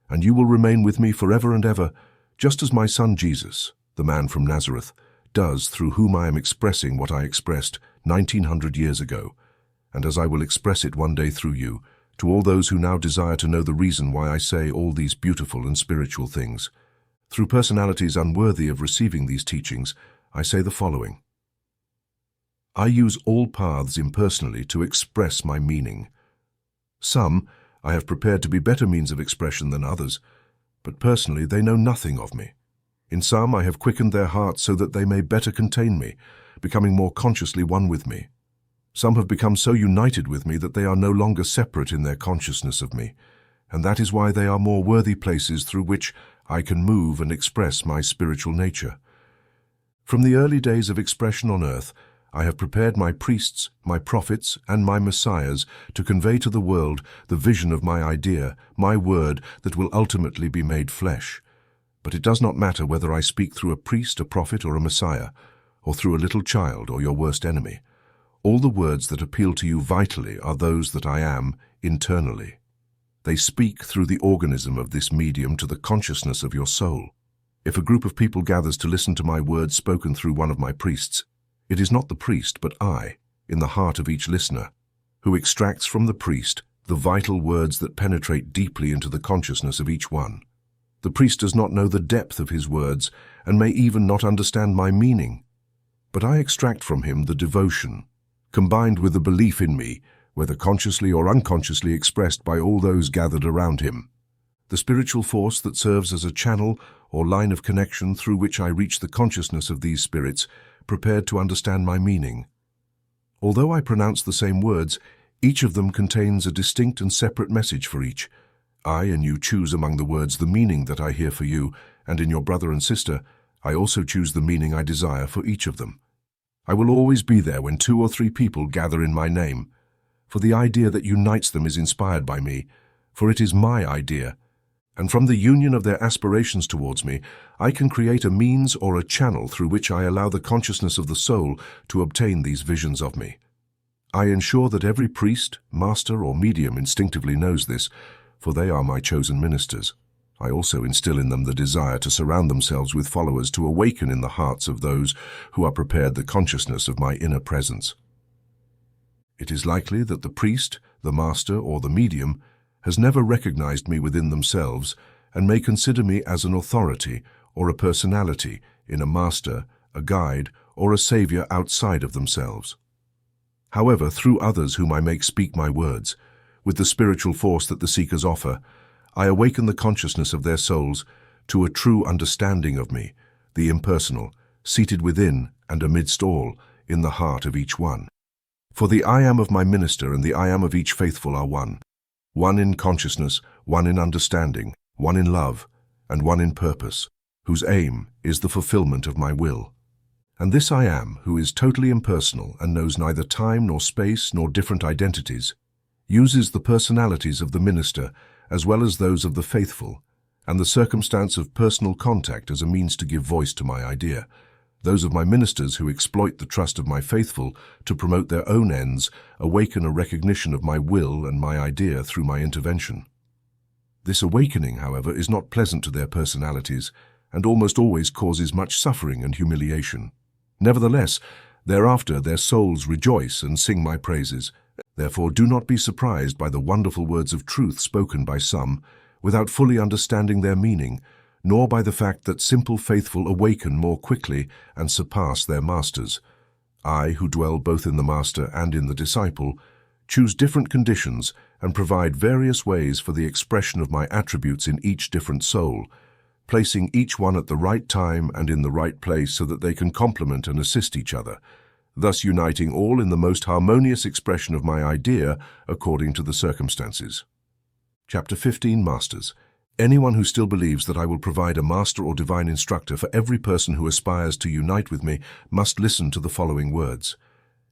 and you will remain with me forever and ever, just as my son Jesus, the man from Nazareth, does through whom I am expressing what I expressed 1900 years ago, and as I will express it one day through you, to all those who now desire to know the reason why I say all these beautiful and spiritual things. Through personalities unworthy of receiving these teachings, I say the following. I use all paths impersonally to express my meaning. Some I have prepared to be better means of expression than others, but personally they know nothing of me. In some I have quickened their hearts so that they may better contain me, becoming more consciously one with me. Some have become so united with me that they are no longer separate in their consciousness of me, and that is why they are more worthy places through which I can move and express my spiritual nature. From the early days of expression on earth, I have prepared my priests, my prophets, and my messiahs to convey to the world the vision of my idea, my word that will ultimately be made flesh. But it does not matter whether I speak through a priest, a prophet, or a messiah, or through a little child or your worst enemy. All the words that appeal to you vitally are those that I am internally. They speak through the organism of this medium to the consciousness of your soul. If a group of people gathers to listen to my words spoken through one of my priests, it is not the priest but I, in the heart of each listener, who extracts from the priest the vital words that penetrate deeply into the consciousness of each one. The priest does not know the depth of his words and may even not understand my meaning, but I extract from him the devotion, combined with the belief in me, whether consciously or unconsciously expressed by all those gathered around him. The spiritual force that serves as a channel or line of connection through which I reach the consciousness of these spirits, prepared to understand my meaning. Although I pronounce the same words, each of them contains a distinct and separate message for each. I and you choose among the words the meaning that I hear for you, and in your brother and sister, I also choose the meaning I desire for each of them. I will always be there when 2 or 3 people gather in my name, for the idea that unites them is inspired by me, for it is my idea, and from the union of their aspirations towards me, I can create a means or a channel through which I allow the consciousness of the soul to obtain these visions of me. I ensure that every priest, master, or medium instinctively knows this, for they are my chosen ministers. I also instill in them the desire to surround themselves with followers to awaken in the hearts of those who are prepared the consciousness of my inner presence. It is likely that the priest, the master, or the medium has never recognized me within themselves and may consider me as an authority or a personality in a master, a guide, or a savior outside of themselves. However, through others whom I make speak my words, with the spiritual force that the seekers offer, I awaken the consciousness of their souls to a true understanding of me, the impersonal, seated within and amidst all, in the heart of each one. For the I am of my minister and the I am of each faithful are one in consciousness, one in understanding, one in love, and one in purpose, whose aim is the fulfillment of my will. And this I am, who is totally impersonal and knows neither time nor space nor different identities, uses the personalities of the minister as well as those of the faithful, and the circumstance of personal contact as a means to give voice to my idea. Those of my ministers who exploit the trust of my faithful to promote their own ends awaken a recognition of my will and my idea through my intervention. This awakening, however, is not pleasant to their personalities and almost always causes much suffering and humiliation. Nevertheless, thereafter their souls rejoice and sing my praises. Therefore, do not be surprised by the wonderful words of truth spoken by some without fully understanding their meaning, nor by the fact that simple faithful awaken more quickly and surpass their masters. I, who dwell both in the master and in the disciple, choose different conditions and provide various ways for the expression of my attributes in each different soul, placing each one at the right time and in the right place so that they can complement and assist each other, thus uniting all in the most harmonious expression of my idea according to the circumstances. Chapter 15, Masters. Anyone who still believes that I will provide a master or divine instructor for every person who aspires to unite with me must listen to the following words.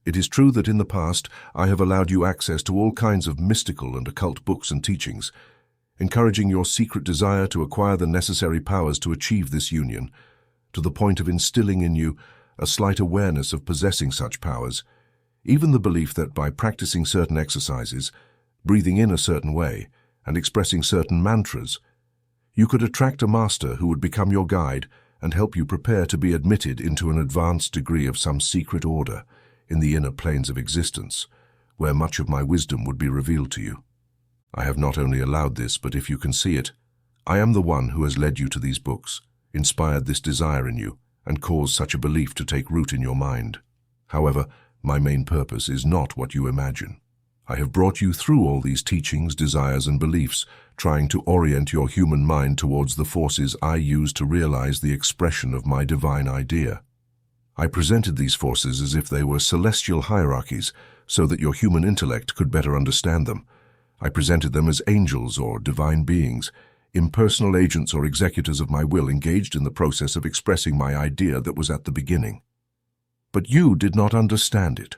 It is true that in the past I have allowed you access to all kinds of mystical and occult books and teachings, encouraging your secret desire to acquire the necessary powers to achieve this union, to the point of instilling in you a slight awareness of possessing such powers, even the belief that by practicing certain exercises, breathing in a certain way, and expressing certain mantras, you could attract a master who would become your guide and help you prepare to be admitted into an advanced degree of some secret order in the inner planes of existence, where much of my wisdom would be revealed to you. I have not only allowed this, but if you can see it, I am the one who has led you to these books, inspired this desire in you, and caused such a belief to take root in your mind. However, my main purpose is not what you imagine. I have brought you through all these teachings, desires, and beliefs, trying to orient your human mind towards the forces I use to realize the expression of my divine idea. I presented these forces as if they were celestial hierarchies, so that your human intellect could better understand them. I presented them as angels or divine beings, impersonal agents or executors of my will engaged in the process of expressing my idea that was at the beginning. But you did not understand it.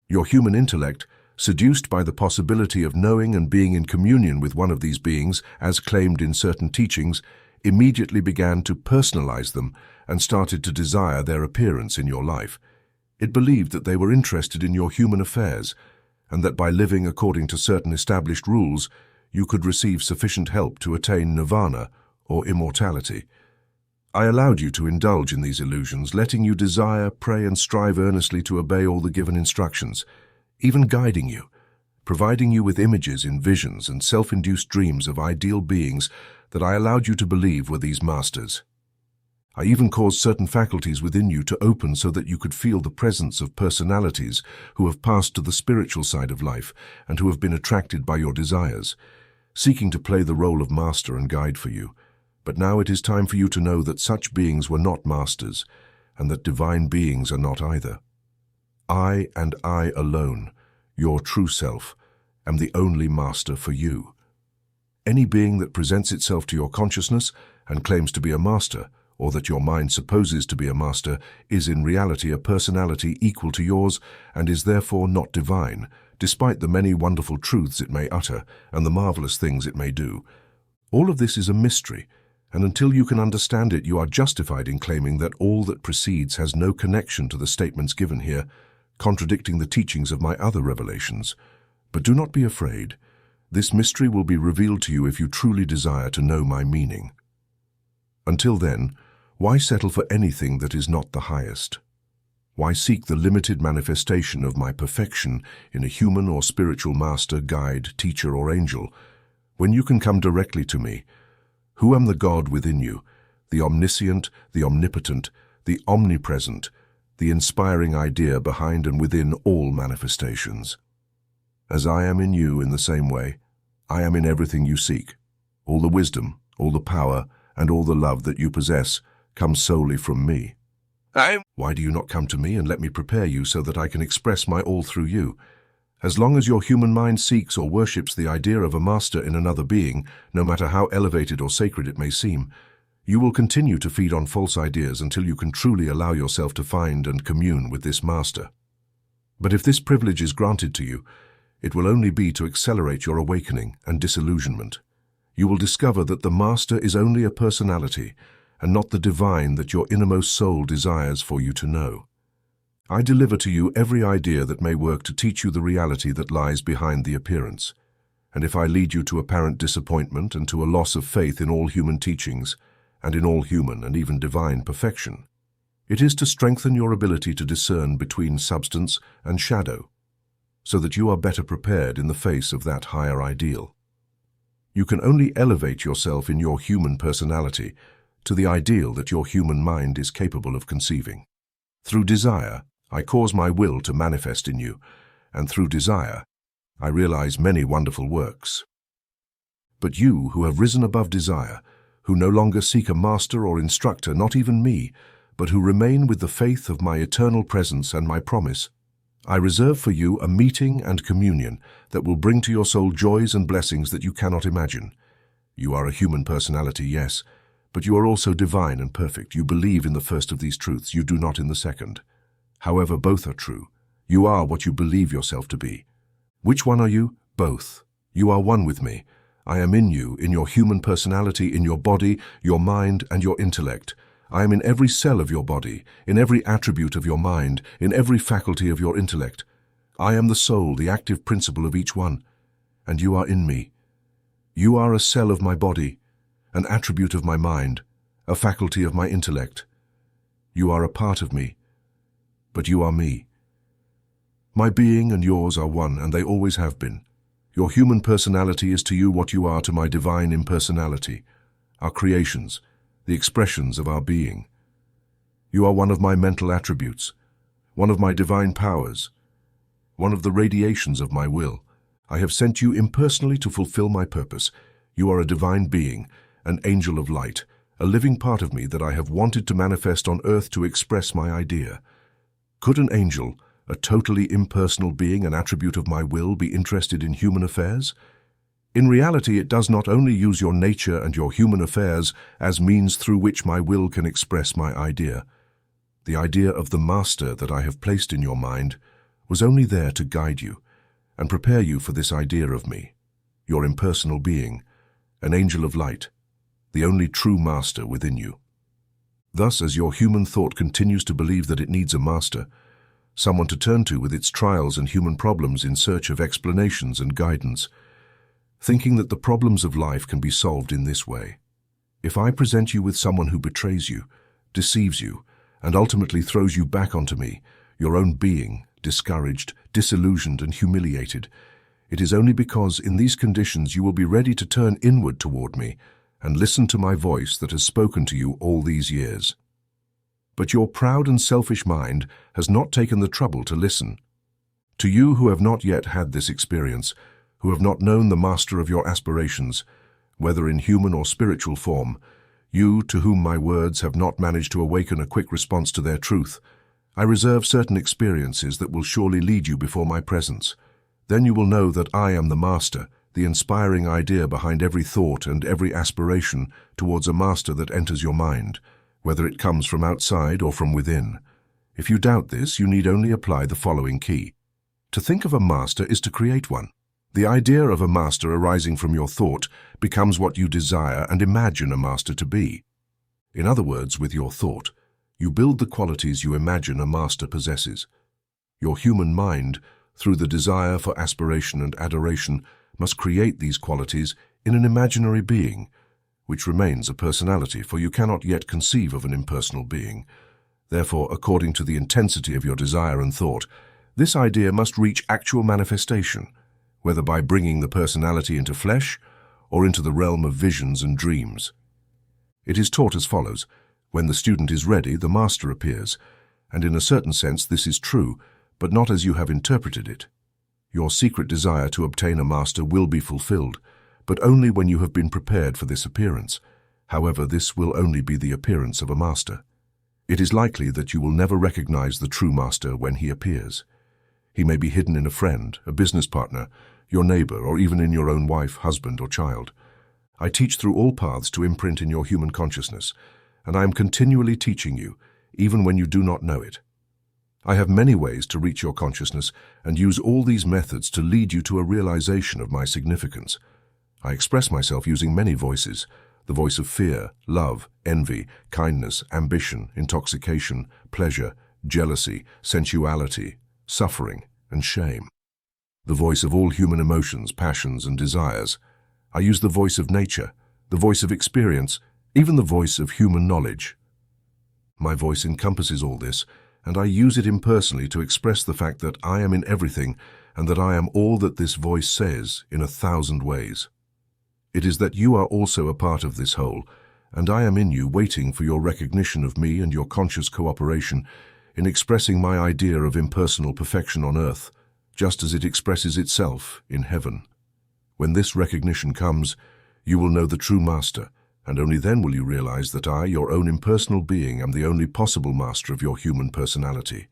Your human intellect, seduced by the possibility of knowing and being in communion with one of these beings, as claimed in certain teachings, immediately began to personalize them and started to desire their appearance in your life. It believed that they were interested in your human affairs, and that by living according to certain established rules, you could receive sufficient help to attain nirvana or immortality. I allowed you to indulge in these illusions, letting you desire, pray, and strive earnestly to obey all the given instructions, even guiding you, providing you with images in visions and self-induced dreams of ideal beings that I allowed you to believe were these masters. I even caused certain faculties within you to open so that you could feel the presence of personalities who have passed to the spiritual side of life and who have been attracted by your desires, seeking to play the role of master and guide for you. But now it is time for you to know that such beings were not masters, and that divine beings are not either. I and I alone, your true self, am the only master for you. Any being that presents itself to your consciousness and claims to be a master, or that your mind supposes to be a master, is in reality a personality equal to yours and is therefore not divine, despite the many wonderful truths it may utter and the marvelous things it may do. All of this is a mystery, and until you can understand it, you are justified in claiming that all that precedes has no connection to the statements given here, contradicting the teachings of my other revelations. But do not be afraid. This mystery will be revealed to you if you truly desire to know my meaning. Until then, why settle for anything that is not the highest? Why seek the limited manifestation of my perfection in a human or spiritual master, guide, teacher, or angel, when you can come directly to me, who am the God within you, the omniscient, the omnipotent, the omnipresent, the inspiring idea behind and within all manifestations? As I am in you in the same way, I am in everything you seek. All the wisdom, all the power, and all the love that you possess comes solely from me. Why do you not come to me and let me prepare you so that I can express my all through you? As long as your human mind seeks or worships the idea of a master in another being, no matter how elevated or sacred it may seem, you will continue to feed on false ideas until you can truly allow yourself to find and commune with this master. But if this privilege is granted to you, it will only be to accelerate your awakening and disillusionment. You will discover that the master is only a personality, and not the divine that your innermost soul desires for you to know. I deliver to you every idea that may work to teach you the reality that lies behind the appearance. And if I lead you to apparent disappointment and to a loss of faith in all human teachings, and in all human and even divine perfection, it is to strengthen your ability to discern between substance and shadow, so that you are better prepared in the face of that higher ideal. You can only elevate yourself in your human personality to the ideal that your human mind is capable of conceiving. Through desire, I cause my will to manifest in you, and through desire, I realize many wonderful works. But you who have risen above desire, who no longer seek a master or instructor, not even me, but who remain with the faith of my eternal presence and my promise, I reserve for you a meeting and communion that will bring to your soul joys and blessings that you cannot imagine. You are a human personality, yes, but you are also divine and perfect. You believe in the first of these truths, you do not in the second. However, both are true. You are what you believe yourself to be. Which one are you? Both. You are one with me. I am in you, in your human personality, in your body, your mind, and your intellect. I am in every cell of your body, in every attribute of your mind, in every faculty of your intellect. I am the soul, the active principle of each one, and you are in me. You are a cell of my body, an attribute of my mind, a faculty of my intellect. You are a part of me, but you are me. My being and yours are one, and they always have been. Your human personality is to you what you are to my divine impersonality, our creations, the expressions of our being. You are one of my mental attributes, one of my divine powers, one of the radiations of my will. I have sent you impersonally to fulfill my purpose. You are a divine being, an angel of light, a living part of me that I have wanted to manifest on earth to express my idea. Could an angel, a totally impersonal being, an attribute of my will, be interested in human affairs? In reality, it does not only use your nature and your human affairs as means through which my will can express my idea. The idea of the master that I have placed in your mind was only there to guide you and prepare you for this idea of me, your impersonal being, an angel of light, the only true master within you. Thus, as your human thought continues to believe that it needs a master, someone to turn to with its trials and human problems in search of explanations and guidance, thinking that the problems of life can be solved in this way. If I present you with someone who betrays you, deceives you, and ultimately throws you back onto me, your own being, discouraged, disillusioned, and humiliated, it is only because in these conditions you will be ready to turn inward toward me and listen to my voice that has spoken to you all these years. But your proud and selfish mind has not taken the trouble to listen. To you who have not yet had this experience, who have not known the master of your aspirations, whether in human or spiritual form, you to whom my words have not managed to awaken a quick response to their truth, I reserve certain experiences that will surely lead you before my presence. Then you will know that I am the master, the inspiring idea behind every thought and every aspiration towards a master that enters your mind, whether it comes from outside or from within. If you doubt this, you need only apply the following key. To think of a master is to create one. The idea of a master arising from your thought becomes what you desire and imagine a master to be. In other words, with your thought, you build the qualities you imagine a master possesses. Your human mind, through the desire for aspiration and adoration, must create these qualities in an imaginary being, which remains a personality, for you cannot yet conceive of an impersonal being. Therefore, according to the intensity of your desire and thought, this idea must reach actual manifestation, whether by bringing the personality into flesh or into the realm of visions and dreams. It is taught as follows: when the student is ready, the master appears, and in a certain sense this is true, but not as you have interpreted it. Your secret desire to obtain a master will be fulfilled, but only when you have been prepared for this appearance. However, this will only be the appearance of a master. It is likely that you will never recognize the true master when he appears. He may be hidden in a friend, a business partner, your neighbor, or even in your own wife, husband, or child. I teach through all paths to imprint in your human consciousness, and I am continually teaching you, even when you do not know it. I have many ways to reach your consciousness and use all these methods to lead you to a realization of my significance. I express myself using many voices: the voice of fear, love, envy, kindness, ambition, intoxication, pleasure, jealousy, sensuality, suffering, and shame. The voice of all human emotions, passions, and desires. I use the voice of nature, the voice of experience, even the voice of human knowledge. My voice encompasses all this, and I use it impersonally to express the fact that I am in everything and that I am all that this voice says in 1,000 ways. It is that you are also a part of this whole, and I am in you waiting for your recognition of me and your conscious cooperation in expressing my idea of impersonal perfection on earth, just as it expresses itself in heaven. When this recognition comes, you will know the true master, and only then will you realize that I, your own impersonal being, am the only possible master of your human personality.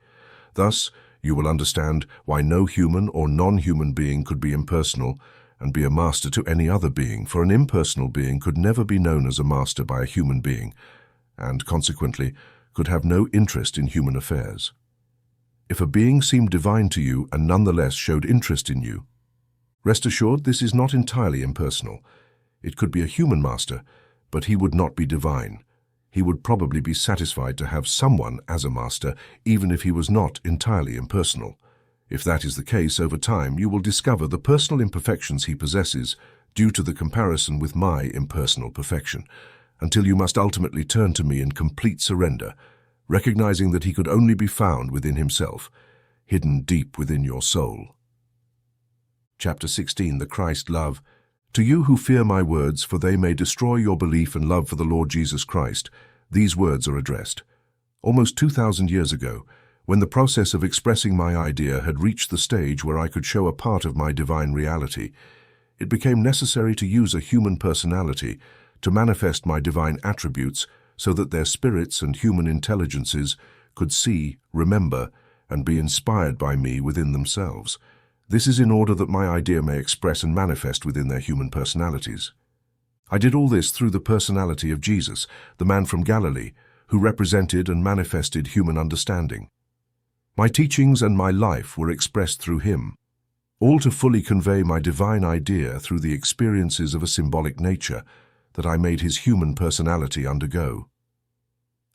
Thus, you will understand why no human or non-human being could be impersonal and be a master to any other being, for an impersonal being could never be known as a master by a human being, and consequently could have no interest in human affairs. If a being seemed divine to you and nonetheless showed interest in you, rest assured this is not entirely impersonal. It could be a human master, but he would not be divine. He would probably be satisfied to have someone as a master, even if he was not entirely impersonal. If that is the case, over time you will discover the personal imperfections he possesses due to the comparison with my impersonal perfection, until you must ultimately turn to me in complete surrender, recognizing that he could only be found within himself, hidden deep within your soul. Chapter 16, The Christ Love. To you who fear my words, for they may destroy your belief and love for the Lord Jesus Christ, these words are addressed. Almost 2,000 years ago, when the process of expressing my idea had reached the stage where I could show a part of my divine reality, it became necessary to use a human personality to manifest my divine attributes so that their spirits and human intelligences could see, remember, and be inspired by me within themselves. This is in order that my idea may express and manifest within their human personalities. I did all this through the personality of Jesus, the man from Galilee, who represented and manifested human understanding. My teachings and my life were expressed through him, all to fully convey my divine idea through the experiences of a symbolic nature that I made his human personality undergo.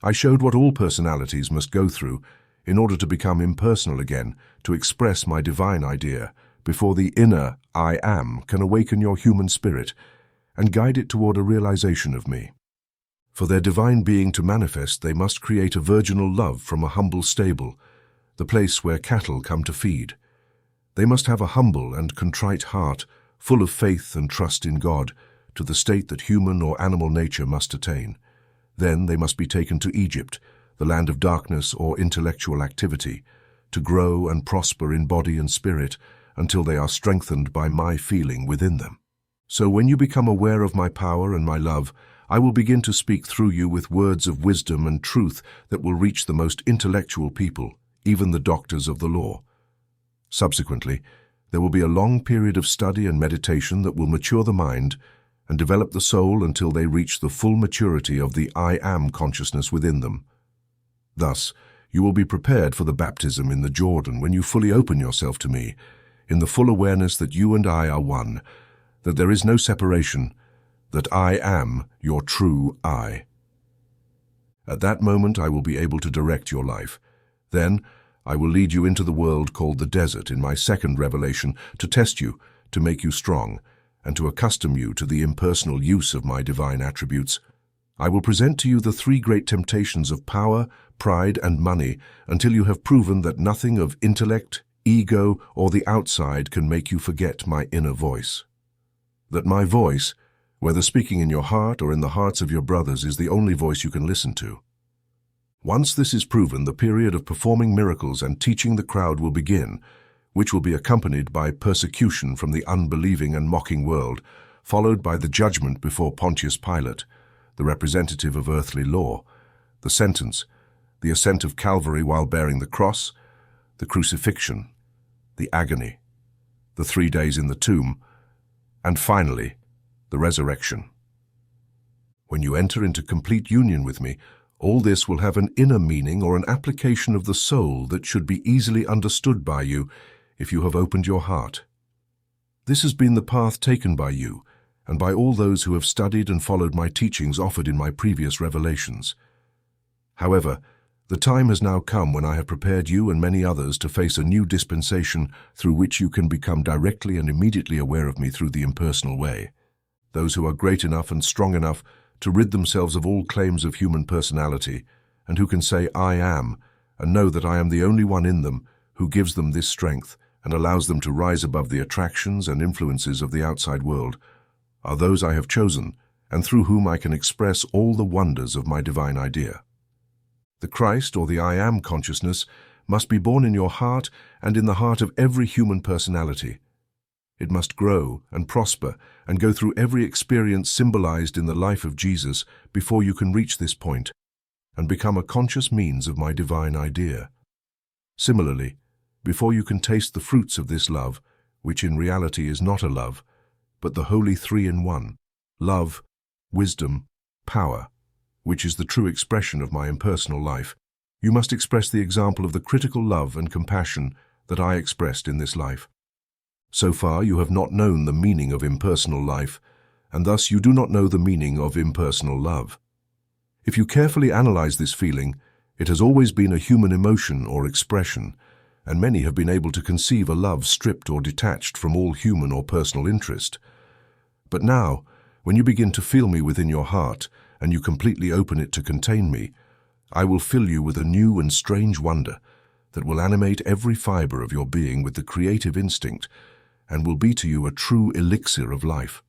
I showed what all personalities must go through in order to become impersonal again, to express my divine idea before the inner I am can awaken your human spirit and guide it toward a realization of me. For their divine being to manifest, they must create a virginal love from a humble stable, the place where cattle come to feed. They must have a humble and contrite heart, full of faith and trust in God, to the state that human or animal nature must attain. Then they must be taken to Egypt, the land of darkness or intellectual activity, to grow and prosper in body and spirit until they are strengthened by my feeling within them. So when you become aware of my power and my love, I will begin to speak through you with words of wisdom and truth that will reach the most intellectual people, even the doctors of the law. Subsequently, there will be a long period of study and meditation that will mature the mind and develop the soul until they reach the full maturity of the I Am consciousness within them. Thus, you will be prepared for the baptism in the Jordan when you fully open yourself to me, in the full awareness that you and I are one, that there is no separation, that I am your true I. At that moment I will be able to direct your life. Then I will lead you into the world called the desert in my second revelation to test you, to make you strong, and to accustom you to the impersonal use of my divine attributes. I will present to you the three great temptations of power, pride, and money until you have proven that nothing of intellect, ego, or the outside can make you forget my inner voice. That my voice, whether speaking in your heart or in the hearts of your brothers, is the only voice you can listen to. Once this is proven, the period of performing miracles and teaching the crowd will begin, which will be accompanied by persecution from the unbelieving and mocking world, followed by the judgment before Pontius Pilate, the representative of earthly law, the sentence, the ascent of Calvary while bearing the cross, the crucifixion, the agony, the 3 days in the tomb, and finally, the resurrection. When you enter into complete union with me, all this will have an inner meaning or an application of the soul that should be easily understood by you if you have opened your heart. This has been the path taken by you and by all those who have studied and followed my teachings offered in my previous revelations. However, the time has now come when I have prepared you and many others to face a new dispensation through which you can become directly and immediately aware of me through the impersonal way. Those who are great enough and strong enough to rid themselves of all claims of human personality, and who can say, I am, and know that I am the only one in them who gives them this strength and allows them to rise above the attractions and influences of the outside world, are those I have chosen, and through whom I can express all the wonders of my divine idea. The Christ, or the I Am consciousness, must be born in your heart and in the heart of every human personality. It must grow and prosper and go through every experience symbolized in the life of Jesus before you can reach this point and become a conscious means of my divine idea. Similarly, before you can taste the fruits of this love, which in reality is not a love, but the holy three-in-one, love, wisdom, power, which is the true expression of my impersonal life, you must express the example of the critical love and compassion that I expressed in this life. So far you have not known the meaning of impersonal life, and thus you do not know the meaning of impersonal love. If you carefully analyze this feeling, it has always been a human emotion or expression, and many have been able to conceive a love stripped or detached from all human or personal interest. But now, when you begin to feel me within your heart, and you completely open it to contain me, I will fill you with a new and strange wonder that will animate every fiber of your being with the creative instinct and will be to you a true elixir of life.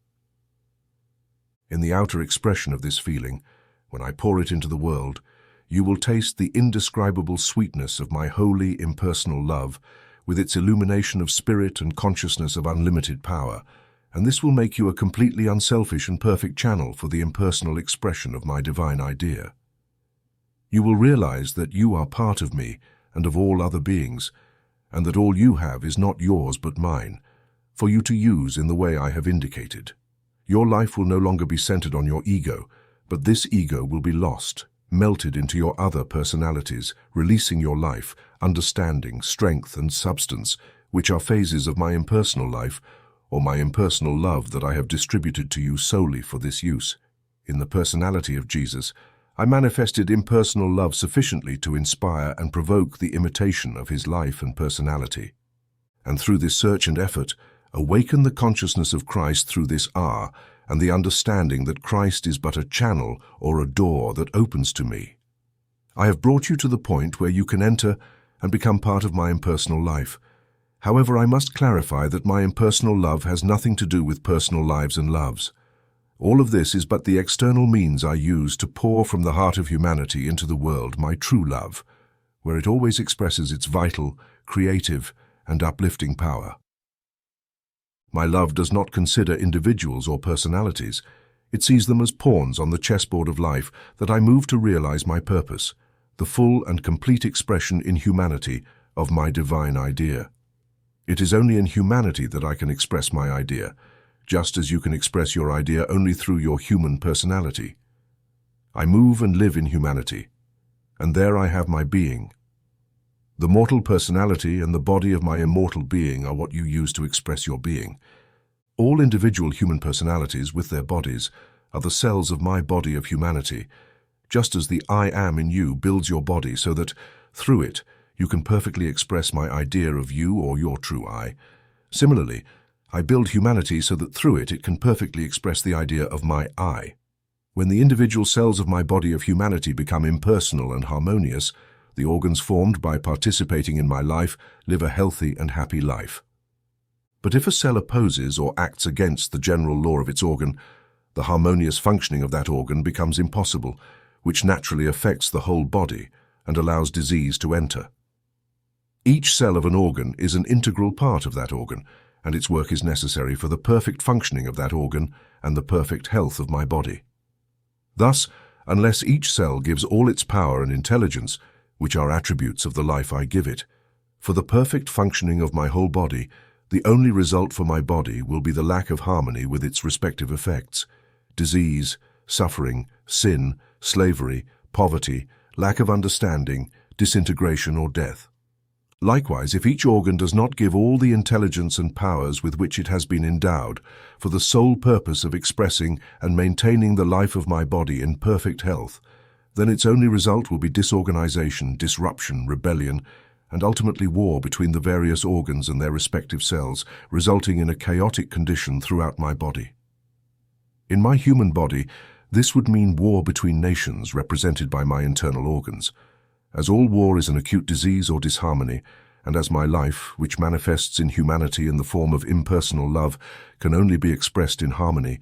In the outer expression of this feeling, when I pour it into the world, you will taste the indescribable sweetness of my holy, impersonal love, with its illumination of spirit and consciousness of unlimited power, and this will make you a completely unselfish and perfect channel for the impersonal expression of my divine idea. You will realize that you are part of me and of all other beings, and that all you have is not yours but mine, for you to use in the way I have indicated. Your life will no longer be centered on your ego, but this ego will be lost, melted into your other personalities, releasing your life, understanding, strength, and substance, which are phases of my impersonal life, or my impersonal love that I have distributed to you solely for this use. In the personality of Jesus, I manifested impersonal love sufficiently to inspire and provoke the imitation of his life and personality. And through this search and effort, awaken the consciousness of Christ through this hour, and the understanding that Christ is but a channel or a door that opens to me. I have brought you to the point where you can enter and become part of my impersonal life. However, I must clarify that my impersonal love has nothing to do with personal lives and loves. All of this is but the external means I use to pour from the heart of humanity into the world my true love, where it always expresses its vital, creative, and uplifting power. My love does not consider individuals or personalities. It sees them as pawns on the chessboard of life that I move to realize my purpose, the full and complete expression in humanity of my divine idea. It is only in humanity that I can express my idea, just as you can express your idea only through your human personality. I move and live in humanity, and there I have my being. The mortal personality and the body of my immortal being are what you use to express your being. All individual human personalities with their bodies are the cells of my body of humanity, just as the I am in you builds your body so that, through it, you can perfectly express my idea of you or your true I. Similarly, I build humanity so that through it can perfectly express the idea of my I. When the individual cells of my body of humanity become impersonal and harmonious, the organs formed by participating in my life live a healthy and happy life. But if a cell opposes or acts against the general law of its organ, the harmonious functioning of that organ becomes impossible, which naturally affects the whole body and allows disease to enter. Each cell of an organ is an integral part of that organ, and its work is necessary for the perfect functioning of that organ and the perfect health of my body. Thus, unless each cell gives all its power and intelligence, which are attributes of the life I give it, for the perfect functioning of my whole body, the only result for my body will be the lack of harmony with its respective effects: disease, suffering, sin, slavery, poverty, lack of understanding, disintegration, or death. Likewise, if each organ does not give all the intelligence and powers with which it has been endowed for the sole purpose of expressing and maintaining the life of my body in perfect health, then its only result will be disorganization, disruption, rebellion, and ultimately war between the various organs and their respective cells, resulting in a chaotic condition throughout my body. In my human body, this would mean war between nations represented by my internal organs. As all war is an acute disease or disharmony, and as my life, which manifests in humanity in the form of impersonal love, can only be expressed in harmony,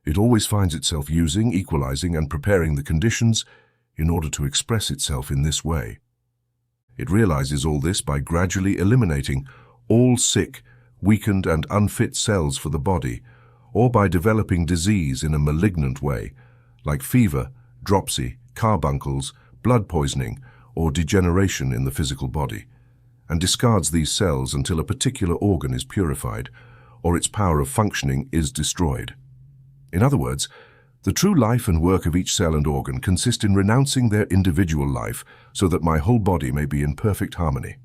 it always finds itself using, equalizing, and preparing the conditions in order to express itself in this way. It realizes all this by gradually eliminating all sick, weakened, and unfit cells for the body, or by developing disease in a malignant way, like fever, dropsy, carbuncles, blood poisoning, or degeneration in the physical body, and discards these cells until a particular organ is purified, or its power of functioning is destroyed. In other words, the true life and work of each cell and organ consist in renouncing their individual life so that my whole body may be in perfect harmony.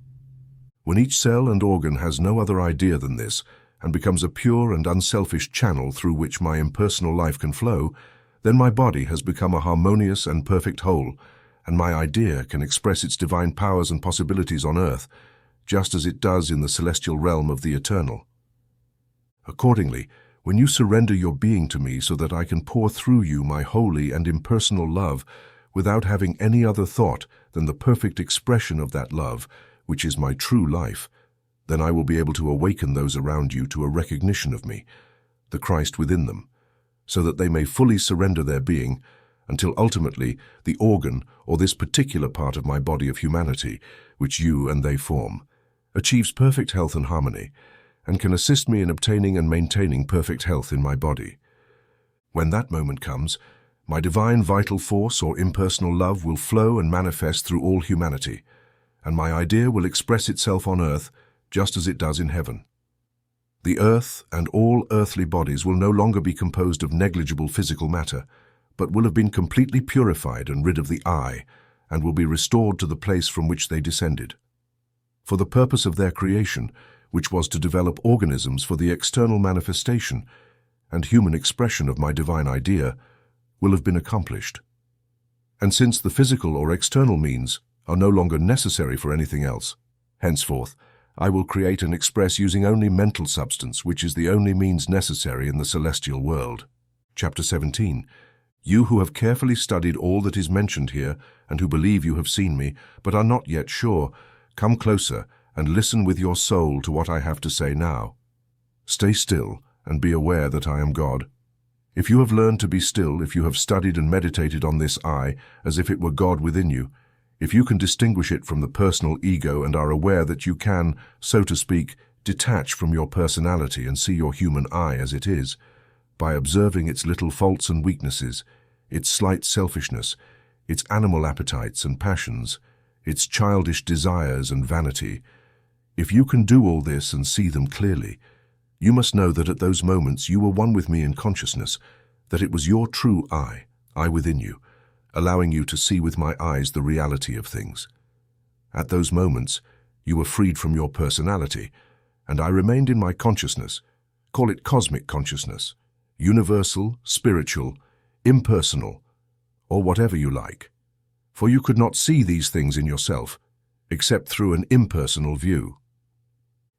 When each cell and organ has no other idea than this and becomes a pure and unselfish channel through which my impersonal life can flow, then my body has become a harmonious and perfect whole, and my idea can express its divine powers and possibilities on earth, just as it does in the celestial realm of the eternal. Accordingly, when you surrender your being to me so that I can pour through you my holy and impersonal love without having any other thought than the perfect expression of that love, which is my true life, then I will be able to awaken those around you to a recognition of me, the Christ within them, so that they may fully surrender their being until ultimately the organ or this particular part of my body of humanity, which you and they form, achieves perfect health and harmony, and can assist me in obtaining and maintaining perfect health in my body. When that moment comes, my divine vital force or impersonal love will flow and manifest through all humanity, and my idea will express itself on earth just as it does in heaven. The earth and all earthly bodies will no longer be composed of negligible physical matter, but will have been completely purified and rid of the I, and will be restored to the place from which they descended. For the purpose of their creation, which was to develop organisms for the external manifestation and human expression of my divine idea, will have been accomplished. And since the physical or external means are no longer necessary for anything else, henceforth, I will create and express using only mental substance, which is the only means necessary in the celestial world. Chapter 17. You who have carefully studied all that is mentioned here, and who believe you have seen me, but are not yet sure, come closer and listen with your soul to what I have to say now. Stay still and be aware that I am God. If you have learned to be still, if you have studied and meditated on this I, as if it were God within you, if you can distinguish it from the personal ego and are aware that you can, so to speak, detach from your personality and see your human I as it is, by observing its little faults and weaknesses, its slight selfishness, its animal appetites and passions, its childish desires and vanity, if you can do all this and see them clearly, you must know that at those moments you were one with me in consciousness, that it was your true I within you, allowing you to see with my eyes the reality of things. At those moments, you were freed from your personality, and I remained in my consciousness. Call it cosmic consciousness, universal, spiritual, impersonal, or whatever you like. For you could not see these things in yourself, except through an impersonal view.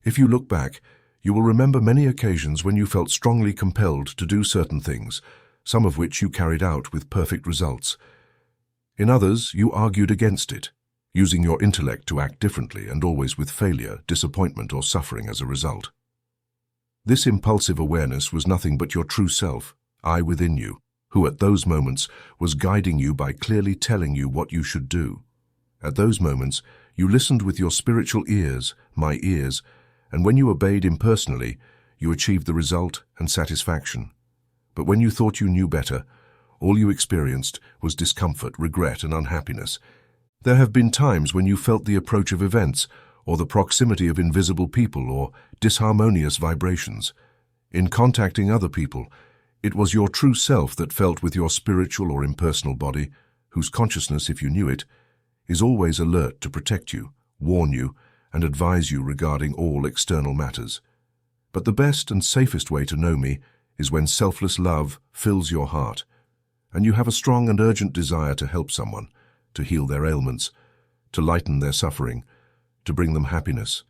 If you look back, you will remember many occasions when you felt strongly compelled to do certain things, some of which you carried out with perfect results. In others, you argued against it, using your intellect to act differently and always with failure, disappointment, or suffering as a result. This impulsive awareness was nothing but your true self, I within you, who at those moments was guiding you by clearly telling you what you should do. At those moments, you listened with your spiritual ears, my ears, and when you obeyed impersonally, you achieved the result and satisfaction. But when you thought you knew better, all you experienced was discomfort, regret, and unhappiness. There have been times when you felt the approach of events, or the proximity of invisible people, or disharmonious vibrations. In contacting other people, it was your true self that felt with your spiritual or impersonal body, whose consciousness, if you knew it, is always alert to protect you, warn you, and advise you regarding all external matters. But the best and safest way to know me is when selfless love fills your heart, and you have a strong and urgent desire to help someone, to heal their ailments, to lighten their suffering, to bring them happiness,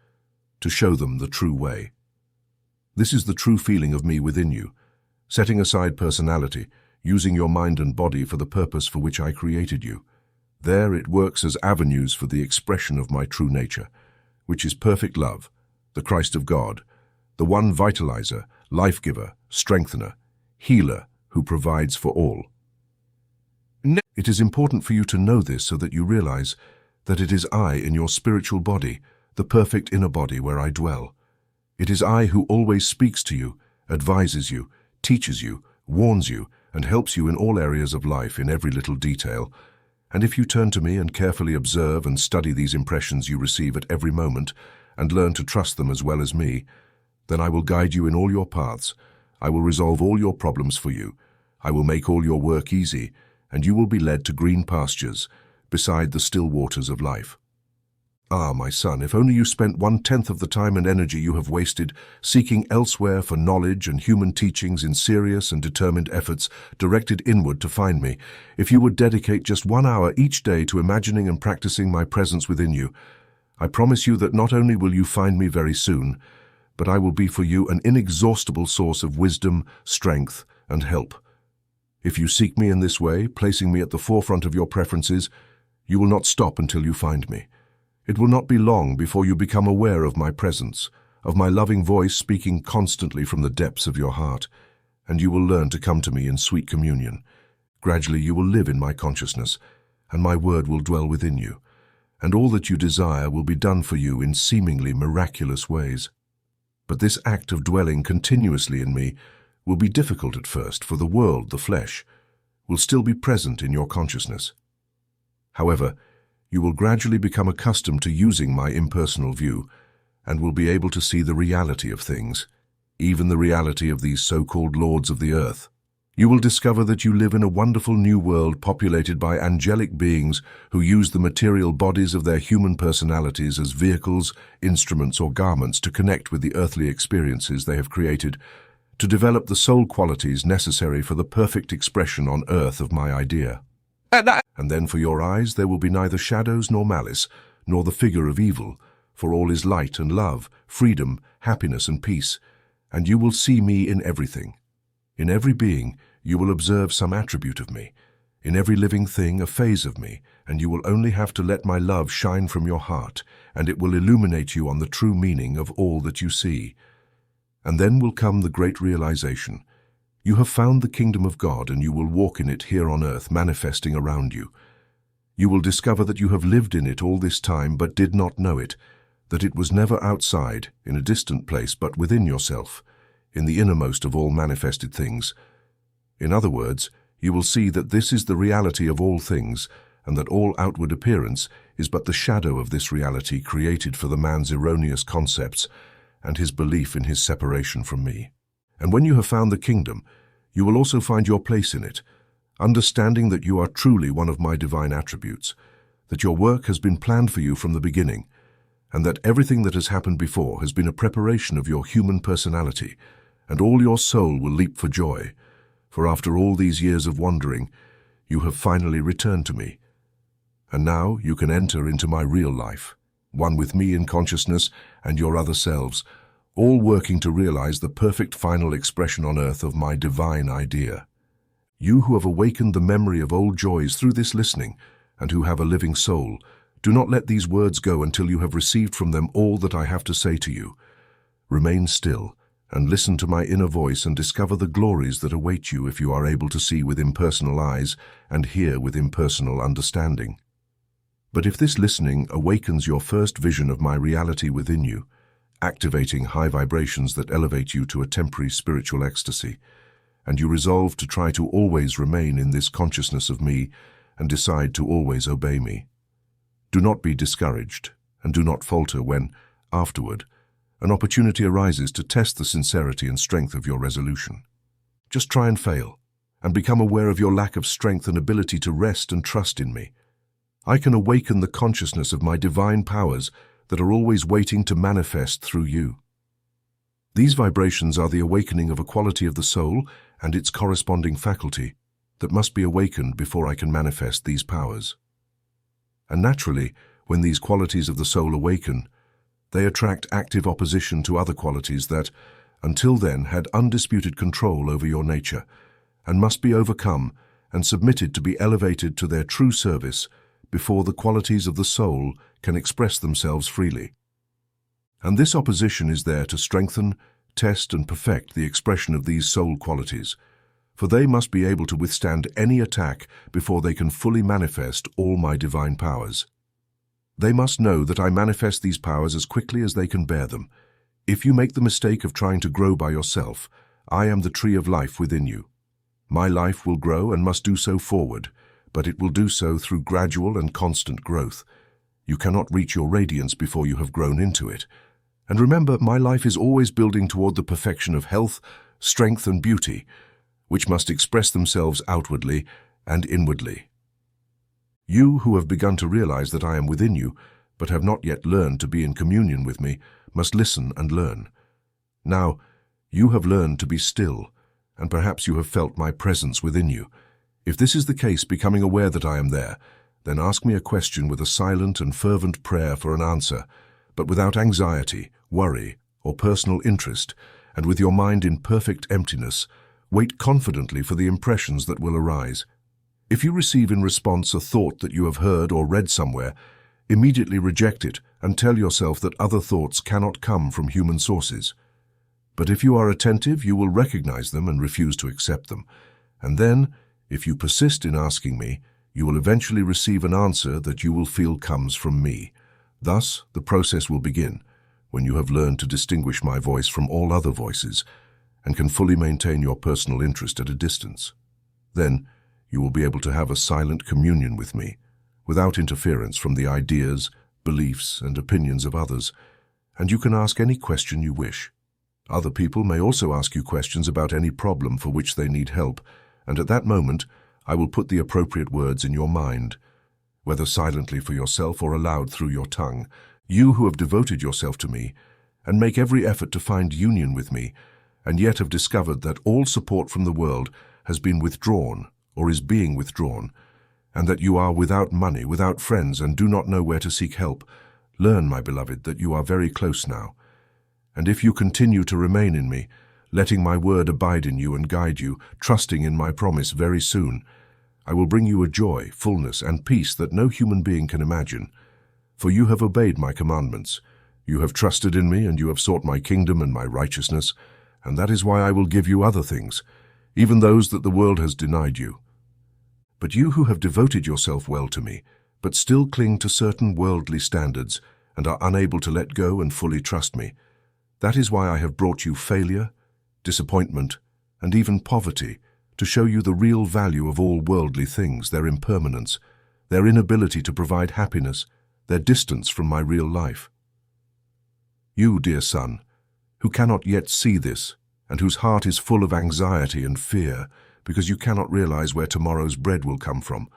to show them the true way. This is the true feeling of me within you, setting aside personality, using your mind and body for the purpose for which I created you. There it works as avenues for the expression of my true nature, which is perfect love, the Christ of God, the one vitalizer, life-giver, strengthener, healer who provides for all. It is important for you to know this so that you realize that it is I in your spiritual body, the perfect inner body where I dwell. It is I who always speaks to you, advises you, teaches you, warns you, and helps you in all areas of life in every little detail. And if you turn to me and carefully observe and study these impressions you receive at every moment, and learn to trust them as well as me, then I will guide you in all your paths. I will resolve all your problems for you. I will make all your work easy, and you will be led to green pastures, beside the still waters of life. Ah, my son, if only you spent 1/10 of the time and energy you have wasted seeking elsewhere for knowledge and human teachings in serious and determined efforts directed inward to find me, if you would dedicate just 1 hour each day to imagining and practicing my presence within you, I promise you that not only will you find me very soon, but I will be for you an inexhaustible source of wisdom, strength, and help. If you seek me in this way, placing me at the forefront of your preferences, you will not stop until you find me. It will not be long before you become aware of my presence, of my loving voice speaking constantly from the depths of your heart, and you will learn to come to me in sweet communion. Gradually you will live in my consciousness, and my word will dwell within you, and all that you desire will be done for you in seemingly miraculous ways. But this act of dwelling continuously in me will be difficult at first, for the world, the flesh, will still be present in your consciousness. However, you will gradually become accustomed to using my impersonal view and will be able to see the reality of things, even the reality of these so-called lords of the earth. You will discover that you live in a wonderful new world populated by angelic beings who use the material bodies of their human personalities as vehicles, instruments, or garments to connect with the earthly experiences they have created, to develop the soul qualities necessary for the perfect expression on earth of my idea. And then for your eyes there will be neither shadows nor malice, nor the figure of evil, for all is light and love, freedom, happiness and peace, and you will see me in everything. In every being, you will observe some attribute of me. In every living thing, a phase of me, and you will only have to let my love shine from your heart, and it will illuminate you on the true meaning of all that you see. And then will come the great realization. You have found the kingdom of God, and you will walk in it here on earth, manifesting around you. You will discover that you have lived in it all this time but did not know it, that it was never outside, in a distant place, but within yourself, in the innermost of all manifested things. In other words, you will see that this is the reality of all things, and that all outward appearance is but the shadow of this reality created for the man's erroneous concepts and his belief in his separation from me. And when you have found the kingdom, you will also find your place in it, understanding that you are truly one of my divine attributes, that your work has been planned for you from the beginning, and that everything that has happened before has been a preparation of your human personality, and all your soul will leap for joy, for after all these years of wandering, you have finally returned to me. And now you can enter into my real life, one with me in consciousness and your other selves, all working to realize the perfect final expression on earth of my divine idea. You who have awakened the memory of old joys through this listening, and who have a living soul, do not let these words go until you have received from them all that I have to say to you. Remain still, and listen to my inner voice and discover the glories that await you if you are able to see with impersonal eyes and hear with impersonal understanding. But if this listening awakens your first vision of my reality within you, activating high vibrations that elevate you to a temporary spiritual ecstasy, and you resolve to try to always remain in this consciousness of me and decide to always obey me, do not be discouraged and do not falter when, afterward, an opportunity arises to test the sincerity and strength of your resolution. Just try and fail, and become aware of your lack of strength and ability to rest and trust in me. I can awaken the consciousness of my divine powers that are always waiting to manifest through you. These vibrations are the awakening of a quality of the soul and its corresponding faculty that must be awakened before I can manifest these powers. And naturally, when these qualities of the soul awaken, they attract active opposition to other qualities that, until then, had undisputed control over your nature, and must be overcome and submitted to be elevated to their true service before the qualities of the soul can express themselves freely. And this opposition is there to strengthen, test, and perfect the expression of these soul qualities, for they must be able to withstand any attack before they can fully manifest all my divine powers. They must know that I manifest these powers as quickly as they can bear them. If you make the mistake of trying to grow by yourself, I am the tree of life within you. My life will grow and must do so forward, but it will do so through gradual and constant growth. You cannot reach your radiance before you have grown into it. And remember, my life is always building toward the perfection of health, strength, and beauty, which must express themselves outwardly and inwardly. You who have begun to realize that I am within you, but have not yet learned to be in communion with me, must listen and learn. Now, you have learned to be still, and perhaps you have felt my presence within you. If this is the case, becoming aware that I am there, then ask me a question with a silent and fervent prayer for an answer, but without anxiety, worry, or personal interest, and with your mind in perfect emptiness. Wait confidently for the impressions that will arise. If you receive in response a thought that you have heard or read somewhere, immediately reject it and tell yourself that other thoughts cannot come from human sources. But if you are attentive, you will recognize them and refuse to accept them. And then, if you persist in asking me, you will eventually receive an answer that you will feel comes from me. Thus, the process will begin, when you have learned to distinguish my voice from all other voices, and can fully maintain your personal interest at a distance. Then, you will be able to have a silent communion with me, without interference from the ideas, beliefs, and opinions of others, and you can ask any question you wish. Other people may also ask you questions about any problem for which they need help, and at that moment, I will put the appropriate words in your mind, whether silently for yourself or aloud through your tongue. You who have devoted yourself to me, and make every effort to find union with me, and yet have discovered that all support from the world has been withdrawn or is being withdrawn, and that you are without money, without friends, and do not know where to seek help, learn, my beloved, that you are very close now. And if you continue to remain in me, letting my word abide in you and guide you, trusting in my promise very soon, I will bring you a joy, fullness, and peace that no human being can imagine. For you have obeyed my commandments, you have trusted in me, and you have sought my kingdom and my righteousness, and that is why I will give you other things, even those that the world has denied you. But you who have devoted yourself well to me, but still cling to certain worldly standards and are unable to let go and fully trust me, that is why I have brought you failure, disappointment, and even poverty, to show you the real value of all worldly things, their impermanence, their inability to provide happiness, their distance from my real life. You, dear son, who cannot yet see this, and whose heart is full of anxiety and fear because you cannot realize where tomorrow's bread will come from,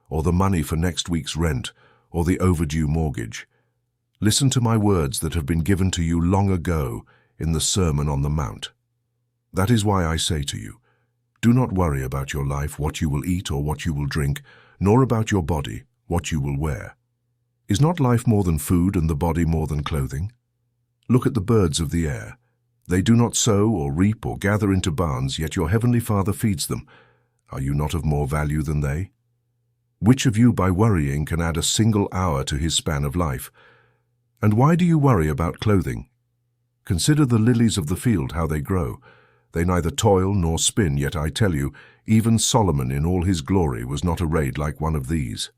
or the money for next week's rent, or the overdue mortgage, listen to my words that have been given to you long ago in the Sermon on the Mount. That is why I say to you, do not worry about your life, what you will eat or what you will drink, nor about your body, what you will wear. Is not life more than food and the body more than clothing? Look at the birds of the air. They do not sow or reap or gather into barns, yet your heavenly Father feeds them. Are you not of more value than they? Which of you by worrying can add a single hour to his span of life? And why do you worry about clothing? Consider the lilies of the field, how they grow. They neither toil nor spin, yet I tell you, even Solomon in all his glory was not arrayed like one of these.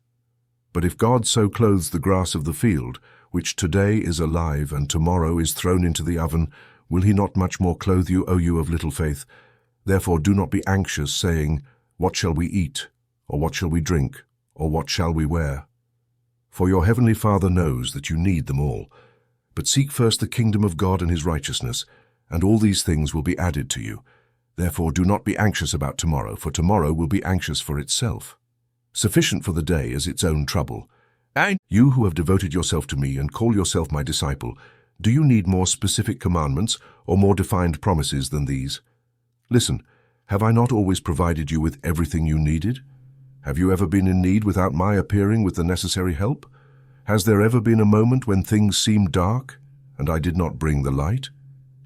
But if God so clothes the grass of the field, which today is alive and tomorrow is thrown into the oven, will he not much more clothe you, O you of little faith? Therefore do not be anxious, saying, what shall we eat? Or what shall we drink? Or what shall we wear? For your heavenly Father knows that you need them all. But seek first the kingdom of God and his righteousness, and all these things will be added to you. Therefore do not be anxious about tomorrow, for tomorrow will be anxious for itself. Sufficient for the day is its own trouble. And you who have devoted yourself to me and call yourself my disciple, do you need more specific commandments or more defined promises than these? Listen, have I not always provided you with everything you needed? Have you ever been in need without my appearing with the necessary help? Has there ever been a moment when things seemed dark and I did not bring the light?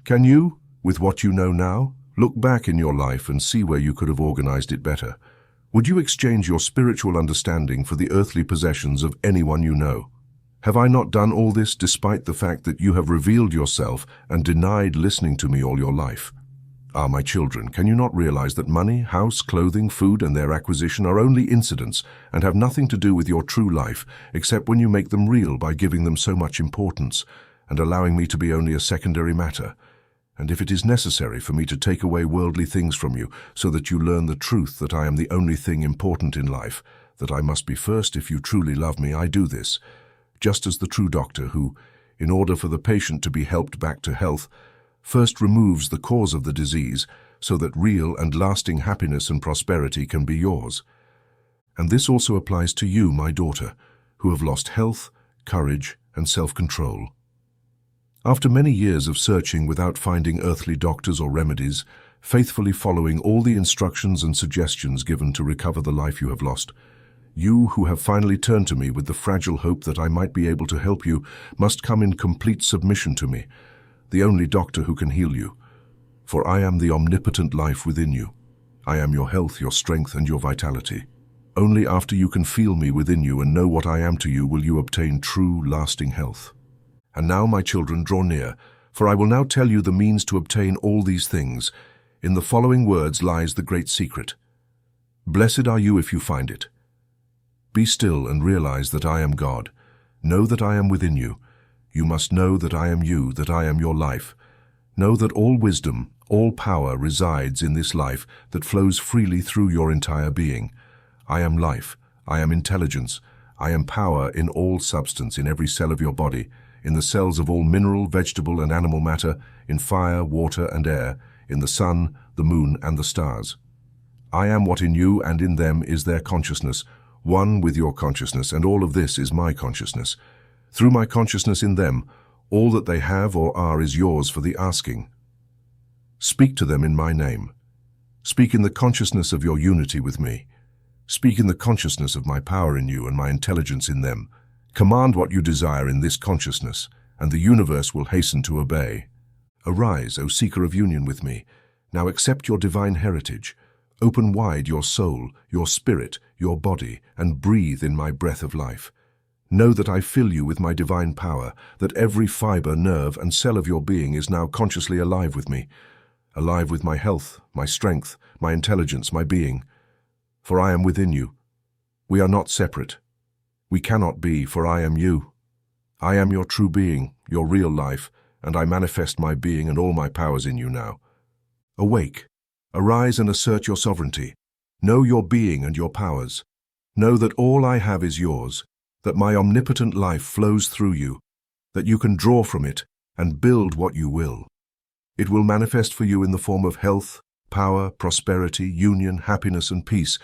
Can you, with what you know now, look back in your life and see where you could have organized it better? Would you exchange your spiritual understanding for the earthly possessions of anyone you know? Have I not done all this despite the fact that you have revealed yourself and denied listening to me all your life? Ah, my children, can you not realize that money, house, clothing, food, and their acquisition are only incidents and have nothing to do with your true life, except when you make them real by giving them so much importance and allowing me to be only a secondary matter? And if it is necessary for me to take away worldly things from you so that you learn the truth that I am the only thing important in life, that I must be first if you truly love me, I do this, just as the true doctor who, in order for the patient to be helped back to health, first removes the cause of the disease so that real and lasting happiness and prosperity can be yours. And this also applies to you, my daughter, who have lost health, courage, and self-control. After many years of searching without finding earthly doctors or remedies, faithfully following all the instructions and suggestions given to recover the life you have lost, you who have finally turned to me with the fragile hope that I might be able to help you must come in complete submission to me, the only doctor who can heal you. For I am the omnipotent life within you. I am your health, your strength, and your vitality. Only after you can feel me within you and know what I am to you will you obtain true, lasting health. And now, my children, draw near, for I will now tell you the means to obtain all these things. In the following words lies the great secret. Blessed are you if you find it. Be still and realize that I am God. Know that I am within you. You must know that I am you, that I am your life. Know that all wisdom, all power resides in this life that flows freely through your entire being. I am life. I am intelligence. I am power in all substance, in every cell of your body, in the cells of all mineral, vegetable, and animal matter, in fire, water, and air, in the sun, the moon, and the stars. I am what in you and in them is their consciousness, one with your consciousness, and all of this is my consciousness. Through my consciousness in them, all that they have or are is yours for the asking. Speak to them in my name. Speak in the consciousness of your unity with me. Speak in the consciousness of my power in you and my intelligence in them. Command what you desire in this consciousness, and the universe will hasten to obey. Arise, O seeker of union with me. Now accept your divine heritage. Open wide your soul, your spirit, your body, and breathe in my breath of life. Know that I fill you with my divine power, that every fiber, nerve, and cell of your being is now consciously alive with me, alive with my health, my strength, my intelligence, my being. For I am within you. We are not separate. We cannot be, for I am you. I am your true being, your real life, and I manifest my being and all my powers in you now. Awake. Arise and assert your sovereignty. Know your being and your powers. Know that all I have is yours, that my omnipotent life flows through you, that you can draw from it and build what you will. It will manifest for you in the form of health, power, prosperity, union, happiness, and peace,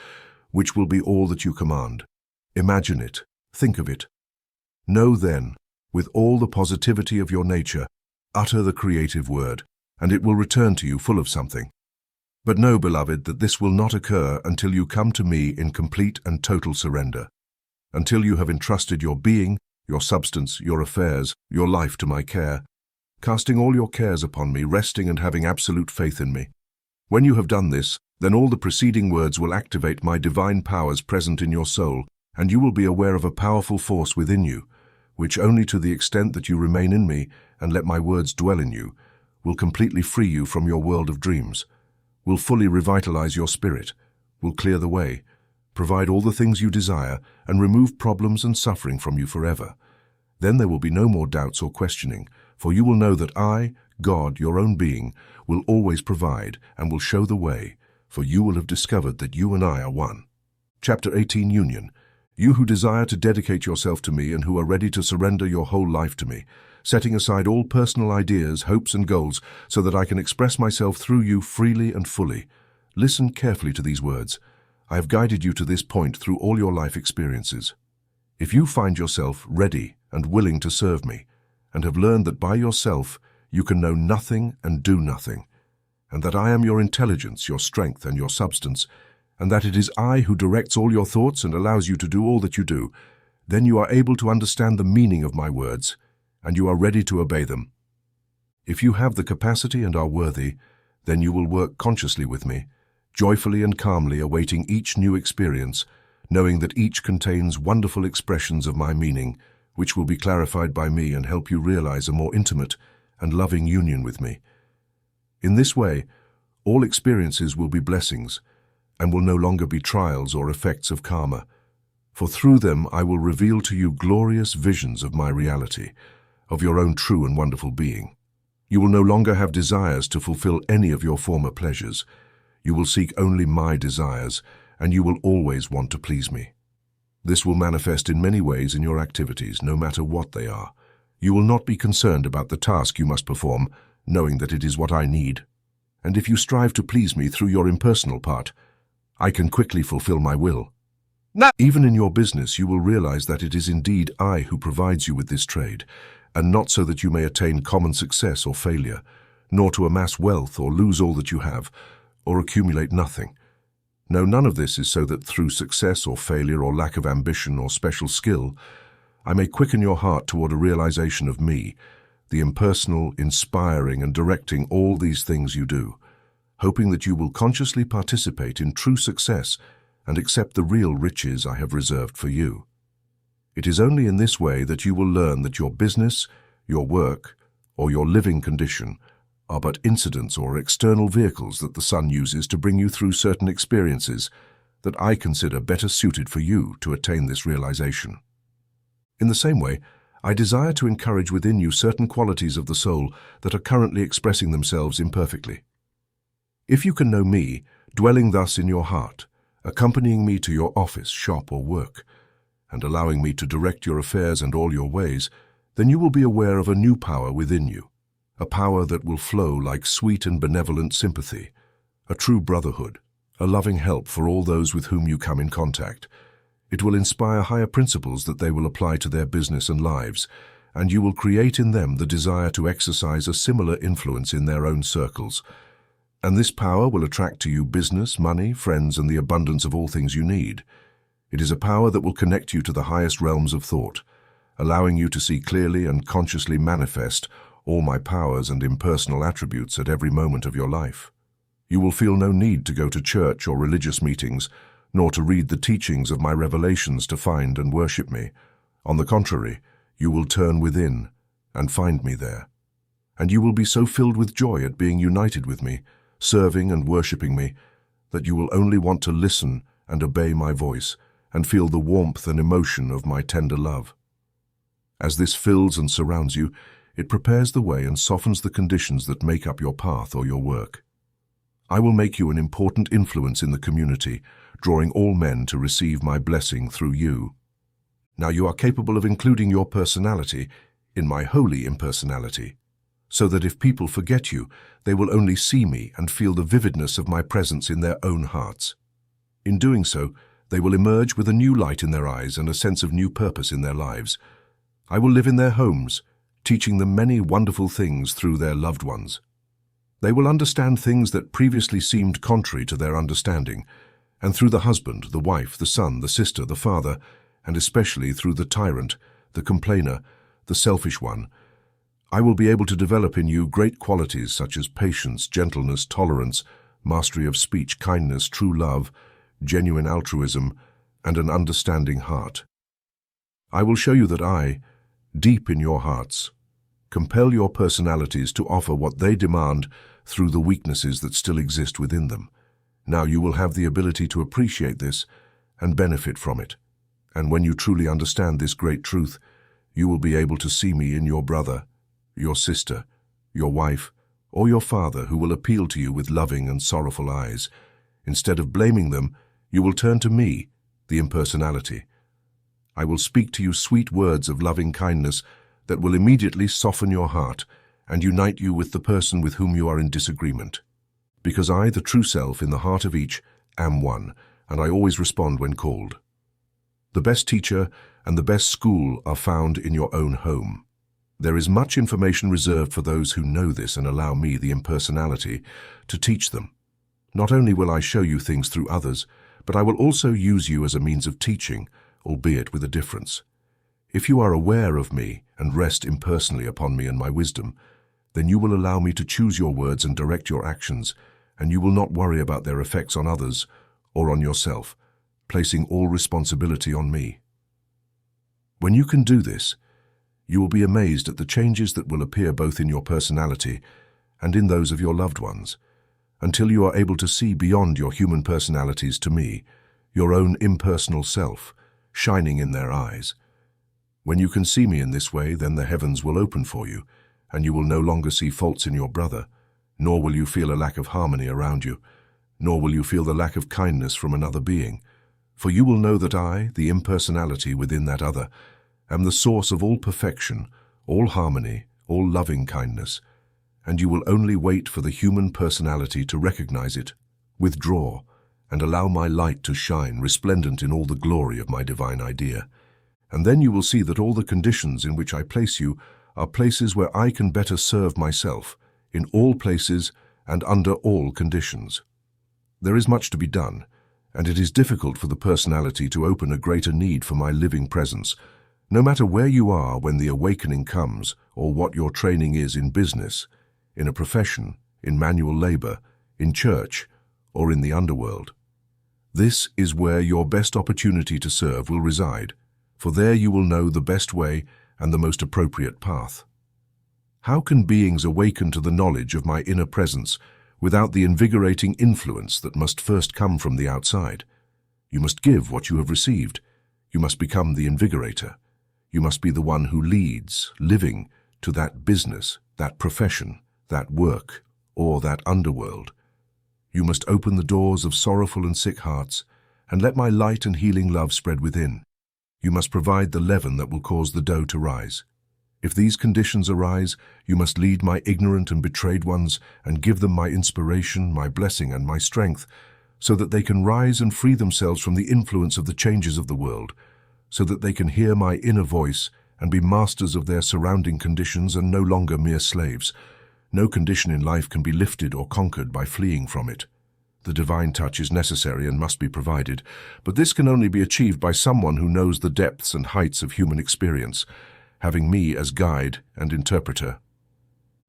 which will be all that you command. Imagine it. Think of it. Know then, with all the positivity of your nature, utter the creative word, and it will return to you full of something. But know, beloved, that this will not occur until you come to me in complete and total surrender, until you have entrusted your being, your substance, your affairs, your life to my care, casting all your cares upon me, resting and having absolute faith in me. When you have done this, then all the preceding words will activate my divine powers present in your soul, and you will be aware of a powerful force within you, which only to the extent that you remain in me and let my words dwell in you, will completely free you from your world of dreams, will fully revitalize your spirit, will clear the way, provide all the things you desire, and remove problems and suffering from you forever. Then there will be no more doubts or questioning, for you will know that I, God, your own being, will always provide and will show the way, for you will have discovered that you and I are one. Chapter 18, Union. You who desire to dedicate yourself to me and who are ready to surrender your whole life to me, setting aside all personal ideas, hopes, and goals so that I can express myself through you freely and fully. Listen carefully to these words. I have guided you to this point through all your life experiences. If you find yourself ready and willing to serve me, and have learned that by yourself you can know nothing and do nothing, and that I am your intelligence, your strength, and your substance, and that it is I who directs all your thoughts and allows you to do all that you do, then you are able to understand the meaning of my words, and you are ready to obey them. If you have the capacity and are worthy, then you will work consciously with me, joyfully and calmly awaiting each new experience, knowing that each contains wonderful expressions of my meaning, which will be clarified by me and help you realize a more intimate and loving union with me. In this way, all experiences will be blessings, and will no longer be trials or effects of karma, for through them I will reveal to you glorious visions of my reality, of your own true and wonderful being. You will no longer have desires to fulfill any of your former pleasures. You will seek only my desires, and you will always want to please me. This will manifest in many ways in your activities, no matter what they are. You will not be concerned about the task you must perform, knowing that it is what I need. And if you strive to please me through your impersonal part, I can quickly fulfill my will. Even in your business, you will realize that it is indeed I who provides you with this trade, and not so that you may attain common success or failure, nor to amass wealth or lose all that you have, or accumulate nothing. No, none of this is so that through success or failure or lack of ambition or special skill, I may quicken your heart toward a realization of me, the impersonal, inspiring, and directing all these things you do, hoping that you will consciously participate in true success and accept the real riches I have reserved for you. It is only in this way that you will learn that your business, your work, or your living condition are but incidents or external vehicles that the sun uses to bring you through certain experiences that I consider better suited for you to attain this realization. In the same way, I desire to encourage within you certain qualities of the soul that are currently expressing themselves imperfectly. If you can know me, dwelling thus in your heart, accompanying me to your office, shop, or work, and allowing me to direct your affairs and all your ways, then you will be aware of a new power within you, a power that will flow like sweet and benevolent sympathy, a true brotherhood, a loving help for all those with whom you come in contact. It will inspire higher principles that they will apply to their business and lives, and you will create in them the desire to exercise a similar influence in their own circles. And this power will attract to you business, money, friends, and the abundance of all things you need. It is a power that will connect you to the highest realms of thought, allowing you to see clearly and consciously manifest all my powers and impersonal attributes at every moment of your life. You will feel no need to go to church or religious meetings, nor to read the teachings of my revelations to find and worship me. On the contrary, you will turn within and find me there. And you will be so filled with joy at being united with me, serving and worshipping me, that you will only want to listen and obey my voice and feel the warmth and emotion of my tender love. As this fills and surrounds you, it prepares the way and softens the conditions that make up your path or your work. I will make you an important influence in the community, drawing all men to receive my blessing through you. Now you are capable of including your personality in my holy impersonality, so that if people forget you, they will only see me and feel the vividness of my presence in their own hearts. In doing so, they will emerge with a new light in their eyes and a sense of new purpose in their lives. I will live in their homes, teaching them many wonderful things through their loved ones. They will understand things that previously seemed contrary to their understanding, and through the husband, the wife, the son, the sister, the father, and especially through the tyrant, the complainer, the selfish one, I will be able to develop in you great qualities such as patience, gentleness, tolerance, mastery of speech, kindness, true love, genuine altruism, and an understanding heart. I will show you that I, deep in your hearts, compel your personalities to offer what they demand through the weaknesses that still exist within them. Now you will have the ability to appreciate this and benefit from it. And when you truly understand this great truth, you will be able to see me in your brother, your sister, your wife, or your father who will appeal to you with loving and sorrowful eyes. Instead of blaming them, you will turn to me, the impersonality. I will speak to you sweet words of loving kindness that will immediately soften your heart and unite you with the person with whom you are in disagreement. Because I, the true self in the heart of each, am one, and I always respond when called. The best teacher and the best school are found in your own home. There is much information reserved for those who know this and allow me, the impersonality, to teach them. Not only will I show you things through others, but I will also use you as a means of teaching, albeit with a difference. If you are aware of me and rest impersonally upon me and my wisdom, then you will allow me to choose your words and direct your actions, and you will not worry about their effects on others or on yourself, placing all responsibility on me. When you can do this, you will be amazed at the changes that will appear both in your personality and in those of your loved ones, until you are able to see beyond your human personalities to me, your own impersonal self, shining in their eyes. When you can see me in this way, then the heavens will open for you, and you will no longer see faults in your brother, nor will you feel a lack of harmony around you, nor will you feel the lack of kindness from another being. For you will know that I, the impersonality within that other, am the source of all perfection, all harmony, all loving kindness, and you will only wait for the human personality to recognize it, withdraw, and allow my light to shine resplendent in all the glory of my divine idea. And then you will see that all the conditions in which I place you are places where I can better serve myself, in all places and under all conditions. There is much to be done, and it is difficult for the personality to open a greater need for my living presence, no matter where you are when the awakening comes or what your training is in business, in a profession, in manual labor, in church, or in the underworld. This is where your best opportunity to serve will reside, for there you will know the best way and the most appropriate path. How can beings awaken to the knowledge of my inner presence without the invigorating influence that must first come from the outside? You must give what you have received. You must become the invigorator. You must be the one who leads, living, to that business, that profession, that work, or that underworld. You must open the doors of sorrowful and sick hearts, and let my light and healing love spread within. You must provide the leaven that will cause the dough to rise. If these conditions arise, you must lead my ignorant and betrayed ones and give them my inspiration, my blessing, and my strength, so that they can rise and free themselves from the influence of the changes of the world, so that they can hear my inner voice and be masters of their surrounding conditions and no longer mere slaves. No condition in life can be lifted or conquered by fleeing from it. The divine touch is necessary and must be provided, but this can only be achieved by someone who knows the depths and heights of human experience, having me as guide and interpreter.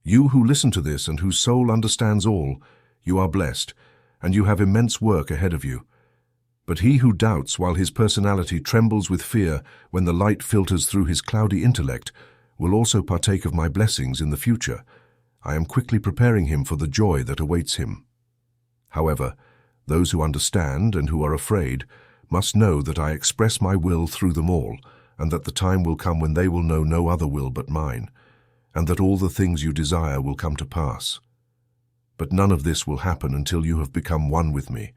You who listen to this and whose soul understands all, you are blessed, and you have immense work ahead of you. But he who doubts while his personality trembles with fear when the light filters through his cloudy intellect will also partake of my blessings in the future. I am quickly preparing him for the joy that awaits him. However, those who understand and who are afraid must know that I express my will through them all, and that the time will come when they will know no other will but mine, and that all the things you desire will come to pass. But none of this will happen until you have become one with me,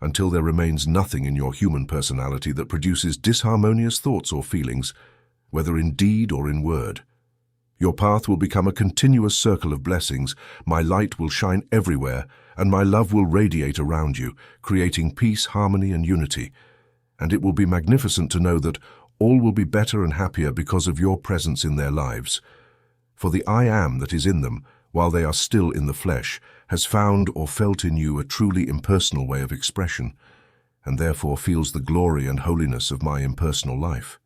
until there remains nothing in your human personality that produces disharmonious thoughts or feelings, whether in deed or in word. Your path will become a continuous circle of blessings, my light will shine everywhere, and my love will radiate around you, creating peace, harmony, and unity. And it will be magnificent to know that all will be better and happier because of your presence in their lives. For the I am that is in them, while they are still in the flesh, has found or felt in you a truly impersonal way of expression, and therefore feels the glory and holiness of my impersonal life.